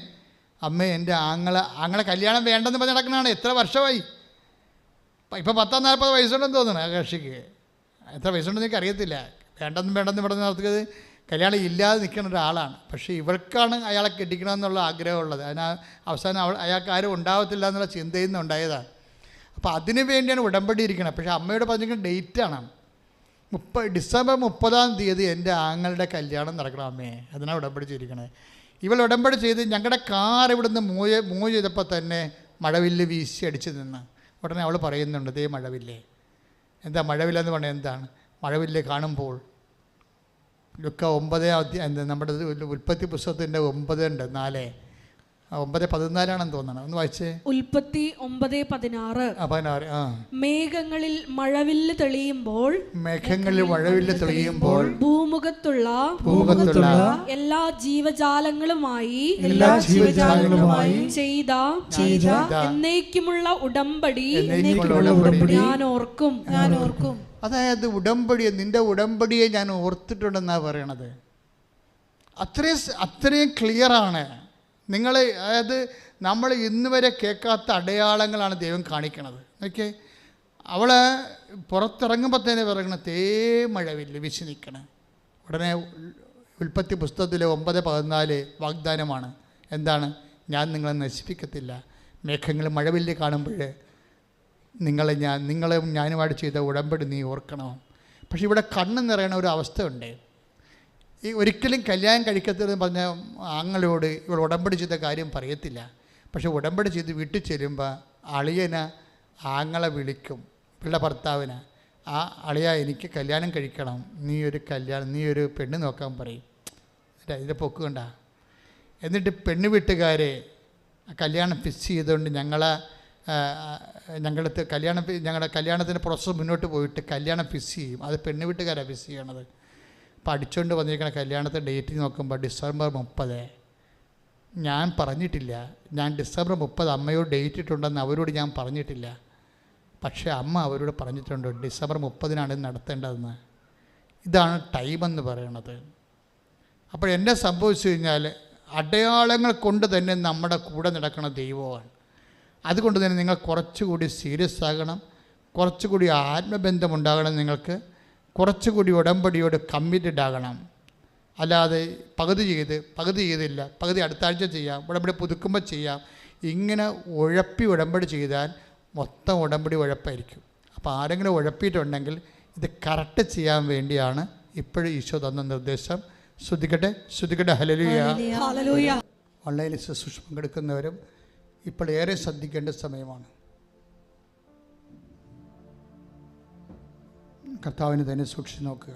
അമ്മ എൻ്റെ ആങ്ങളെ കല്യാണം വേണ്ടെന്ന് പറഞ്ഞ് നടക്കണതാണ്. എത്ര വർഷമായി? ഇപ്പോൾ 40 വയസ്സുണ്ടെന്ന് തോന്നുന്നു ആ കക്ഷിക്ക്. എത്ര വയസ്സുണ്ടെന്ന് എനിക്ക് അറിയത്തില്ല. വേണ്ടെന്ന് പറഞ്ഞ് നടത്തുന്നത് കല്യാണം ഇല്ലാതെ നിൽക്കുന്ന ഒരാളാണ്. പക്ഷേ ഇവൾക്കാണ് അയാളെ കെട്ടിക്കണമെന്നുള്ള ആഗ്രഹമുള്ളത്. അവസാനം അയാൾക്ക് ആരും ഉണ്ടാകത്തില്ല എന്നുള്ള ചിന്തയിൽ നിന്ന് ഉണ്ടായതാണ്. അപ്പോൾ അതിനു വേണ്ടിയാണ് ഉടമ്പടി ഇരിക്കുന്നത്. പക്ഷേ അമ്മയോട് പറഞ്ഞിരിക്കുന്ന ഡേറ്റാണ് ഡിസംബർ 30 എൻ്റെ ആങ്ങളുടെ കല്യാണം നടക്കണം അമ്മേ. അതിനാണ് ഉടമ്പടി ചെയ്തിരിക്കണത്. ഇവൾ ഉടമ്പടി ചെയ്ത് ഞങ്ങളുടെ കാർ ഇവിടുന്ന് മൂവ് ചെയ്തപ്പോൾ തന്നെ മഴവില്ല് വീശി അടിച്ച് നിന്ന്. ഉടനെ അവൾ പറയുന്നുണ്ട്, ദേ മഴവില്ലേ. എന്താ മഴവില്ലെന്ന് പറഞ്ഞാൽ എന്താണ്? മഴവില്ല് കാണുമ്പോൾ ലുക്ക 9 നമ്മുടെ ഉൽപ്പത്തി പുസ്തകത്തിൻ്റെ 9:4 9:14 തോന്നണം. ഒന്ന് വായിച്ചേ. ഉൽപ്പത്തി 9:16. 16. മേഘങ്ങളിൽ മഴവില്ല് തെളിയുമ്പോൾ ഭൂമുഖത്തുള്ള എല്ലാ ജീവജാലങ്ങളുമായി ചെയ്ത എന്നേക്കുമുള്ള ഉടമ്പടി ഞാൻ ഓർക്കും. അതായത് ഉടമ്പടിയെ, നിന്റെ ഉടമ്പടിയെ ഞാൻ ഓർത്തിട്ടുണ്ടെന്നാണ് പറയണത്. അത്രയും ക്ലിയറാണ്. നിങ്ങൾ, അതായത് നമ്മൾ ഇന്ന് വരെ കേൾക്കാത്ത അടയാളങ്ങളാണ് ദൈവം കാണിക്കണത്. ഓക്കെ, അവളെ പുറത്തിറങ്ങുമ്പോൾ തന്നെ പറയണ മഴവില്ല വീശി നിൽക്കണം. ഉടനെ ഉൽപ്പത്തി പുസ്തകത്തിലെ 9:14 വാഗ്ദാനമാണ്. എന്താണ്? ഞാൻ നിങ്ങളെ നശിപ്പിക്കത്തില്ല. മേഘങ്ങൾ മഴവില്ല് കാണുമ്പോൾ നിങ്ങളെ ഞാനുമായിട്ട് ചെയ്ത ഉടമ്പടി നീ ഓർക്കണം. പക്ഷെ ഇവിടെ കണ്ണ് നിറയണ ഒരു അവസ്ഥയുണ്ട്. ഈ ഒരിക്കലും കല്യാണം കഴിക്കത്തില്ലെന്ന് പറഞ്ഞ ആങ്ങളോട് ഇവൾ ഉടമ്പടി ചെയ്ത കാര്യം പറയത്തില്ല. പക്ഷെ ഉടമ്പടി ചെയ്ത് വീട്ടിൽ ചെല്ലുമ്പോൾ അളിയന് ആങ്ങളെ വിളിക്കും, ഇവളുടെ ഭർത്താവിന്, ആ അളിയ എനിക്ക് കല്യാണം കഴിക്കണം, നീ ഒരു പെണ്ണ് നോക്കാൻ പറയും. ഇതിൻ്റെ പൊക്ക് കണ്ട. എന്നിട്ട് പെണ്ണ് വീട്ടുകാരെ കല്യാണം ഫിക്സ് ചെയ്തുകൊണ്ട് ഞങ്ങളുടെ കല്യാണത്തിൻ്റെ പ്രോസസ്സ് മുന്നോട്ട് പോയിട്ട് കല്യാണം ഫിക്സ് ചെയ്യും. അത് പെണ്ണ് വീട്ടുകാരാണ് ഫിക്സ് ചെയ്യണത്. അപ്പോൾ അടിച്ചുകൊണ്ട് വന്നിരിക്കുന്ന കല്യാണത്തെ ഡേറ്റ് നോക്കുമ്പോൾ ഡിസംബർ 30. ഞാൻ പറഞ്ഞിട്ടില്ല, ഞാൻ ഡിസംബർ 30 അമ്മയോട് ഡേറ്റ് ഇട്ടുണ്ടെന്ന് അവരോട് ഞാൻ പറഞ്ഞിട്ടില്ല. പക്ഷേ അമ്മ അവരോട് പറഞ്ഞിട്ടുണ്ട് ഡിസംബർ 30-നാണ് ഇത് നടത്തേണ്ടതെന്ന്. ഇതാണ് ടൈമെന്ന് പറയണത്. അപ്പോൾ എന്നെ സംഭവിച്ചു കഴിഞ്ഞാൽ അടയാളങ്ങൾ കൊണ്ട് തന്നെ നമ്മുടെ കൂടെ നടക്കുന്ന ദൈവമാണ്. അതുകൊണ്ട് തന്നെ നിങ്ങൾ കുറച്ചുകൂടി സീരിയസ് ആകണം, കുറച്ചുകൂടി ആത്മബന്ധം ഉണ്ടാകണം, നിങ്ങൾക്ക് കുറച്ചുകൂടി ഉടമ്പടിയോട് കമ്മിറ്റഡ് ആകണം. അല്ലാതെ പകുതി ചെയ്തില്ല, പകുതി അടുത്ത ആഴ്ച ചെയ്യാം, ഉടമ്പടി പുതുക്കുമ്പോൾ ചെയ്യാം, ഇങ്ങനെ ഉടമ്പടി ചെയ്താൽ മൊത്തം ഉടമ്പടി ഉഴപ്പായിരിക്കും. അപ്പോൾ ആരെങ്കിലും ഉഴപ്പിയിട്ടുണ്ടെങ്കിൽ ഇത് കറക്റ്റ് ചെയ്യാൻ വേണ്ടിയാണ് ഇപ്പോഴും ഈശോ തന്ന നിർദ്ദേശം. ശ്രുതികട്ടെ. ഹല്ലേലൂയ. ഓൺലൈനിൽ ശുശ്രൂഷ പങ്കെടുക്കുന്നവരും ഇപ്പോൾ ഏറെ ശ്രദ്ധിക്കേണ്ട സമയമാണ്. കർത്താവിനെ തന്നെ സൂക്ഷിച്ച് നോക്കുക.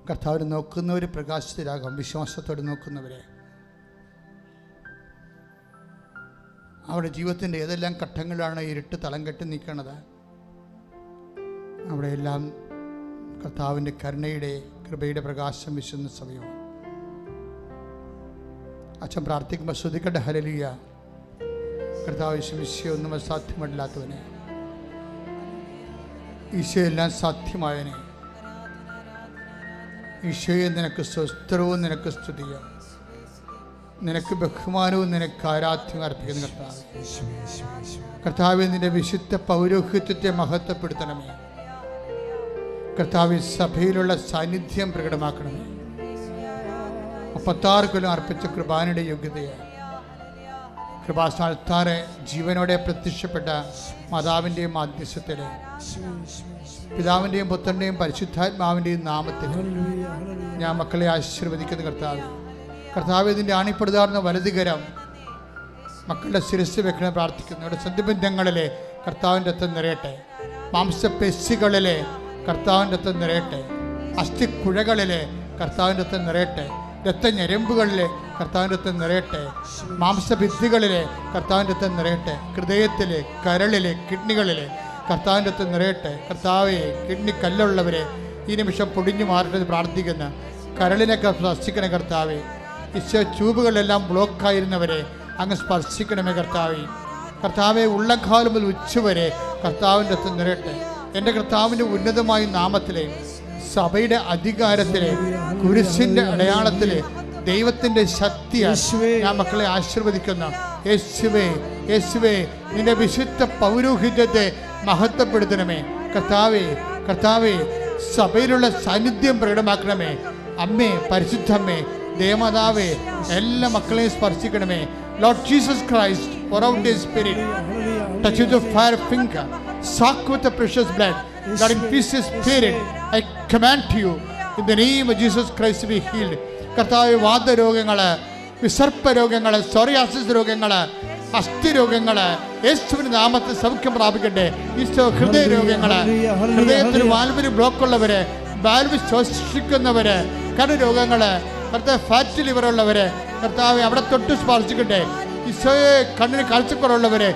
കർത്താവിനെ നോക്കുന്നവർ പ്രകാശിതരാകും. വിശ്വാസത്തോടെ നോക്കുന്നവരെ അവരുടെ ജീവിതത്തിൻ്റെ ഏതെല്ലാം ഘട്ടങ്ങളിലാണ് ഇരുട്ട് തളം കെട്ടി നിൽക്കുന്നത്, അവിടെയെല്ലാം കർത്താവിൻ്റെ കരുണയുടെ കൃപയുടെ പ്രകാശം വീശുന്ന സമയമാണ്. അച്ഛൻ പ്രാർത്ഥിക്കുമ്പോൾ ശ്രുതിക്കട്ടെ. ഹല്ലേലൂയ. കർത്താവ് ഈശോയൊന്നും അസാധ്യമല്ലാത്തവനെ, ഈശോ എല്ലാം സാധ്യമായവനെ, ഈശോയെ നിനക്ക് സ്വസ്ത്രവും നിനക്ക് സ്തുതിയും, നിനക്ക് ബഹുമാനവും നിനക്ക് ആരാധ്യം അർപ്പിക്കുന്ന കർത്താവെ, നിന്റെ വിശുദ്ധ പൗരോഹിത്യത്തെ മഹത്വപ്പെടുത്തണമേ. കർത്താവ് സഭയിലുള്ള സാന്നിധ്യം പ്രകടമാക്കണമേ. 36 കൊല്ലം അർപ്പിച്ച കൃപാനയുടെ യോഗ്യതയാണ്. കൃപാസ്ഥാനത്താറെ ജീവനോടെ പ്രത്യക്ഷപ്പെട്ട മാതാവിൻ്റെയും മാധ്യസ്ഥത്തിലെ പിതാവിൻ്റെയും പുത്രൻ്റെയും പരിശുദ്ധാത്മാവിൻ്റെയും നാമത്തിൽ ഞാൻ മക്കളെ ആശീർവദിക്കുന്ന കർത്താവ് ഇതിൻ്റെ ആണിപ്പെടുതാർന്ന വലതുകരം മക്കളുടെ ശിരസ് വെക്കണം പ്രാർത്ഥിക്കുന്നു. ഇവിടെ സന്ധിബന്ധങ്ങളിലെ കർത്താവിൻ്റെ രക്തം നിറയട്ടെ, മാംസപേശികളിലെ കർത്താവിൻ്റെ രക്തം നിറയട്ടെ, അസ്ഥിക്കുഴകളിലെ കർത്താവിൻ്റെ രക്തം നിറയട്ടെ, രക്തഞരമ്പുകളിലെ കർത്താവിൻ്റെ രക്തം നിറയട്ടെ, മാംസഭിത്തികളിലെ കർത്താവിൻ്റെ രക്തം നിറയട്ടെ, ഹൃദയത്തിലെ കരളിലെ കിഡ്നികളിലെ കർത്താവിൻ്റെ രക്തം നിറയട്ടെ. കർത്താവെ, കിഡ്നി കല്ലുള്ളവരെ ഈ നിമിഷം പൊടിഞ്ഞു മാറട്ടെന്ന് പ്രാർത്ഥിക്കുന്ന കരളിനൊക്കെ സ്പർശിക്കണേ കർത്താവെ. ഈശോ ട്യൂബുകളെല്ലാം ബ്ലോക്കായിരുന്നവരെ അങ്ങ് സ്പർശിക്കണമേ കർത്താവെ. ഉള്ളക്കാലം മുതൽ ഉച്ചവരെ കർത്താവിൻ്റെ രക്തം നിറയട്ടെ. എൻ്റെ കർത്താവിൻ്റെ ഉന്നതമായ നാമത്തിലെ സഭയുടെ അധികാരത്തിലെ കുരിശിൻ്റെ അടയാളത്തിലെ ദൈവത്തിൻ്റെ ശക്തിയാൽ ഞാൻ മക്കളെ ആശീർവദിക്കുന്ന യേശുവേ, യേശുവേ, നിന്റെ വിശുദ്ധ പൗരോഹിത്യത്തെ മഹത്വപ്പെടുത്തണമേ കർത്താവേ, സഭയിലുള്ള സാന്നിധ്യം പ്രകടമാക്കണമേ. അമ്മേ, പരിശുദ്ധമ്മേ, ദേവമാതാവേ, എല്ലാ മക്കളെയും സ്പർശിക്കണമേ. Lord Jesus Christ, pour out His Spirit, touch with the fire finger, soak with the precious blood. Lord, in peace Spirit, I command to you, in the name of Jesus Christ, to be healed. കർത്താവ്, വാദരോഗങ്ങൾ, വിസർപ്പ രോഗങ്ങൾ, psoriasis രോഗങ്ങൾ, അസ്ഥി രോഗങ്ങൾ യേശുവിന്റെ നാമത്തിൽ സൗഖ്യം പ്രാപിക്കട്ടെ. ഈശോ, ഹൃദയ രോഗങ്ങൾ, ഹൃദയത്തിന് വാൽവിന് ബ്ലോക്കുള്ളവര്, വാൽവ് ശ്വസിക്കുന്നവര്, കരരോഗങ്ങൾ കർത്താവ് ഫാറ്റ് ലിവർ ഉള്ളവരെ കർത്താവ് അവിടെ തൊട്ട് സ്പർശിക്കട്ടെ. ഈശോയെ കണ്ണിന് കാഴ്ചക്കുറവുള്ളവരെ,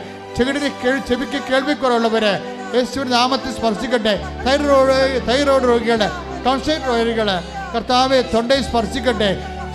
ചെവിക്ക് കേൾവിക്കുറവുള്ളവരെ യേശുവിന്റെ നാമത്തിൽ സ്പർശിക്കട്ടെ. തൈറോയ്ഡ് രോഗികള്, ടോൺസിൽ രോഗികള് കർത്താവെ തൊണ്ടയിൽ സ്പർശിക്കട്ടെ.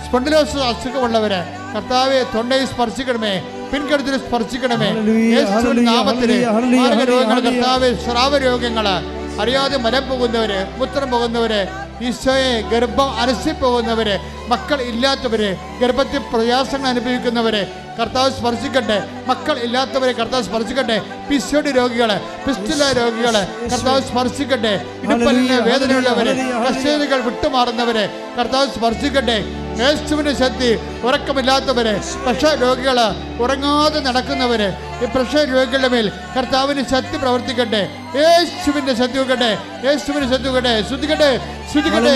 സ്പോണ്ടിലോസിസ് അസുഖമുള്ളവരെ കർത്താവെ തൊണ്ടയിൽ സ്പർശിക്കണമേ, പിൻകഴുത്തിൽ സ്പർശിക്കണമേ യേശുവിന്റെ നാമത്തില്. മാർഗരോഗങ്ങൾ കർത്താവെ, സ്രാവ രോഗങ്ങള്, അറിയാതെ മലം പോകുന്നവര്, മൂത്രം പോകുന്നവര്, ഈശോയെ ഗർഭം അലസിപ്പോകുന്നവര്, മക്കൾ ഇല്ലാത്തവര്, ഗർഭത്തിൽ പ്രയാസങ്ങൾ അനുഭവിക്കുന്നവര് കർത്താവ് സ്പർശിക്കട്ടെ. മക്കൾ ഇല്ലാത്തവരെ കർത്താവ് സ്പർശിക്കട്ടെ. പിസ്യോടി രോഗികള്, പിസ്റ്റുല രോഗികള് കർത്താവ് സ്പർശിക്കട്ടെ. ഇടുപ്പലിന് വേദനയുള്ളവര്, കശേരുകൾ വിട്ടുമാറുന്നവരെ കർത്താവ് സ്പർശിക്കട്ടെ. യേശുവിന്റെ ശക്തി. ഉറക്കമില്ലാത്തവര്, പ്രഷർ രോഗികള്, ഉറങ്ങാതെ നടക്കുന്നവര്, ഈ പ്രഷർ രോഗികളുടെ മേൽ കർത്താവിന്റെ ശക്തി പ്രവർത്തിക്കട്ടെ. യേശുവിന്റെ ശക്തി വെക്കട്ടെ, യേശുവിന്റെ ശക്തി വെക്കട്ടെ. ശ്രുതിക്കട്ടെ, ശ്രുതിക്കട്ടെ.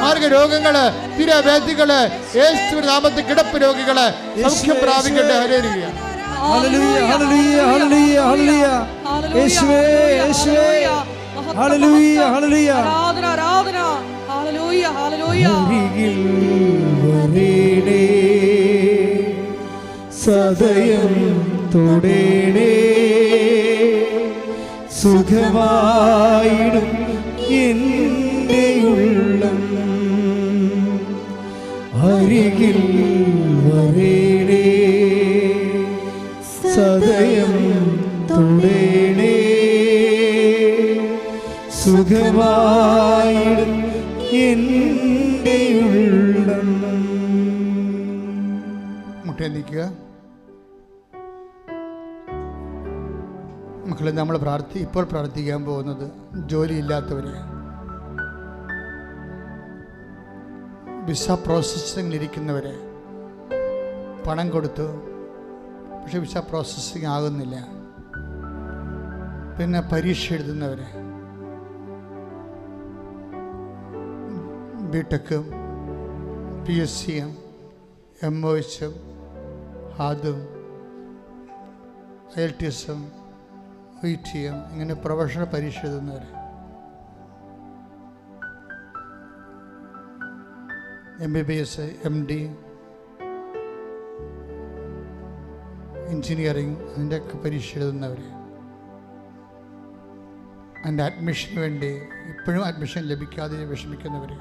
മാർഗരോഗങ്ങള്, തിരവേദികള്, യേശുവിന്റെ നാമത്തിൽ കിടപ്പ് രോഗികള് സൗഖ്യം പ്രാപിക്കട്ടെ. ഹല്ലേലൂയ, ഹല്ലേലൂയ, ഹല്ലേലൂയ, ഹല്ലേലൂയ, ഹല്ലേലൂയ. യേശുവേ, യേശുവേ, ഹല്ലേലൂയ, ഹല്ലേലൂയ. ആരാധന, ആരാധന. ഹല്ലേലൂയ, ഹല്ലേലൂയ. അരികിൽ വരേണേ, സദയം തൊടേണേ, സുഖമായിടും എൻ്റെ ഉള്ളം. അരികിൽ വരേണേ, സദയം തൊടേണേ, സുഖമായിടും എൻ്റെ ഉള്ളം. മുട്ടേ നിൽക്കുക മക്കളെ. നമ്മൾ ഇപ്പോൾ പ്രാർത്ഥിക്കാൻ പോകുന്നത് ജോലിയില്ലാത്തവരെ, വിസ പ്രോസസ്സിങ്ങിലിരിക്കുന്നവരെ, പണം കൊടുത്തു പക്ഷെ വിസ പ്രോസസ്സിങ് ആകുന്നില്ല, പിന്നെ പരീക്ഷ എഴുതുന്നവരെ, ബിടെക്കും PSCയും MOHും ഹാദും IELTSും UITയും ഇങ്ങനെ പ്രൊഫഷണൽ പരീക്ഷ എഴുതുന്നവർ, MBBS MD എഞ്ചിനീയറിങ് അതിൻ്റെയൊക്കെ പരീക്ഷ എഴുതുന്നവർ, അതിൻ്റെ അഡ്മിഷന് വേണ്ടി ഇപ്പോഴും അഡ്മിഷൻ ലഭിക്കാതെ വിഷമിക്കുന്നവർ,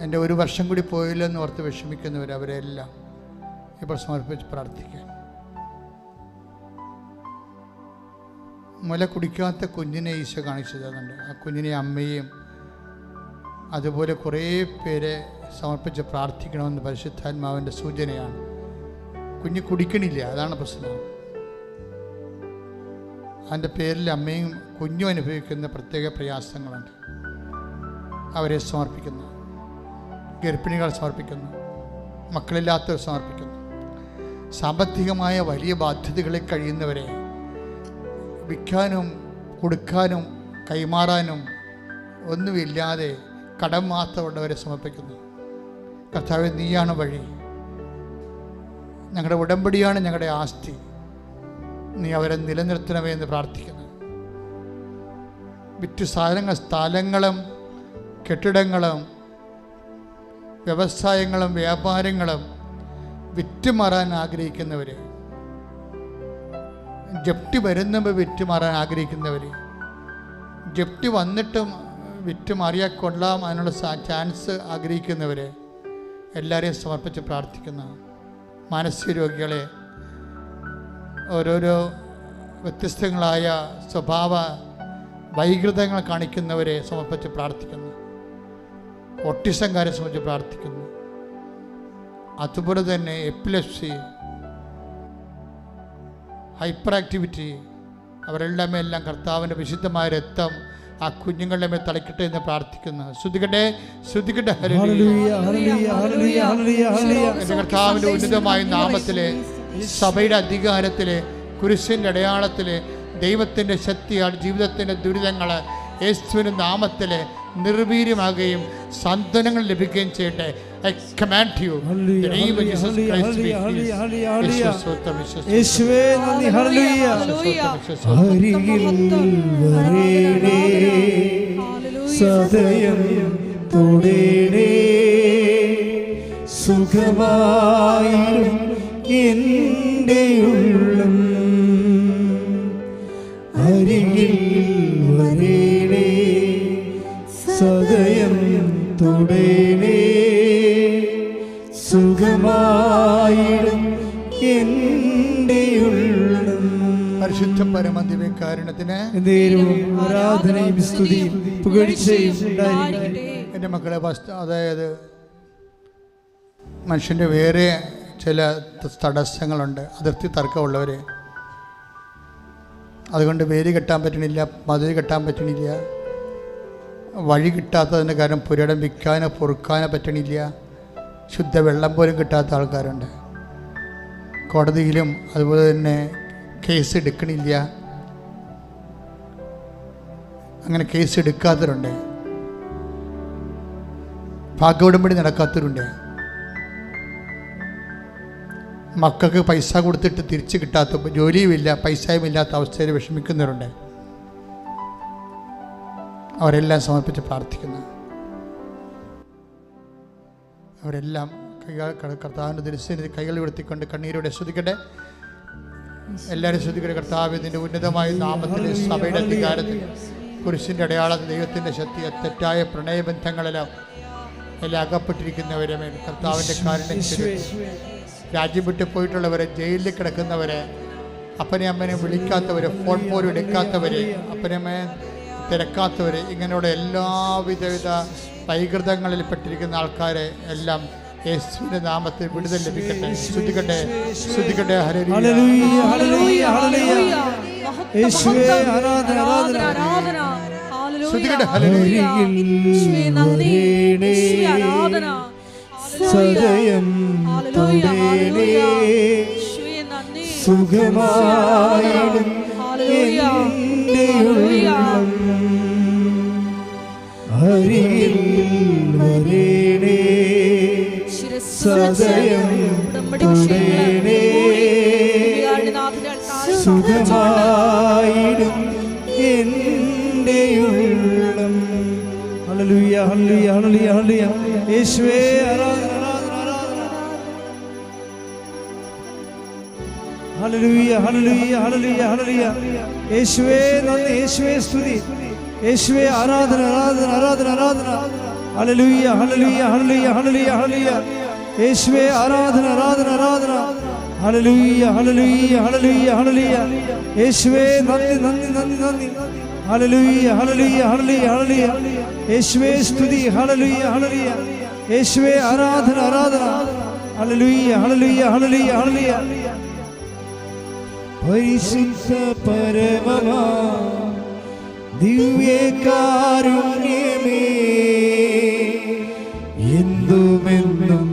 എൻ്റെ ഒരു വർഷം കൂടി പോയില്ലെന്ന് ഓർത്ത് വിഷമിക്കുന്നവർ, അവരെല്ലാം ഇപ്പോൾ സമർപ്പിച്ച് പ്രാർത്ഥിക്കാൻ. മുല കുടിക്കാത്ത കുഞ്ഞിനെ ഈശോ കാണിച്ചു തരുന്നുണ്ട്. ആ കുഞ്ഞിനെ അമ്മയും അതുപോലെ കുറേ പേരെ സമർപ്പിച്ച് പ്രാർത്ഥിക്കണമെന്ന് പരിശുദ്ധാത്മാവിൻ്റെ സൂചനയാണ്. കുഞ്ഞ് കുടിക്കണില്ല, അതാണ് പ്രശ്നം. അതിൻ്റെ പേരിൽ അമ്മയും കുഞ്ഞും അനുഭവിക്കുന്ന പ്രത്യേക പ്രയാസങ്ങളുണ്ട്. അവരെ സമർപ്പിക്കുന്നു. ഗർഭിണികൾ സമർപ്പിക്കുന്നു, മക്കളില്ലാത്തവർ സമർപ്പിക്കുന്നു. സാമ്പത്തികമായ വലിയ ബാധ്യതകളിൽ കഴിയുന്നവരെ വിൽക്കാനും കൊടുക്കാനും കൈമാറാനും ഒന്നുമില്ലാതെ കടം മാത്രമുള്ളവരെ സമർപ്പിക്കുന്നു. കർത്താവേ, നീയാണ് വഴി, ഞങ്ങളുടെ ഉടമ്പടിയാണ് ഞങ്ങളുടെ ആസ്തി, നീ അവരെ നിലനിർത്തണമേ എന്ന് പ്രാർത്ഥിക്കുന്നു. വിറ്റ് സ്ഥലങ്ങളും കെട്ടിടങ്ങളും വ്യവസായങ്ങളും വ്യാപാരങ്ങളും വിറ്റുമാറാൻ ആഗ്രഹിക്കുന്നവർ, ജപ്തി വരുന്നപ്പോൾ വിറ്റുമാറാൻ ആഗ്രഹിക്കുന്നവർ, ജപ്തി വന്നിട്ടും വിറ്റുമാറിയാൽ കൊള്ളാം അതിനുള്ള ചാൻസ് ആഗ്രഹിക്കുന്നവർ എല്ലാവരെയും സമർപ്പിച്ച് പ്രാർത്ഥിക്കുന്നു. മാനസിക രോഗികളെ, ഓരോരോ വ്യത്യസ്തങ്ങളായ സ്വഭാവ വൈകൃതങ്ങൾ കാണിക്കുന്നവരെ സമർപ്പിച്ച് പ്രാർത്ഥിക്കുന്നു. ഓട്ടിസംകാരെ സംബന്ധിച്ച് പ്രാർത്ഥിക്കുന്നു. അതുപോലെ തന്നെ എപ്പിലെപ്സി, ഹൈപ്പർ ആക്ടിവിറ്റി, അവരുടെ മേലെല്ലാം കർത്താവിൻ്റെ വിശുദ്ധമായ രക്തം ആ കുഞ്ഞുങ്ങളുടെ മേൽ തളിക്കട്ടെ എന്ന് പ്രാർത്ഥിക്കുന്നു. ശ്രുതിക്കട്ടെ, ശ്രുതിക്കട്ടെ. എൻ്റെ കർത്താവിൻ്റെ ഉന്നതമായ നാമത്തിലെ, സഭയുടെ അധികാരത്തിലെ, കുരിശിൻ്റെ അടയാളത്തിലെ, ദൈവത്തിൻ്റെ ശക്തിയാൽ ജീവിതത്തിൻ്റെ ദുരിതങ്ങൾ യേശുവിൻ്റെ നാമത്തിൽ നിർവീര്യമാകുകയും സാന്ത്വനങ്ങൾ ലഭിക്കുകയും ചെയ്യട്ടെ. I command you in the name of Jesus Christ be healed. യേശുവേ നന്ദി, ഹല്ലേലൂയ. അരികിൽ വരേണേ, സദയം തൊടേണേ സുഖമായിടും എൻ്റെ ഉള്ളം അരികിൽ വരേണേ സദയം തൊടേണേ സുഖമായിടും എൻ്റെ ഉള്ളം. പരിശുദ്ധ പരമദിവ്യകാരുണ്യത്തിന് ആരാധനയും സ്തുതിയും പുകഴ്ചയും ഉണ്ടായിരിക്കട്ടെ. എൻ്റെ മക്കളെ അതായത് മനുഷ്യൻ്റെ വേറെ ചില തടസ്സങ്ങളുണ്ട്, അതിർത്തി തർക്കമുള്ളവർ. അതുകൊണ്ട് വേര് കെട്ടാൻ പറ്റണില്ല, മതിൽ കെട്ടാൻ പറ്റണില്ല, വഴി കിട്ടാത്തതിൻ്റെ കാരണം പുരയിടം വിൽക്കാനോ പൊറുക്കാനോ പറ്റണില്ല, ശുദ്ധ വെള്ളം പോലും കിട്ടാത്ത ആൾക്കാരുണ്ട്. കോടതിയിലും അതുപോലെ തന്നെ കേസ് എടുക്കണില്ല, അങ്ങനെ കേസ് എടുക്കാത്തവരുണ്ട്, ഭാഗ്യോടമ്പടി നടക്കാത്തവരുണ്ട്, മക്കൾക്ക് പൈസ കൊടുത്തിട്ട് തിരിച്ച് കിട്ടാത്ത, ജോലിയുമില്ല പൈസയും ഇല്ലാത്ത അവസ്ഥയിൽ വിഷമിക്കുന്നവരുണ്ട്. അവരെല്ലാം സമർപ്പിച്ച് പ്രാർത്ഥിക്കുന്നു. അവരെല്ലാം കർത്താവിൻ്റെ തിരുസന്നിധി കൈകൾ ഉയർത്തിക്കൊണ്ട് കണ്ണീരോടെ ശ്രദ്ധിക്കട്ടെ. എല്ലാവരും ശ്രദ്ധിക്കട്ടെ. കർത്താവ് ഇതിൻ്റെ ഉന്നതമായ നാമത്തിൽ സഭയുടെ അധികാരത്തിൽ കുരിശിൻ്റെ അടയാളത്തിൽ ദൈവത്തിൻ്റെ ശക്തി തെറ്റായ പ്രണയബന്ധങ്ങളെല്ലാം അകപ്പെട്ടിരിക്കുന്നവരെ മേൽ കർത്താവിൻ്റെ കാരുണ്യം രാജ്യം വിട്ടു പോയിട്ടുള്ളവരെ, ജയിലിൽ കിടക്കുന്നവരെ, അപ്പനെ അമ്മനെ വിളിക്കാത്തവരെ, ഫോൺ പോലും എടുക്കാത്തവരെ, അപ്പനമ്മയെ തിരക്കാത്തവരെ, ഇങ്ങനെയുള്ള എല്ലാവിധ വൈകൃതങ്ങളിൽ പെട്ടിരിക്കുന്ന ആൾക്കാരെ എല്ലാം യേശുവിന്റെ നാമത്തിൽ വിടുതൽ ലഭിക്കട്ടെ. ശ്രദ്ധിക്കട്ടെ, ശ്രദ്ധിക്കട്ടെ. ഹല്ലേലൂയ, ഹല്ലേലൂയ, ഹല്ലേലൂയ. യേശുവേ ആരാധന, ആരാധന, ആരാധന. ശ്രദ്ധിക്കട്ടെ. ഹല്ലേലൂയ, യേശുവേ നന്ദി, യേശുവേ ആരാധന. സദയം തൊടേണേ സുഖമായിടും എൻ്റെ ഉള്ളം അരികിൽ വരേണേ സദയം തൊടേണേ സുഖമായിടും എൻ്റെ ഉള്ളം. ഹല്ലേലൂയ, ഹല്ലേലൂയ, ഹല്ലേലൂയ, ഹല്ലേലൂയ. യേശുവേ ആരാധന, ഹല്ലേലൂയ, ഹല്ലേലൂയ, ഹല്ലേലൂയ, ഹല്ലേലൂയ. യേശുവേ നന്ദി, യേശുവേ സ്തുതി, യേശുവേ ആരാധന, ആരാധന, ആരാധന, ആരാധന. ഹല്ലേലൂയ, ഹല്ലേലൂയ, ഹല്ലേലൂയ, ഹല്ലേലൂയ, ഹല്ലേലൂയ. യേശുവേ ആരാധന, ആരാധന, ആരാധന. ഹല്ലേലൂയ, ഹല്ലേലൂയ, ഹല്ലേലൂയ, ഹല്ലേലൂയ. യേശുവേ നന്ദി, നന്ദി, നന്ദി, നന്ദി. ഹല്ലേലൂയ, ഹല്ലേലൂയ, ഹല്ലേലൂയ, ഹല്ലേലൂയ. യേശുവേ സ്തുതി, ഹല്ലേലൂയ, ഹല്ലേലൂയ. യേശുവേ ആരാധന, ആരാധന. ഹല്ലേലൂയ, ഹല്ലേലൂയ, ഹല്ലേലൂയ, ഹല്ലേലൂയ. പരിശുദ്ധ പരമമാ ദിവ്യകാരുണ്യമേ എന്തുമെന്നും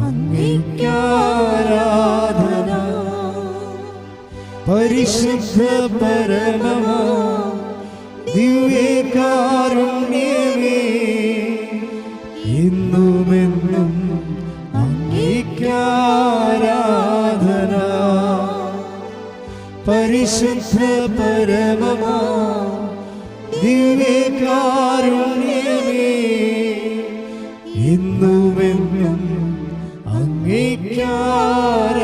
അങ്ങേക്കാരാധന. പരിശുദ്ധ പരമമാ ദിവ്യകാരുണ്യമേ എന്നുമെന്നും അങ്ങേക്കാരാധന. പരിശുദ്ധ പരമമാ ദിവ്യകാരുണ്യമേ എന്നുമെന്നും അങ്ങേക്കാരാധന.